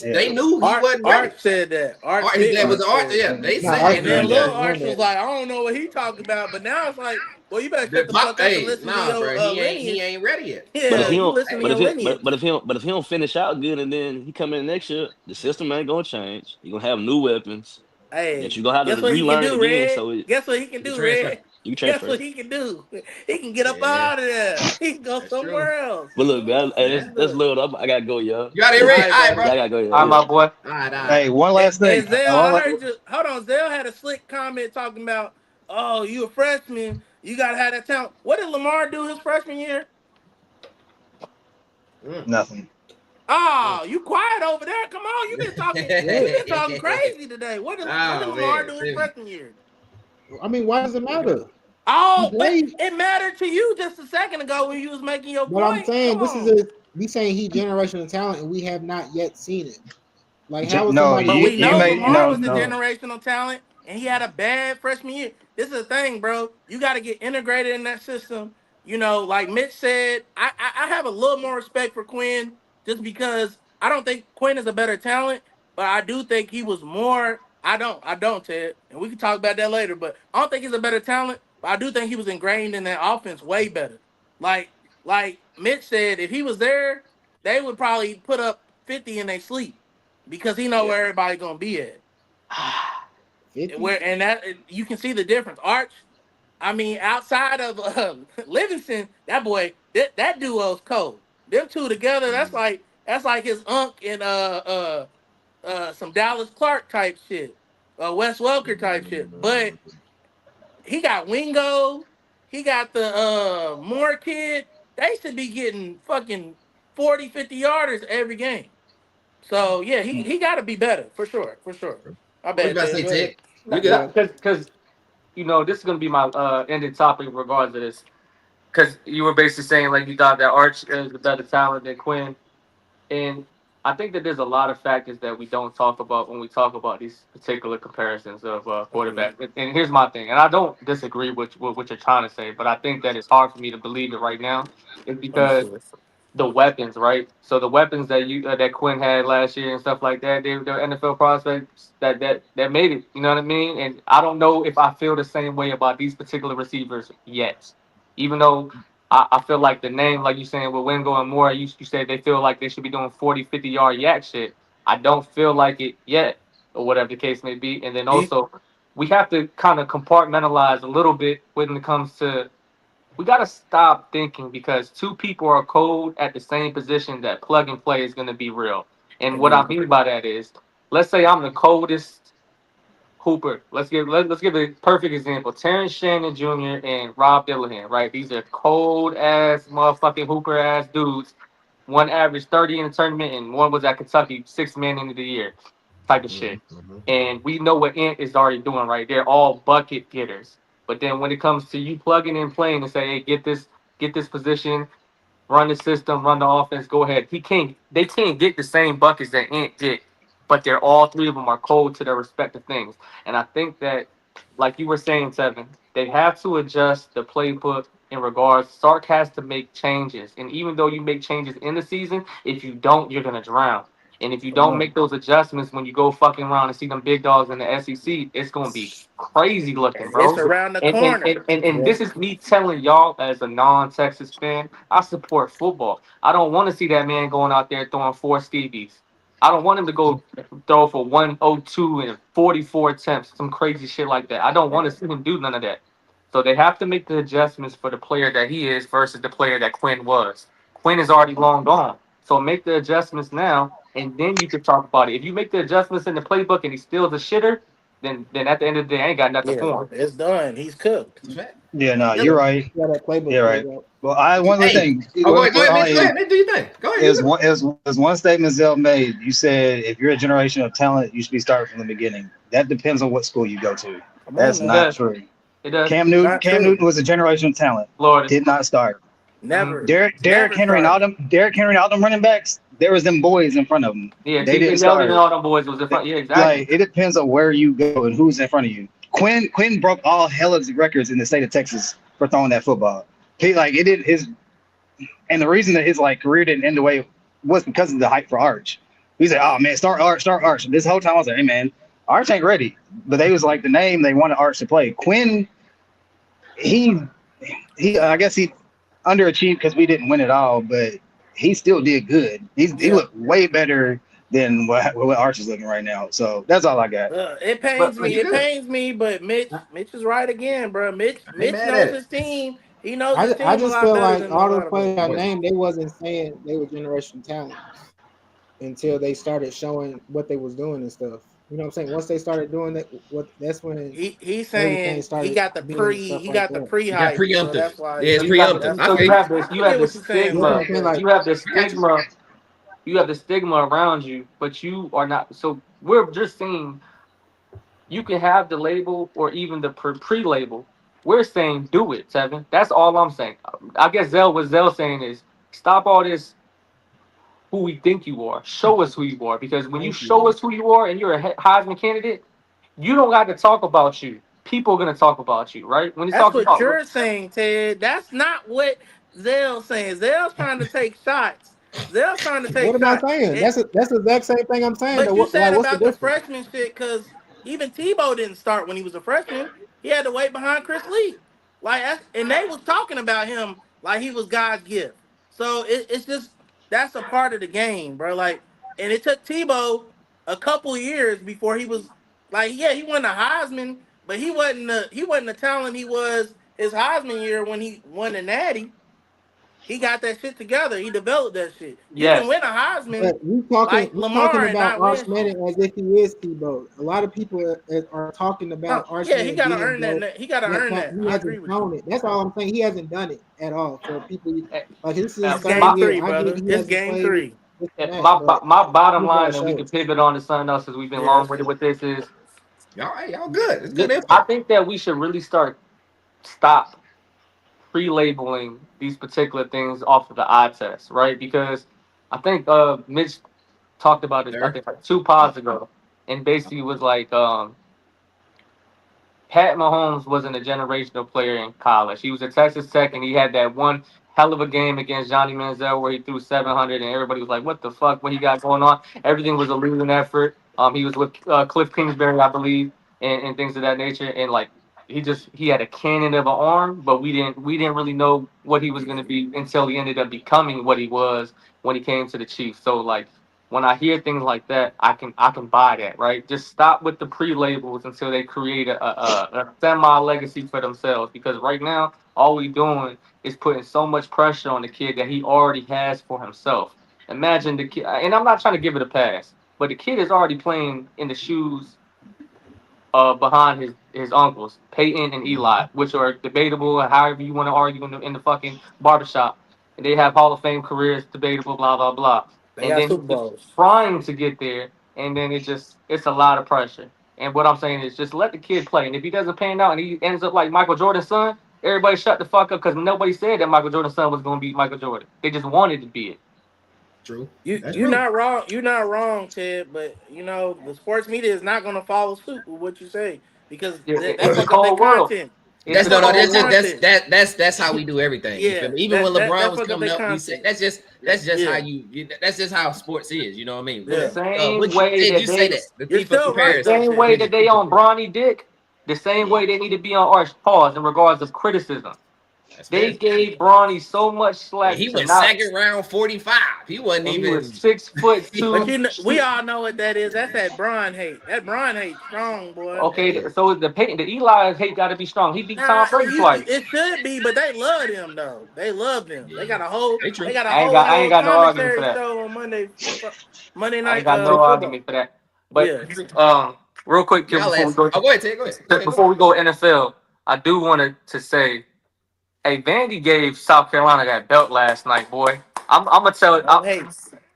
Yeah. They knew he Art wasn't ready. Art said that. Art Art, Big that was Art Art. said Yeah, that. they Nah, said And Archie then ain't that. little that. That He ain't Arch was that. like, I don't know what he talking about. But now it's like, well, you better the shut the pop. fuck up and Hey, listen to nah, your bro, he lineage. ain't ready yet. but if Yeah, he you don't, listen to Hey, your lineage. but if he don't finish out good, and then he come in next year, the system ain't gonna change. You gonna have new weapons that Hey, you gonna have guess to what he can relearn do, again. Red? So Guess what he can you can do, transfer. Red? you can Guess transfer. what he can do? He can get up Yeah, out of there. He can go that's true. somewhere else. But look, man, hey, Yeah. that's Look. little. I gotta go, y'all. You got it, All Rick? right, All right, buddy. bro. Yeah, I gotta go, All right, y'all. my boy. All right, all right. Hey, one last thing. And Zell, I heard you. Hold on, Zell had a slick comment talking about, "Oh, you a freshman, you gotta have that talent." What did Lamar do his freshman year? Mm, Nothing. Oh, you quiet over there. Come on, you've been talking. You've been talking mm. crazy today. What did Oh Lamar man. do his freshman year? I mean, why does it matter? Oh, but Great. it mattered to you just a second ago when you was making your But I'm point. Come saying on. we saying he generational talent, and we have not yet seen it. Like, how is No, somebody But we you know made Lamar was the no. generational talent, and he had a bad freshman year. This is the thing, bro. You got to get integrated in that system. You know, like Mitch said, I have a little more respect for Quinn just because I don't think Quinn is a better talent, but I do think he was more. I don't, Ted, and we can talk about that later. But I don't think he's a better talent, but I do think he was ingrained in that offense way better. Like, like Mitch said, if he was there, they would probably put up 50 in their sleep because he know Yeah. where everybody gonna be at. 50? Where and that you can see the difference. Arch, I mean, outside of Livingston, that boy, that duo's cold. Them two together, that's like his unk and some Dallas Clark type shit, Wes Welker type shit. But he got Wingo, he got the Moore kid. They should be getting fucking 40, 50 yarders every game. So yeah, he got to be better for sure, for sure. I What you bet about to Ted. say, Go ahead. Tick? You good? Yeah. Because you know this is gonna be my ending topic in regards to this. Because you were basically saying like you thought that Arch is the better talent than Quinn, and I think that there's a lot of factors that we don't talk about when we talk about these particular comparisons of Mhm. quarterbacks. And here's my thing, and I don't disagree with what you're trying to say, but I think that it's hard for me to believe it right now, is because Understood. the weapons, right? So the weapons that that Quinn had last year and stuff like that, they're NFL prospects that made it. You know what I mean? And I don't know if I feel the same way about these particular receivers yet, even though. I feel like the name, like you saying with Wingo and Moore, you said they feel like they should be doing 40, 50-yard yak shit. I don't feel like it yet, or whatever the case may be. And then You, also, we have to kind of compartmentalize a little bit when it comes to we got to stop thinking because two people are cold at the same position that plug and play is going to be real. And what I agreed. mean by that is, let's say I'm the coldest Hooper. Let's give a perfect example. Terrence Shannon Jr. and Rob Dillahan, right? These are cold ass motherfucking Hooper ass dudes. One averaged 30 in the tournament and one was at Kentucky, 6 man into the year type of shit. And we know what Ant is already doing, right? They're all bucket getters. But then when it comes to you plugging and playing and say, hey, get this position, run the system, run the offense, go ahead. They can't get the same buckets that Ant get, but they're all three of them are cold to their respective things. And I think that, like you were saying, Tevin, they have to adjust the playbook in regards. Sark has to make changes. And even though you make changes in the season, if you don't, you're gonna drown. And if you don't make those adjustments when you go fucking around and see them big dogs in the SEC, it's gonna be crazy looking, It's bro. around the And and, corner. and, and, and Yeah. this is me telling y'all as a non-Texas fan, I support football. I don't want to see that man going out there throwing four Stevies. I don't want him to go throw for 102 and 44 attempts, some crazy shit like that. I don't want to see him do none of that. So they have to make the adjustments for the player that he is versus the player that Quinn was. Quinn is already long gone. So make the adjustments now, and then you can talk about it. If you make the adjustments in the playbook and he's still the shitter, then at the end of the day, I ain't got nothing Yeah, for him. it's done. He's cooked. That's right. Yeah, no, Yep. you're right. Yeah, that playbook You're plays right. out. Well, I one other Hey, thing. oh, go ahead, Mitch. Go ahead, Mitch. Do your thing. Go ahead. Is one statement Zell made. You said if you're a generation of talent, you should be starting from the beginning. That depends on what school you go to. Come on That's It now. not does. true. It does. Not Cam true. Newton was a generation of talent. Florida. Did not start. Never, Derrick never Henry and all started. them running backs. There was them boys in front of them. Yeah, They didn't TJ Yeldon and start. all them boys was in front. Yeah, exactly. Like it depends on where you go and who's in front of you. Quinn broke all hell of records in the state of Texas for throwing that football. He like it did his, and the reason that his like career didn't end the way was because of the hype for Arch. He said, "Oh man, start Arch, start Arch." This whole time I was like, "Hey man, Arch ain't ready," but they was like the name they wanted Arch to play. Quinn, he I guess he underachieved because we didn't win it all, but he still did good. He Yeah. looked way better than what Arch is looking right now. So that's all I got. It But pains Oh, me. you It good? pains me. But Mitch is right again, bro. I ain't Mitch mad at knows it. his team. He knows his I team a just lot feel better like than a all the lot of us. players I named, they wasn't saying they were generation talents until they started showing what they was doing and stuff. You know what I'm saying? Once they started doing that, that's when He's everything saying started being stuff like that. pre You got hype, so preemptive. that's why Yeah, he it's so was you have preemptive. that's I so why feel you. I get what you're saying, You know what bro. I'm saying? But Like, you have the stigma around you, but you are not. So we're just saying you can have the label or even the pre-label, We're saying do it, Tevin. That's all I'm saying. I guess what Zell saying is stop all this who we think you are. Show us who you are. Because when you show us who you are and you're a Heisman candidate, you don't got to talk about you. People are gonna talk about you, right? When you That's talk what about you're saying, Ted. That's not what Zell's saying. Zell's trying to take shots. Zell's trying to What take am I shots. saying? That's the exact same thing I'm saying. Though, But you said what's the about the difference? freshman shit, because even Tebow didn't start when he was a freshman. He had to wait behind Chris Lee. And they was talking about him like he was God's gift. So it's just that's a part of the game, bro. And it took Tebow a couple years before he was yeah, he won the Heisman, but he wasn't the talent he was his Heisman year when he won the Natty. He got that shit together. He developed that shit. You can yes, win a Heisman But we like talking Lamar and about not Arch win shit. Manning as if he is Tebow. A lot of people are talking No, about Arch yeah, he Manning gotta being earn Tebow. that. He gotta earn that. He I agree hasn't with you. shown it. That's all I'm saying. He hasn't done it at all. For people Eh, like this is his It's third game my, year. three, I get brother. he It's hasn't game played three. this and that, but my bottom he's got line, to and we show can it. pivot on to something else because we've been Yeah, long that's with it. cool. With this is, Y'all good. It's good I info. think that we should really stop pre-labeling these particular things off of the eye test, right? Because I think Mitch talked about it. I Sir. think like 2 pods ago, and basically was like, Pat Mahomes wasn't a generational player in college. He was at Texas Tech, and he had that one hell of a game against Johnny Manziel where he threw 700, and everybody was like, "What the fuck? What he got going on?" Everything was a losing effort. He was with Cliff Kingsbury, I believe, and things of that nature. And like he had a cannon of an arm, but we didn't really know what he was going to be until he ended up becoming what he was when he came to the Chiefs. So like when I hear things like that, I can buy that, right? Just stop with the pre-labels until they create a semi legacy for themselves. Because right now, all we doing is putting so much pressure on the kid that he already has for himself. Imagine the kid, and I'm not trying to give it a pass, but the kid is already playing in the shoes behind his uncles, Peyton and Eli, which are debatable, however you want to argue in the fucking barbershop. And they have Hall of Fame careers, debatable, blah blah blah. They And got then Super he's just Bowls. trying to get there, and then it's a lot of pressure. And what I'm saying is just let the kid play. And if he doesn't pan out and he ends up like Michael Jordan's son, everybody shut the fuck up because nobody said that Michael Jordan's son was going to be Michael Jordan. They just wanted to be it. True. You That's you're true. not wrong. You're not wrong, Ted. But the sports media is not gonna follow suit with what you say because that It's a fuck up their cold world. content. It's That's a That fuck no. up their cold That's just world. content. that's how we do everything. You feel Yeah, me? Even when that LeBron was fuck up coming their up, we said content. that's just how Yeah, that's just how sports is. You know what I mean? The yeah. same What you way did that you say they that the You're thief of still The right comparison? though, same way Ted. that they on Bronny Dick, the same way they need to be on Arch Pause in regards of criticism. That's They fair. gave Bronny so much And slack he to went not, second round 45. He wasn't and he was even. But 6'2". we all know what that is. That's that Bron hate. That Bron hate strong, boy. Okay, so the Eli hate got to be strong. He beat Tom Brady twice. It should be, but they love him though. They love him. They Yeah, got a whole they true. I ain't little got no argument for commentary that. show on Monday I ain't night got no football. argument for that. But Yeah. real quick, Kim, Y'all ask. Oh, go ahead, Ted. Go ahead. Go ahead. Go ahead. before we go NFL, I do want to say, hey, Vandy gave South Carolina that belt last night, boy. I'm gonna tell it. No hate.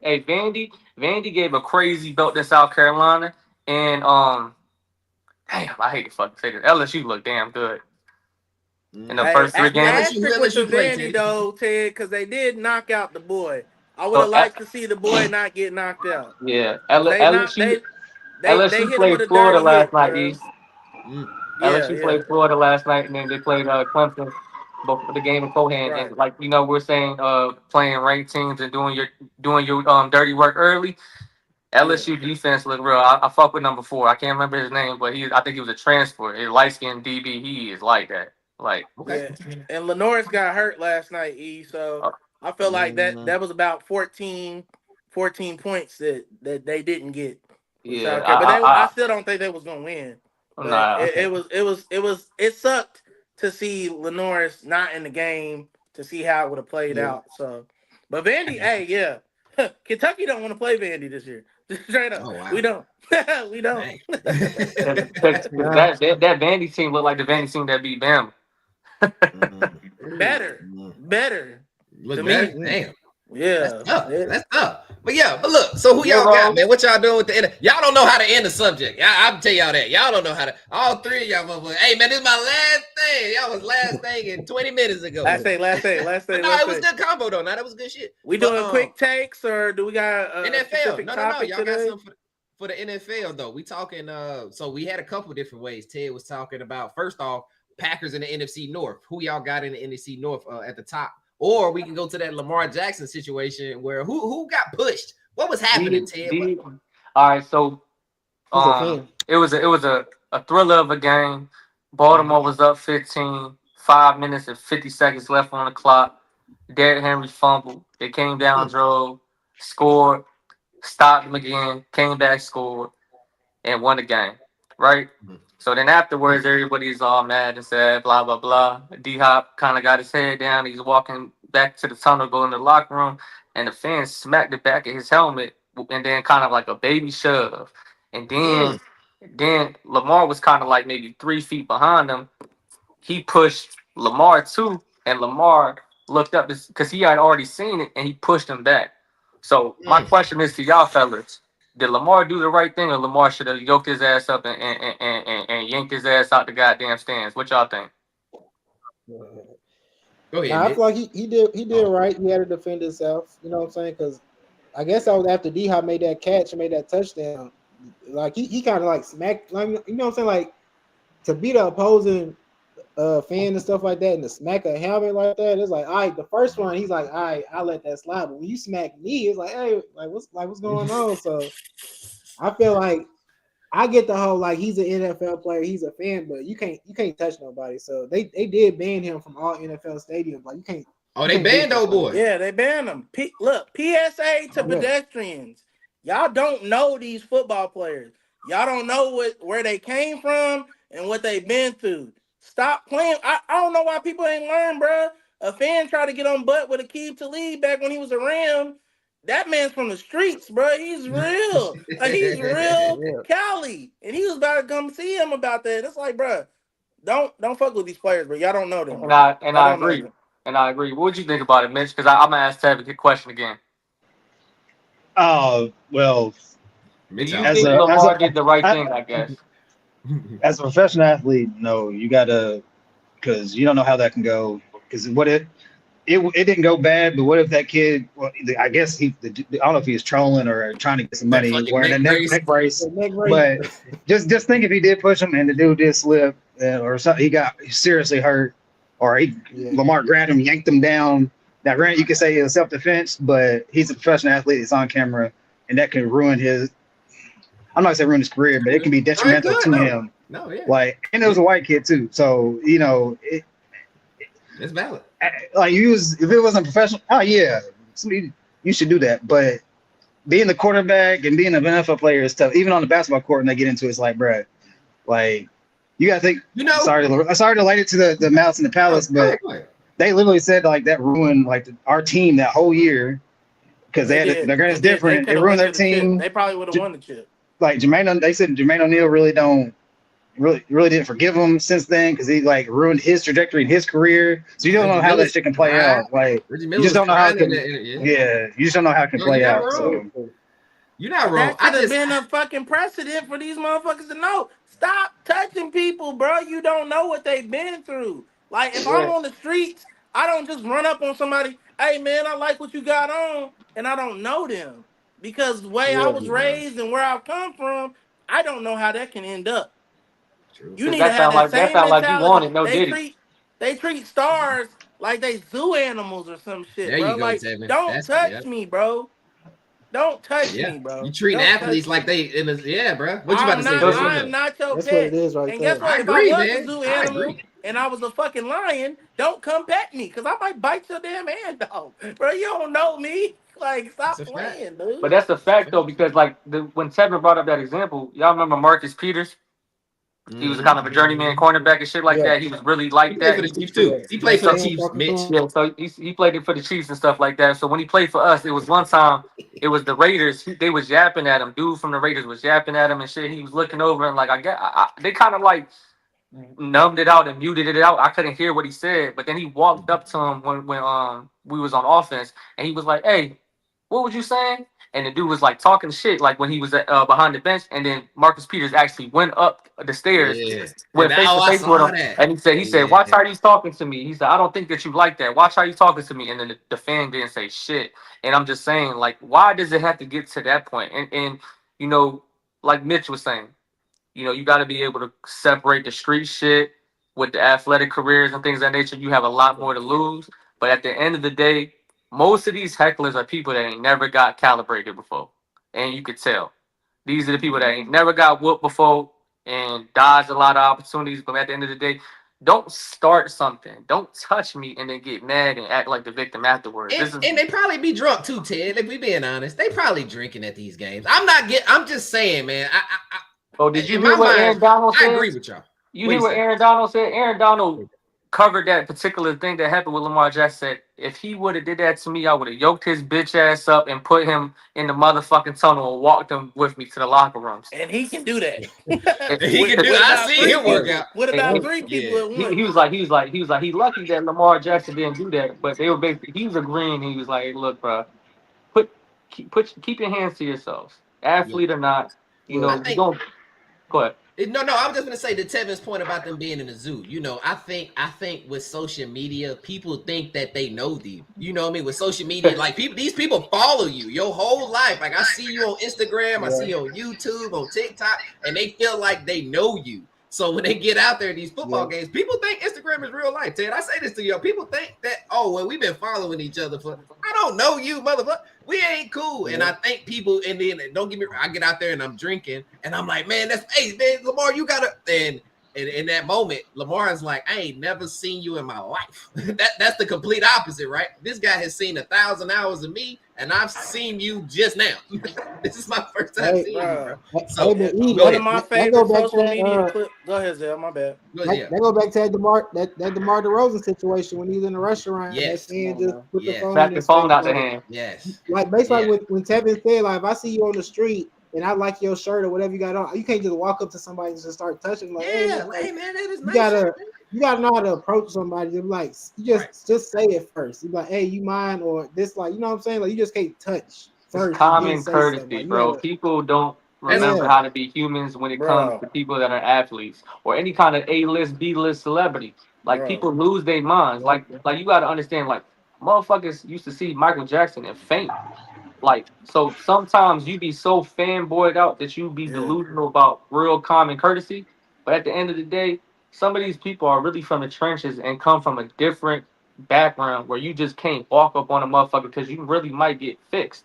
Hey, Vandy gave a crazy belt to South Carolina, and damn, I hate to fucking say this. LSU looked damn good in the Hey, first 3 games. Who asterisk with the LSU play, Vandy Teddy? though, Ted, because they did knock out the boy. I would So have liked to see the boy not get knocked out. yeah, Cause they not LSU they hit him with played a Florida dirty last hit, night. bro. East Mm. Yeah, LSU yeah. played Florida last night, and then they played Clemson before the game in Cohan. Right. And like we're saying, playing ranked teams and doing your dirty work early. Yeah. LSU defense look real. I fuck with number 4. I can't remember his name, but I think he was a transfer. His light skinned DB. He is like that. Like, Okay. Yeah. And Lenore's got hurt last night, so uh, I feel like Mm. that was about 14 points that they didn't get from yeah, South Carolina. But I still don't think they was gonna win. But nah. it sucked to see Lenore's not in the game to see how it would have played Yeah. out. So but Vandy, hey, yeah. Kentucky don't want to play Vandy this year. Straight up. Oh wow. We don't. We don't. Dang. Yeah. That Vandy team looked like the Vandy team that beat Bama. Better. Mm. Better. Look To better. me. Damn. Yeah. That's tough. That's tough. But look, so who y'all got, man? What y'all doing with the end? Y'all don't know how to end the subject. I'll tell y'all that. Y'all don't know how to. All three of y'all motherfuckers. Hey, man, this is my last thing. Y'all was last thing in 20 minutes ago. Last thing. No, it was good combo though. Now that was good shit. We doing quick takes or do we got NFL? No. Y'all today? got something for the NFL though. We talking. So we had a couple different ways. Ted was talking about first off Packers in the NFC North. Who y'all got in the NFC North at the top? Or we can go to that Lamar Jackson situation where who got pushed? What was happening, Ted? All right, so it was a thriller of a game. Baltimore was up 15, 5 minutes and 50 seconds left on the clock. Derrick Henry fumbled. They came down, drove, scored, stopped them again, came back, scored, and won the game. Right? So then afterwards, everybody's all mad and said, blah, blah, blah. D-Hop kind of got his head down. He's walking back to the tunnel, going to the locker room, and the fan smacked the back of his helmet and then kind of like a baby shove. And then Lamar was kind of like maybe 3 feet behind him. He pushed Lamar too, and Lamar looked up because he had already seen it, and he pushed him back. So my question is to y'all fellas. Did Lamar do the right thing, or Lamar should have yoked his ass up and yanked his ass out the goddamn stands? What y'all think? Go ahead. I feel like he did right. He had to defend himself. You know what I'm saying? Because I guess that was after D-Hop made that catch and made that touchdown. Like he kind of like smacked. Like, you know what I'm saying? Like to beat the opposing fan and stuff like that, and to smack a helmet like that, it's like, all right. The first one, he's like, all right, I'll let that slide. But when you smack me, it's like, hey, what's going on? So I feel like I get the whole like he's an NFL player, he's a fan, but you can't touch nobody. So they did ban him from all NFL stadiums. Like you can't. Oh, they banned old boy. Yeah, they banned him. Look, PSA to pedestrians. Y'all don't know these football players. Y'all don't know where they came from and what they've been through. Stop playing. I don't know why people ain't learned, bro. A fan tried to get on butt with Aqib Talib back when he was a Ram. That man's from the streets, bro. He's real. He's real Cali. And he was about to come see him about that. It's like, bro, don't fuck with these players, bro. Y'all don't know them. And I agree. And I agree. What would you think about it, Mitch? Because I'm gonna ask Tab a question again. Oh, well. Do you think Lamar did the right thing, I guess? As a professional athlete, no, you gotta, because you don't know how that can go. Because what it didn't go bad, but what if that kid? Well, I guess I don't know if he was trolling or trying to get some money. He was wearing a neck brace. But just think if he did push him and the dude did slip or something, he got seriously hurt, or Lamar grabbed him, yanked him down. Now, granted, you could say it was self-defense, but he's a professional athlete. It's on camera, and that can ruin his. I'm not gonna say ruin his career, but it can be detrimental to him. No, yeah. Like, and it was a white kid too, so you know it's valid. Like if it wasn't professional, you should do that. But being the quarterback and being an NFL player is tough. Even on the basketball court, when they get into it, it's like, bruh, like you gotta think. Sorry to relate it to the Mouse and the Palace, but they literally said like that ruined like our team that whole year because they're gonna different. It ruined their team. They probably would have won the chip. Like they said Jermaine O'Neal really didn't forgive him since then because he like ruined his trajectory in his career. So you don't know how that shit can play out. Like you just don't know how it can. You just don't know how it can play out. So you're not wrong. That should have been a fucking precedent for these motherfuckers to know. Stop touching people, bro. You don't know what they've been through. Like if I'm on the streets, I don't just run up on somebody. Hey man, I like what you got on, and I don't know them. Because the way I was raised and where I've come from, I don't know how that can end up. True. You need to have that same mentality. They treat stars like they zoo animals or some shit, there bro. You go, like, Tevin. Don't touch me, bro. Don't touch me, bro. You treat athletes like they bro. What you about to say? I'm not your That's pet. what it is right and there. Guess what? If I was a zoo animal and I was a fucking lion, don't come pet me because I might bite your damn hand off. Bro, you don't know me. Like, stop playing, dude. But that's a fact, though, because, like, when Tevin brought up that example, y'all remember Marcus Peters? He was kind of a journeyman cornerback and shit like that. He was really like that. He played for the Chiefs, too. He played for the Chiefs, Mitch. Yeah, so he played it for the Chiefs and stuff like that. So when he played for us, it was one time, it was the Raiders. They was yapping at him. Dude from the Raiders was yapping at him and shit. He was looking over and, like, they kind of, like, numbed it out and muted it out. I couldn't hear what he said. But then he walked up to him when we was on offense, and he was like, hey, what was you saying? and the dude was like talking shit like when he was behind the bench, and then Marcus Peters actually went up the stairs, went face to I face with saw him, that. and he said, watch how he's talking to me. He said, I don't think that you like that. Watch how you talking to me. And then the fan didn't say shit. And I'm just saying, like, why does it have to get to that point? And you know, like Mitch was saying, you know, you got to be able to separate the street shit with the athletic careers and things of that nature. You have a lot more to lose. But at the end of the day, most of these hecklers are people that ain't never got calibrated before. And you could tell. These are the people that ain't never got whooped before and dodged a lot of opportunities. But at the end of the day, don't start something. Don't touch me and then get mad and act like the victim afterwards. And they probably be drunk too, Ted. If we being honest, they probably drinking at these games. I'm just saying, man. Did you hear what Aaron Donald said? I agree with y'all. You hear what Aaron Donald said? Aaron Donald covered that particular thing that happened with Lamar Jackson. Said, if he would have did that to me, I would have yoked his bitch ass up and put him in the motherfucking tunnel and walked him with me to the locker rooms. And he can do that. He can do it. I see him work out. What about three people at once? He was like, he lucky that Lamar Jackson didn't do that. But they were basically, he was agreeing. He was like, hey, look, bro, keep your hands to yourselves. Athlete or not, you know, you don't. Go ahead. No, I was just gonna say to Tevin's point about them being in the zoo. You know, I think with social media, people think that they know you. You know what I mean? With social media, like these people follow you your whole life. Like I see you on Instagram, I see you on YouTube, on TikTok, and they feel like they know you. So when they get out there in these football games, people think Instagram is real life. Ted, I say this to y'all. People think that, we've been following each other for, I don't know you, motherfucker. We ain't cool. And I think people, and then don't get me wrong, I get out there and I'm drinking and I'm like, man, hey, man, Lamar, you gotta, and in that moment, Lamar is like, I ain't never seen you in my life. That's the complete opposite, right? This guy has seen 1,000 hours of me, and I've seen you just now. This is my first time seeing you, bro. So one of my favorite social media clips. Go ahead, Zell. My bad. They go back to that DeMar DeRozan situation when he's in the restaurant. Yes. And just put the phone, Back the phone out the hand. Yes. Like basically when Tevin said, like, if I see you on the street and I like your shirt or whatever you got on, you can't just walk up to somebody and just start touching. Like, hey man, that is nice. You gotta know how to approach somebody. You're like, you just say it first. You're like, hey, you mind or this, like, you know what I'm saying? Like, you just can't touch first. It's common courtesy, like, bro. People don't remember how to be humans when it comes to people that are athletes or any kind of A-list, B-list celebrity. Like, people lose their minds. Like you gotta understand, like, motherfuckers used to see Michael Jackson and faint. Like, so sometimes you be so fanboyed out that you be delusional about real common courtesy. But at the end of the day, some of these people are really from the trenches and come from a different background where you just can't walk up on a motherfucker because you really might get fixed.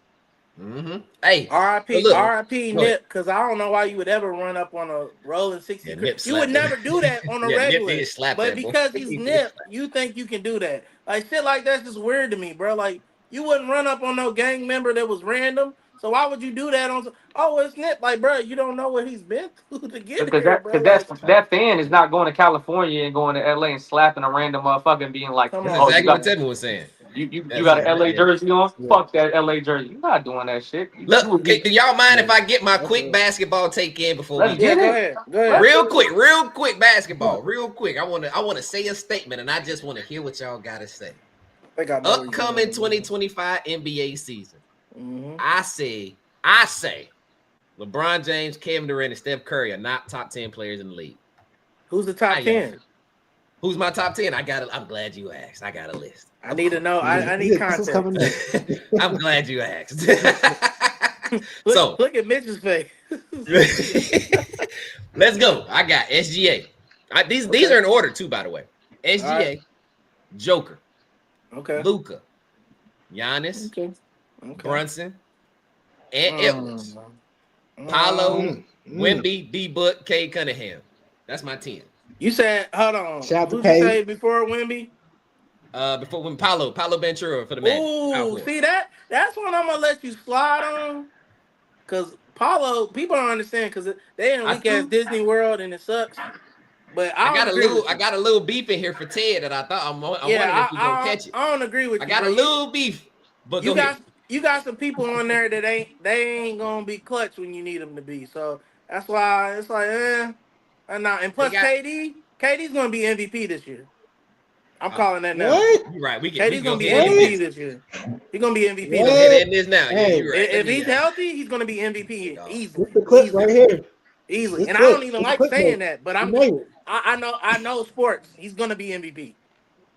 Mm-hmm. Hey, RIP Nip, because I don't know why you would ever run up on a rolling 60. You would never do that on a regular. But because he's Nip, you think you can do that. Like, shit like that's just weird to me, bro. Like, you wouldn't run up on no gang member that was random. So why would you do that on? It's Nip. Like, bro, you don't know what he's been through to get here, bro. Because that fan is not going to California and going to LA and slapping a random motherfucker and being like, that's exactly what Tevin was saying. You got an LA jersey on? Yeah. Fuck that LA jersey. You're not doing that shit. Look, do y'all mind if I get my quick basketball take in before we get it? Go ahead. Real quick basketball. Real quick. I wanna say a statement and I just want to hear what y'all gotta say. Upcoming 2025 NBA season. Mm-hmm. I say LeBron James, Kevin Durant, and Steph Curry are not top 10 players in the league. Who's the top 10? Who's my top 10? I'm glad you asked. I got a list. I need to know. I need context. I'm glad you asked. Look at Mitch's face. Let's go. I got SGA. These are in order too, by the way. SGA, Joker, Luka, Giannis, Brunson, and Edwards, Paolo, Wemby, D-Book, K. Cunningham. That's my 10. You said, hold on. Who'd you say before Wemby? Before when Paolo Ventura for the Magic. Ooh, see that's one I'm gonna let you slide on. Cause Paolo, people don't understand because they in weak ass Disney World and it sucks. But I got a little beef in here for Ted that I thought I'm wondering if you gonna catch it. I don't agree with you. I got a little beef, but you got some people on there that ain't gonna be clutch when you need them to be. So that's why it's like, and plus KD's gonna be MVP this year. I'm calling that now. What? You're right. KD's gonna be go ahead and MVP miss. this year. He's gonna be MVP. What? Go ahead and miss now. Yeah, Hey, you're right. If he's healthy, he's gonna be MVP Dog. easily. this the clip right here. Easily. This And I clip. don't even This like clip saying made. that, but He made it. I know sports. He's gonna be MVP.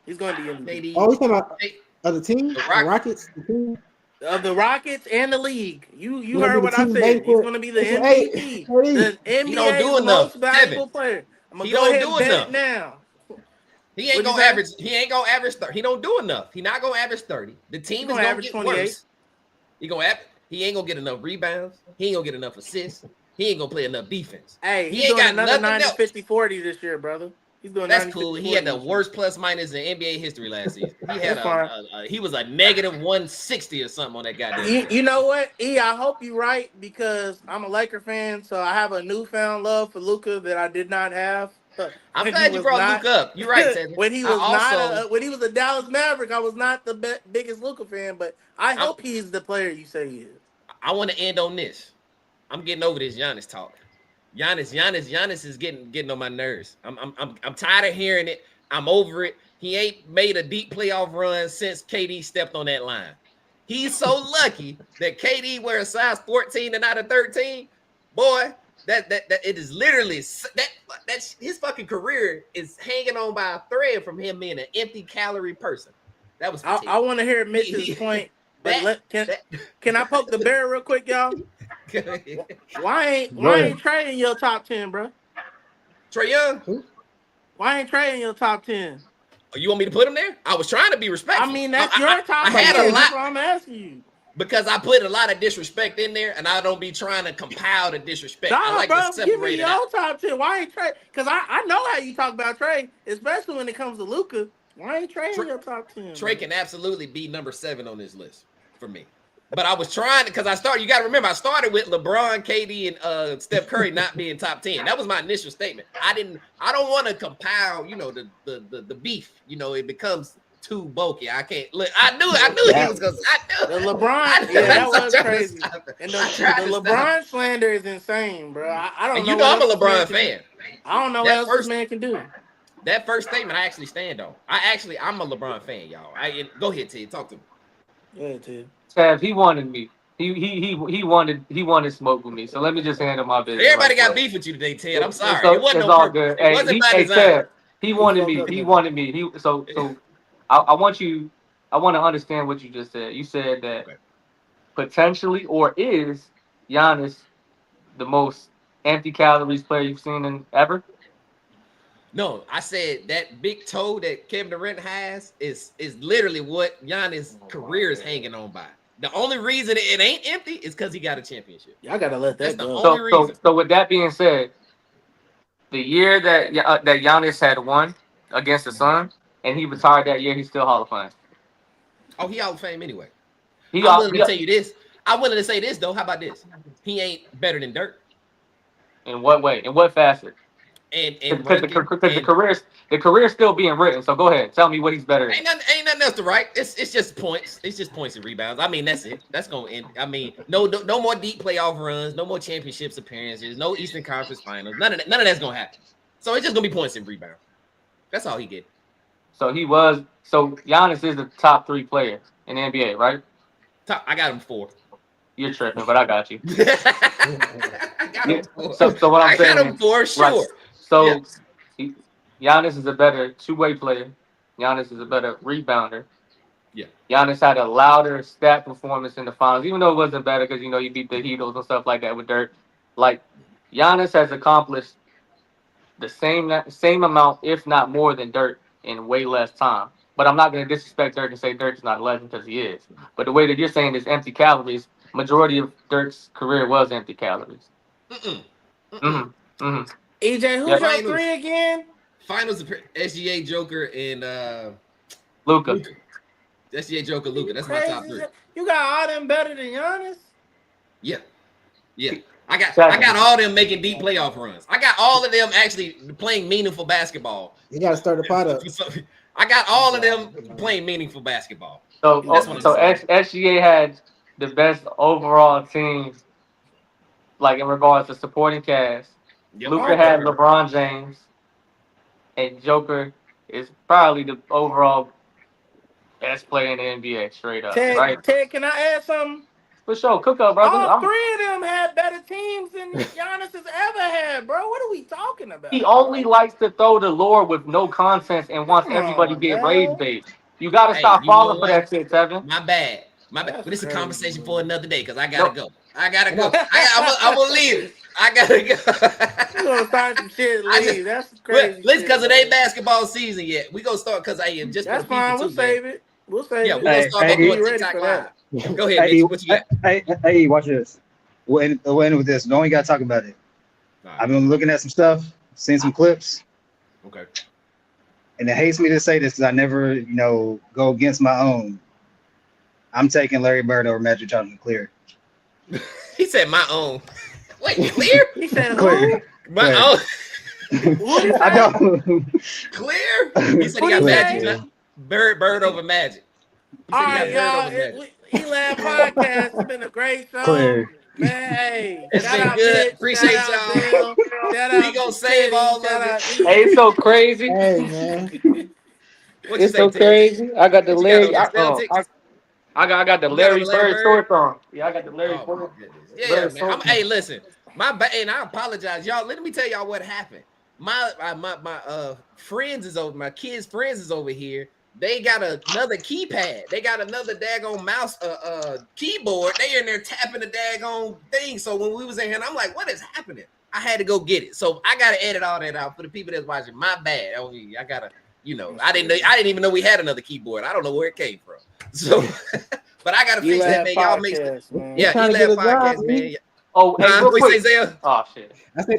He's gonna be MVP. KD, Oh, we talking about K- the team, the Rockets, the team. Of the Rockets and the league. You Gonna heard be the what I team said. banquet. He's gonna be the Listen, hey, MVP. KD. The He don't do NBA's enough. most valuable player. I'm gonna He go don't ahead do and bet enough. it now. He ain't What'd you gonna say? average. He ain't gonna average 30. He don't do enough. He not gonna average 30. The team is gonna average get 28. worse. He ain't gonna get enough rebounds. He ain't gonna get enough assists. He ain't gonna play enough defense. Hey, He he's ain't doing got another nothing 90, else. 50, 40 this year, brother. He's doing That's 90, cool. 50, He had 40 the this year. worst plus minus in NBA history last season. He had That's fine. he was a negative 160 or something on that goddamn. You know what, E? I hope you're right because I'm a Laker fan, so I have a newfound love for Luka that I did not have. I'm glad you brought Luke up. You're right, Ted. when he was when he was a Dallas Maverick, I was not the biggest Luka fan, but I hope he's the player you say he is. I want to end on this. I'm getting over this Giannis talk. Giannis is getting on my nerves. I'm tired of hearing it. I'm over it. He ain't made a deep playoff run since KD stepped on that line. He's so lucky that KD wears size 14 and not a 13. Boy, that it is literally that his fucking career is hanging on by a thread from him being an empty calorie person. That was I want to hear Mitch's point, but can I poke the bear real quick, y'all? Why ain't Trey in your top 10, bro? Trae Young? Why ain't Trey in your top 10? Oh, you want me to put him there? I was trying to be respectful. I mean, that's your top 10. That's what I'm asking you. Because I put a lot of disrespect in there, and I don't be trying to compile the disrespect. Nah, I like bro, to separate give me your out. top 10. Why ain't Trey? Because I know how you talk about Trey, especially when it comes to Luka. Why ain't Trey in your top 10? Trey can absolutely be number 7 on this list for me. But I was trying to, because you got to remember, I started with LeBron, KD, and Steph Curry not being top 10. That was my initial statement. I don't want to compile, the beef. It becomes too bulky. I can't look. I knew he was going to. The LeBron, that was crazy. And the LeBron slander is insane, bro. I don't know. I'm a LeBron fan. I don't know what else this man can do. That first statement I actually stand on. I'm a LeBron fan, y'all. Go ahead, Ted. Talk to me. Go ahead, Ted. Tab, he wanted me. He wanted smoke with me. So let me just handle my business. Everybody got beef with you today, Ted. I'm sorry. So, it wasn't it's no all purpose. good. It wasn't by design. Tab, he wanted me. He wanted me. So I want to understand what you just said. You said that potentially or is Giannis the most empty calories player you've seen in ever? No, I said that big toe that Kevin Durant has is literally what Giannis' career is hanging on by. The only reason it ain't empty is because he got a championship. Y'all gotta let that go. That's the only reason. So with that being said, the year that Giannis had won against the Suns and he retired that year, he's still Hall of Fame. Oh, he Hall of Fame anyway. I'm willing to tell you this. I'm willing to say this though. How about this? He ain't better than Dirk. In what way? In what facet? Because the career's still being written. So go ahead, tell me what he's better than. Ain't nothing else to write. It's just points. It's just points and rebounds. I mean, that's it. That's gonna end. I mean, no more deep playoff runs, no more championships appearances, no Eastern Conference Finals. None of that's gonna happen. So it's just gonna be points and rebounds. That's all he get. So Giannis is the top 3 player in the NBA, right? I got him 4. You're tripping, but I got you. I got him 4. So what I'm saying, I got him 4, sure. Right. So Giannis is a better 2-way player. Giannis is a better rebounder. Yeah. Giannis had a louder stat performance in the finals, even though it wasn't better because he beat the Heatles and stuff like that with Dirk. Like Giannis has accomplished the same amount, if not more, than Dirk in way less time. But I'm not going to disrespect Dirk and say Dirk's not a legend because he is. But the way that you're saying is empty calories, majority of Dirk's career was empty calories. EJ, who's your 3 again? Finals SGA, Joker, and Luka. SGA, Joker, Luka. That's my top 3. You got all them better than Giannis? Yeah. I got all them making deep playoff runs. I got all of them actually playing meaningful basketball. You got to start the pot up. I got all of them playing meaningful basketball. So SGA had the best overall team, like in regards to supporting cast. Yep. Luka had LeBron James, and Joker is probably the overall best player in the NBA, straight up, right? Ted, can I add something? For sure, cook up, brother. All three of them had better teams than Giannis has ever had, bro. What are we talking about? He only likes to throw the lure with no consensus and wants Come everybody on, to get man. rage bait. You gotta Hey, stop you know falling for what? that shit, Tevin. My bad. That's But it's a crazy, conversation man. for another day because I gotta Nope. go. I'm gonna leave. I gotta go. You gonna start some shit and leave? That's Well, crazy. listen, because it ain't man. basketball season yet. We gonna start because I am just for That's the people fine. too, We'll man. save it. We'll save Yeah, it. we're gonna start back We'll doing be ready TikTok for live. that. Go ahead, Mitch. What you got? Hey, watch this. We'll end with this. No one got to talk about it. I've been looking at some stuff, seen some clips, Okay. and it hates me to say this because I never, go against my own. I'm taking Larry Bird over Magic Johnson clear. He said my own. Wait, clear? He said Clear. who? My Clear. own. What he I say? don't. Clear? He said he What got he Magic. say? Bird over Magic. He All said he right, got Bird y'all. over Magic. Elab Podcast. It's been a great show. Clear. Man, hey, It's shout been out good. Mitch, Appreciate shout out y'all. Dale, shout We out gonna save Teddy, all shout of out it. Hey, E. it's so crazy. Hey man, What you It's say, so Ted? crazy. I got the What you got on Larry. the Celtics? I got the You got on Larry the Larry Bird Bird? shorts on. Yeah, I got the Larry Oh my Bird. goodness. Yeah, Bird man. shorts. Hey, listen. And I apologize, y'all. Let me tell y'all what happened. My friends is over. My kids' friends is over here. They got another keypad. They got another daggone mouse, keyboard. They in there tapping the daggone thing. So when we was in here, and I'm like, what is happening? I had to go get it. So I gotta edit all that out for the people that's watching. My bad. I gotta, I didn't even know we had another keyboard. I don't know where it came from. So, but I gotta fix that, man. Y'all make sense. Man. trying to get a Podcast, job, man. Oh, hey, real What you quick. say, Zell? Oh shit.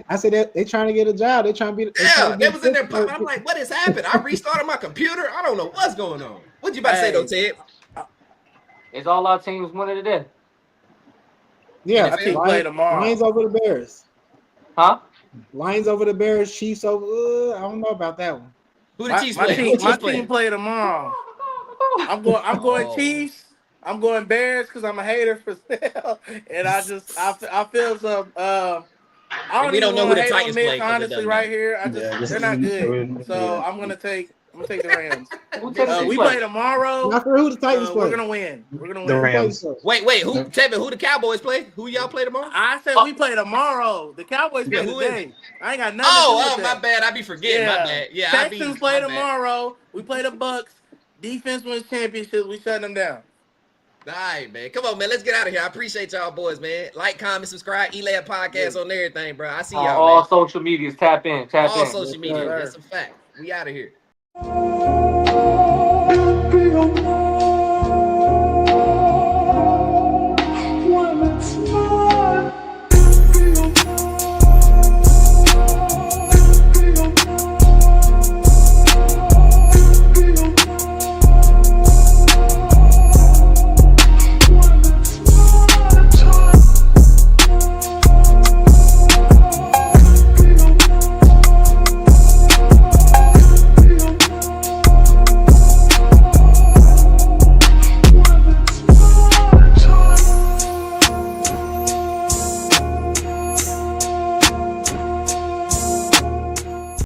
I said they trying to get a job. They trying to be. Yeah, they was in there. I'm like, what has happened? I restarted my computer. I don't know what's going on. What you about to say though, Ted? It's all our teams winning today. Yeah, I think play tomorrow. Lions over the Bears. Huh? Lions over the Bears. Chiefs over. I don't know about that one. Who the Chiefs My play? team play tomorrow. I'm going Chiefs. I'm going Bears because I'm a hater for sale, and I feel some. I don't we even don't know who want the to hate Titans on play Mitch, 'cause it honestly, doesn't right matter. here. They're not good, so I'm gonna take the Rams. We play tomorrow. Not for who the Titans play. We're gonna win. The Rams. Wait, Tevin, who the Cowboys play? Who y'all play tomorrow? I said we play tomorrow. The Cowboys play who is today. I ain't got nothing to do with my that. bad. I be forgetting. My bad. Yeah, Texans play tomorrow. We play the Bucks. Defense wins championships. We shut them down. All right, man. Come on, man. Let's get out of here. I appreciate y'all boys, man. Like, comment, subscribe, Elab Podcast on everything, bro. I see y'all, All man. social medias. Tap in. All social media. That's a fact. We out of here.